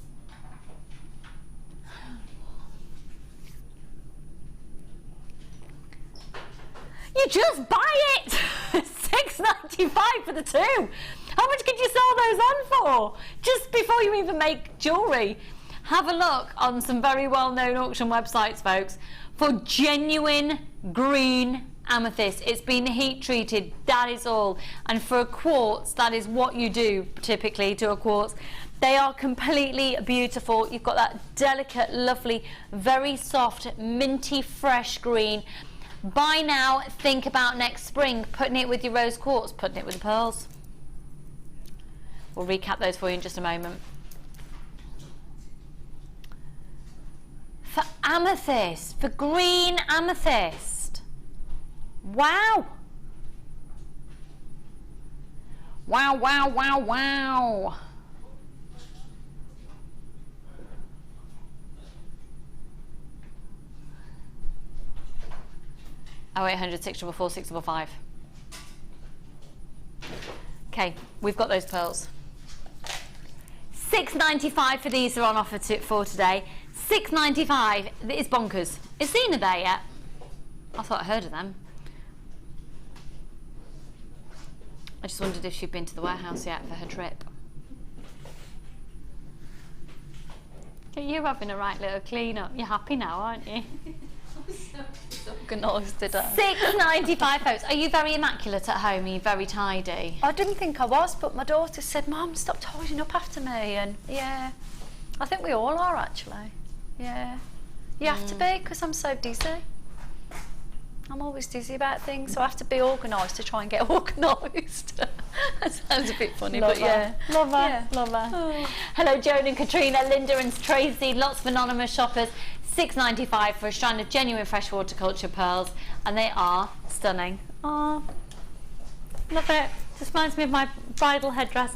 you just buy it. $6.95 for the two. How much could you sell those on for? Just before you even make jewellery. Have a look on some very well-known auction websites, folks, for genuine green amethyst. It's been heat treated, that is all. And for a quartz, that is what you do typically to a quartz. They are completely beautiful. You've got that delicate, lovely, very soft, minty, fresh green. Buy now, think about next spring, putting it with your rose quartz, putting it with the pearls. We'll recap those for you in just a moment. For amethyst, for green amethyst. Wow. Wow, wow, wow, wow. Oh, 0800 644 655. Okay, we've got those pearls. $6.95 for these are on offer for today. $6.95. It's bonkers. Is Zena there yet? I thought I heard of them. I just wondered if she'd been to the warehouse yet for her trip. You're having a right little clean up. You're happy now, aren't you? Organised today. $6.95, folks. Are you very immaculate at home? Are you very tidy? I didn't think I was, but my daughter said, "Mum, stop tidying up after me." And yeah, I think we all are actually. Yeah, you have to be, because I'm so dizzy. I'm always dizzy about things, so I have to be organised to try and get organised. That sounds a bit funny, but yeah. Love her, Yeah. love her. Oh. Hello, Joan and Katrina, Linda and Tracy, lots of anonymous shoppers. $6.95 for a strand of genuine freshwater culture pearls, and they are stunning. Oh, love it. Just reminds me of my bridal headdress.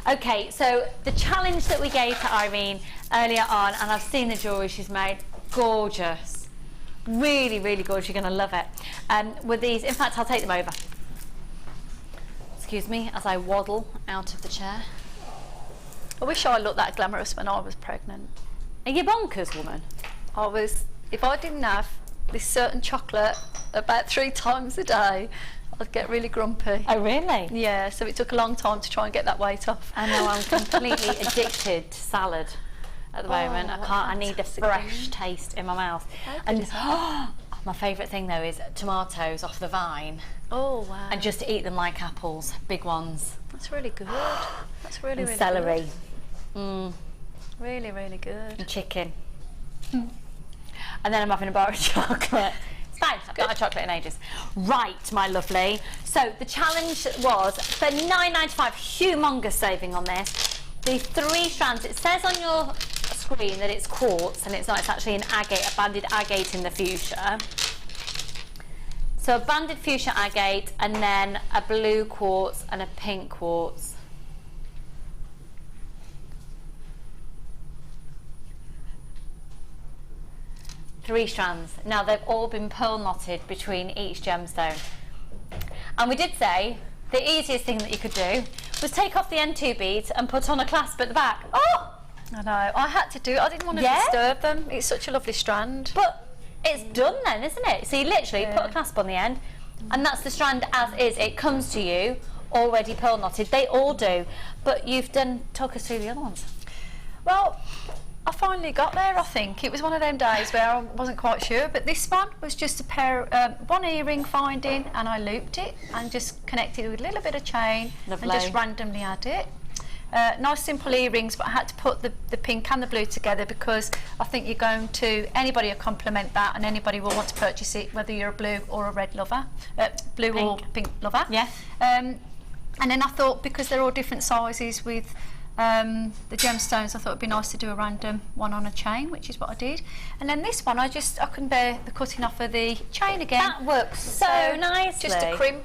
Okay, so the challenge that we gave to Irene earlier on, and I've seen the jewellery she's made, gorgeous. Really, really gorgeous. You're going to love it. With these, in fact, I'll take them over. Excuse me as I waddle out of the chair. I wish I looked that glamorous when I was pregnant. Are you bonkers, woman? I was, if I didn't have this certain chocolate about 3 times a day, I'd get really grumpy. Oh, really? Yeah, so it took a long time to try and get that weight off. I know, I'm completely addicted to salad at the moment. I can't, I need the fresh taste in my mouth. And my favourite thing though is tomatoes off the vine. Oh, wow. And just to eat them like apples, big ones. That's really good. That's really, And really celery. good. Really, really good. And chicken. And then I'm having a bar of chocolate. It's fine, I've not had chocolate in ages. Right, my lovely. So the challenge was for $9.95, humongous saving on this. The 3 strands, it says on your screen that it's quartz, and it's not, it's actually an agate, a banded agate in the fuchsia. So a banded fuchsia agate, and then a blue quartz and a pink quartz. Three strands. Now they've all been pearl knotted between each gemstone. And we did say the easiest thing that you could do was take off the end 2 beads and put on a clasp at the back. Oh! I know. I had to do it. I didn't want to disturb them. It's such a lovely strand. But It's done then, isn't it? So you literally put a clasp on the end, and that's the strand as is. It comes to you already pearl knotted. They all do, but you've talk us through the other ones. Well, I finally got there, I think. It was one of them days where I wasn't quite sure, but this one was just a pair, one earring finding, and I looped it and just connected it with a little bit of chain. Lovely. And just randomly add it. Nice simple earrings, but I had to put the pink and the blue together because I think you're going to, anybody will compliment that, and anybody will want to purchase it, whether you're a blue or a red lover, blue or pink lover. Yeah. And then I thought, because they're all different sizes with the gemstones, I thought it'd be nice to do a random one on a chain, which is what I did. And then this one, I couldn't bear the cutting off of the chain again. That works so nicely. Just a crimp,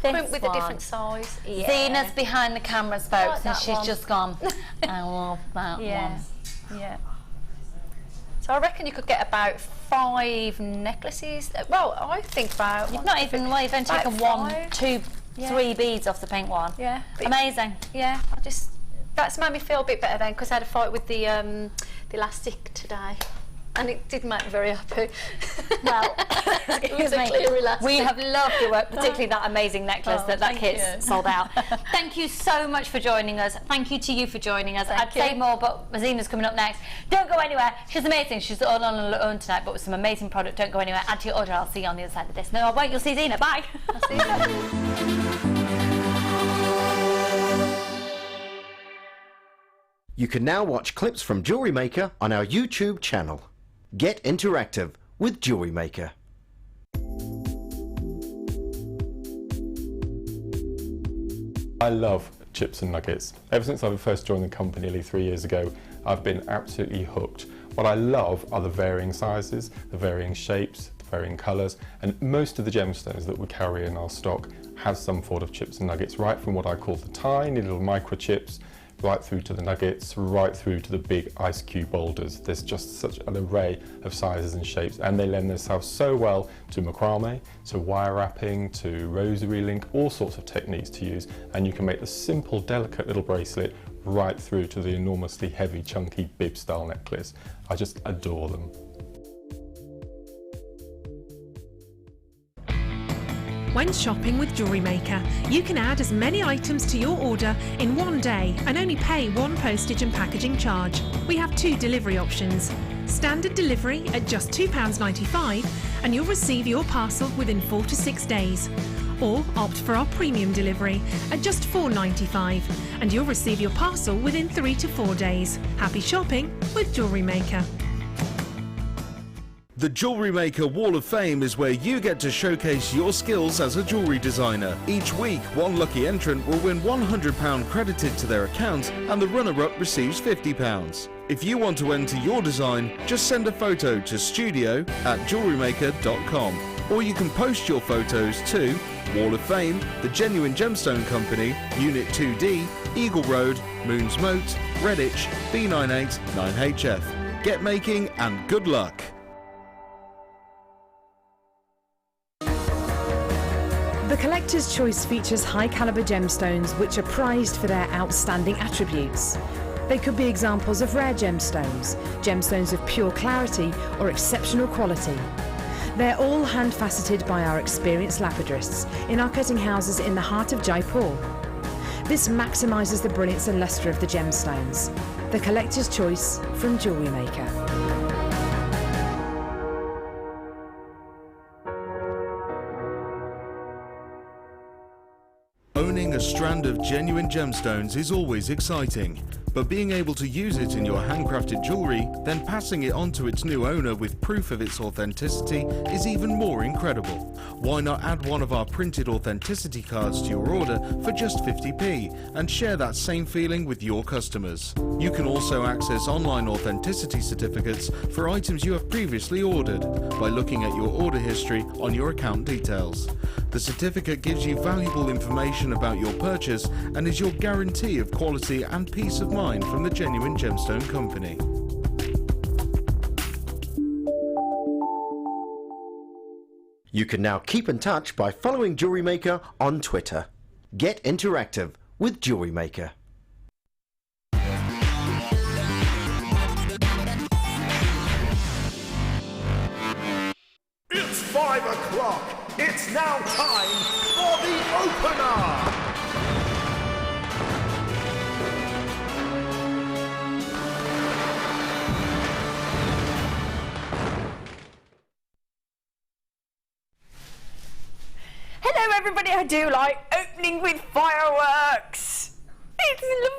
crimp with one. a different size. Yeah. Zena's behind the cameras, folks, and she's one. just gone, I love that one. Yeah. So I reckon you could get about 5 necklaces. Well, I think about... You've not even, you've only taken 1, 2, 3 beads off the pink one. Yeah. Amazing. Yeah, that's made me feel a bit better then, because I had a fight with the elastic today, and it did make me very happy. Well, it was a clear elastic. We have loved your work, particularly that amazing necklace that kit's sold out. Thank you so much for joining us. Thank you to you for joining us. I'd say more, but Zena's coming up next. Don't go anywhere. She's amazing. She's all on her own tonight, but with some amazing product. Don't go anywhere. Add to your order. I'll see you on the other side of this. No, I won't. You'll see Zena. Bye. I'll see you. You can now watch clips from JewelleryMaker on our YouTube channel. Get interactive with JewelleryMaker. I love chips and nuggets. Ever since I first joined the company nearly 3 years ago, I've been absolutely hooked. What I love are the varying sizes, the varying shapes, the varying colours, and most of the gemstones that we carry in our stock have some form of chips and nuggets, right from what I call the tiny little microchips, right through to the nuggets, right through to the big ice cube boulders. There's just such an array of sizes and shapes, and they lend themselves so well to macrame, to wire wrapping, to rosary link, all sorts of techniques to use, and you can make the simple, delicate little bracelet right through to the enormously heavy, chunky bib style necklace. I just adore them. When shopping with JewelleryMaker, you can add as many items to your order in one day and only pay 1 postage and packaging charge. We have 2 delivery options. Standard delivery at just £2.95 and you'll receive your parcel within 4 to 6 days. Or opt for our premium delivery at just £4.95 and you'll receive your parcel within 3 to 4 days. Happy shopping with JewelleryMaker. The JewelleryMaker Wall of Fame is where you get to showcase your skills as a jewellery designer. Each week, one lucky entrant will win £100 credited to their account and the runner-up receives £50. If you want to enter your design, just send a photo to studio@jewellerymaker.com, or you can post your photos to Wall of Fame, The Genuine Gemstone Company, Unit 2D, Eagle Road, Moons Moat, Redditch, B98 9HF. Get making and good luck! The Collector's Choice features high-caliber gemstones which are prized for their outstanding attributes. They could be examples of rare gemstones, gemstones of pure clarity or exceptional quality. They're all hand-faceted by our experienced lapidarists in our cutting houses in the heart of Jaipur. This maximises the brilliance and lustre of the gemstones. The Collector's Choice from JewelleryMaker. Owning a strand of genuine gemstones is always exciting, but being able to use it in your handcrafted jewellery, then passing it on to its new owner with proof of its authenticity is even more incredible. Why not add one of our printed authenticity cards to your order for just 50p and share that same feeling with your customers? You can also access online authenticity certificates for items you have previously ordered by looking at your order history on your account details. The certificate gives you valuable information about your purchase and is your guarantee of quality and peace of mind from the Genuine Gemstone Company. You can now keep in touch by following JewelleryMaker on Twitter. Get interactive with JewelleryMaker. 5 o'clock. It's now time for the opener. Hello everybody, I do like opening with fireworks. It's